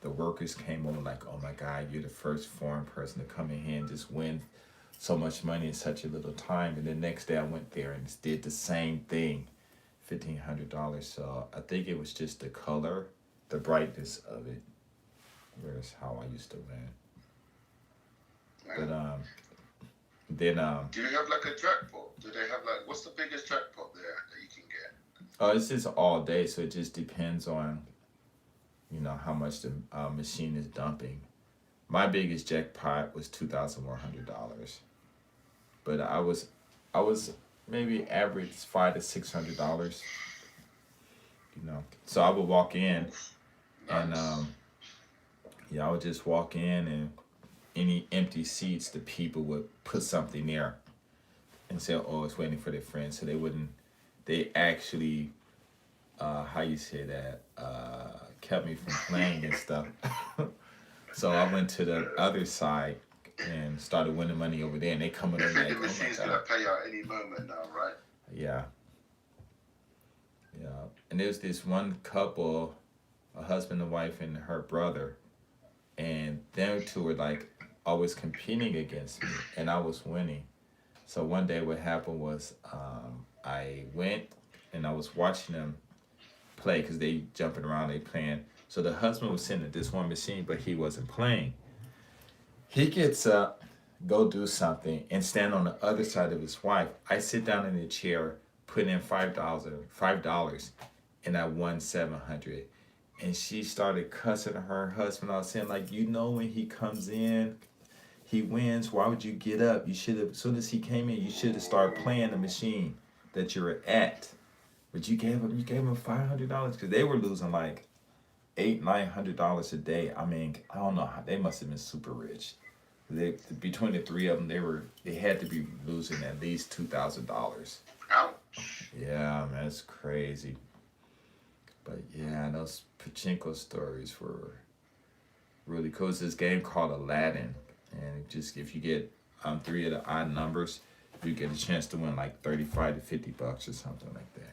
the workers came over like, oh my God, you're the first foreign person to come in here and just win so much money in such a little time. And the next day I went there and did the same thing, $1,500. So I think it was just the color, the brightness of it. Whereas how I used to win. But then Do you have like a jackpot? Do they have like what's the biggest jackpot there that you can get? it's just all day, so it just depends on how much the machine is dumping. My biggest jackpot was $2,100, but I was maybe average $500 to $600. So I would walk in and Nice. yeah, I would just walk in and any empty seats, the people would put something there and say, "Oh, it's waiting for their friends," so they wouldn't. They actually, how you say that, kept me from playing and stuff. So I went to the other side and started winning money over there, and they coming I in think like, the "Oh my machine's god." gonna pay out any moment now, right? Yeah, yeah. And there was this one couple, a husband and wife and her brother, and them two were like always competing against me, and I was winning. So one day, what happened was, I went and I was watching them play because they jumping around, they playing. So the husband was sitting at this one machine, but he wasn't playing. He gets up, go do something, and stand on the other side of his wife. I sit down in the chair, put in $5, and I won 700. And she started cussing her husband out, saying like, when he comes in, he wins. Why would you get up? You should have. As soon as he came in, you should have started playing the machine that you were at. But you gave him $500 because they were losing like $800-900 a day. I mean, I don't know how they must have been super rich. They between the three of them, they had to be losing at least $2,000. Ouch. Yeah, man, it's crazy. But yeah, those pachinko stories were really cool. It's this game called Aladdin, and just if you get three of the odd numbers, you get a chance to win like $35 to $50 or something like that.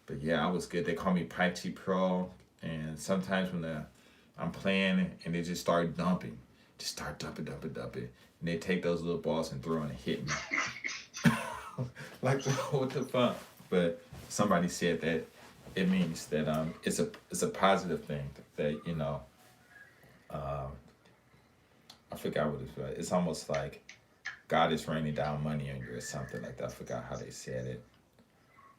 But yeah, I was good. They call me Paichi Pro, and sometimes when I'm playing and they just start dumping, and they take those little balls and throw and hit me. Like what the fuck? But somebody said that it means that it's a positive thing that uh, I forgot what it's like. It's almost like God is raining down money on you or something like that. I forgot how they said it.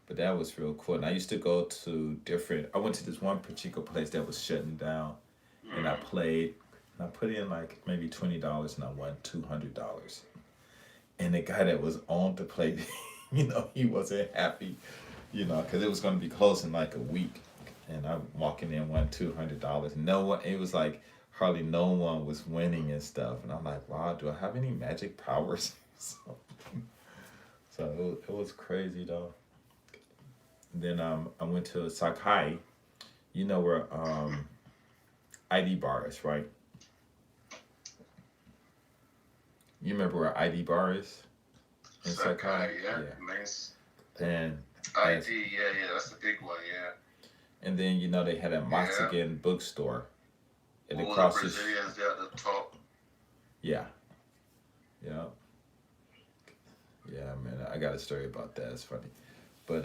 But that was real cool. And I used to go to different. I went to this one particular place that was shutting down, and I Mm. played. And I put in like maybe $20, and I won $200. And the guy that was on to play, he wasn't happy, because it was going to be closed in like a week. And I'm walking in, won $200. No one. It was like hardly no one was winning and stuff. And I'm like, wow, do I have any magic powers? So it was crazy though. Then I went to Sakai. You know where ID bar is, right? You remember where ID bar is in Sakai? Sakai, yeah, Yeah. nice. And as ID, yeah, that's the big one, yeah. and then they had a Yeah. Mexican bookstore and All the across the Brazilians there at the top. yeah, yeah, yeah, man. I got a story about that. It's funny, but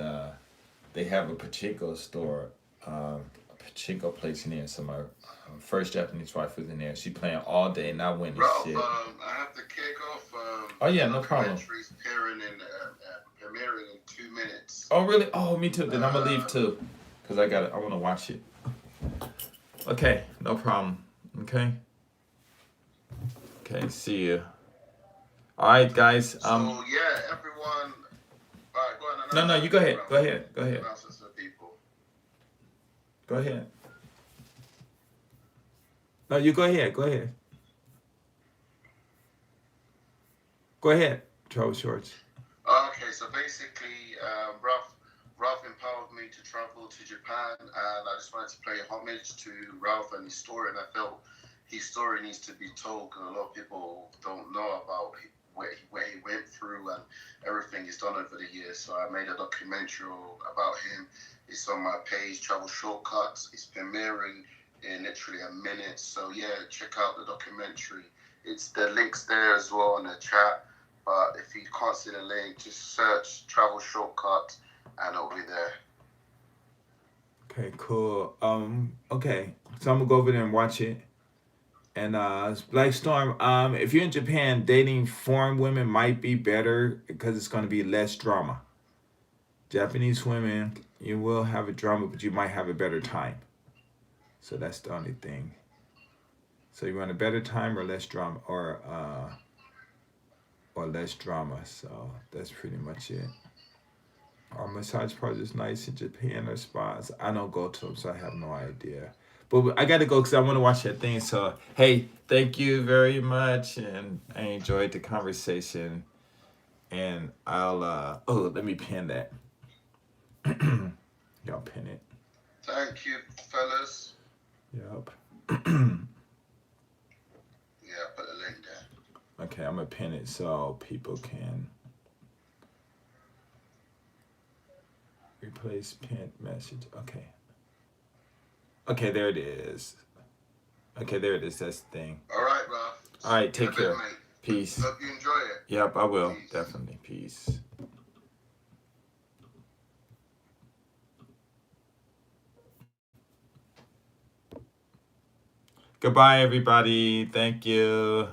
they have a pachinko store, a pachinko place in there. So my first Japanese wife was in there. She playing all day, not winning Ralph, shit. I have to kick off. Oh The yeah, no problem. documentary's premiering in 2 minutes. Oh really? Oh, me too. Then I'm gonna leave Uh, too, cause I want to watch it. Okay, no problem. Okay, okay. See you. All right, guys. so yeah, everyone. All right, go on, No, announce no, it you to go me, ahead. Go Ralph. ahead. Go ahead. Announce it to the people. Go ahead. No, you go ahead. Go ahead. Go ahead. Trouble Shorts. Okay, so basically, Ralph empowered me to travel to Japan, and I just wanted to pay homage to Ralph and his story. And I felt his story needs to be told because a lot of people don't know about where he went through and everything he's done over the years. So I made a documentary about him. It's on my page, Travel Shortcuts. It's premiering in literally a minute. So yeah, check out the documentary. It's the links there as well in the chat. But if you can't see the link, just search travel shortcut and it'll be there. Okay, cool. Okay, so I'm gonna go over there and watch it. And Black Storm, if you're in Japan, dating foreign women might be better because it's gonna be less drama. Japanese women, you will have a drama, but you might have a better time. So that's the only thing. So you want a better time or less drama, or less drama. So that's pretty much it. Our massage parlors is nice in Japan or spas. I don't go to them, so I have no idea. But I gotta go because I want to watch that thing. So hey, thank you very much, and I enjoyed the conversation. And I'll let me pin that. Y'all pin it. Thank you, fellas. Yep. Yeah, put the link there. Okay, I'm gonna pin it so people can replace pinned message. Okay. Okay, there it is. Okay, there it is. That's the thing. All right, Ralph. All right, take care. Mate. Peace. Hope you enjoy it. Yep, I will. Peace. Definitely. Peace. Goodbye, everybody. Thank you.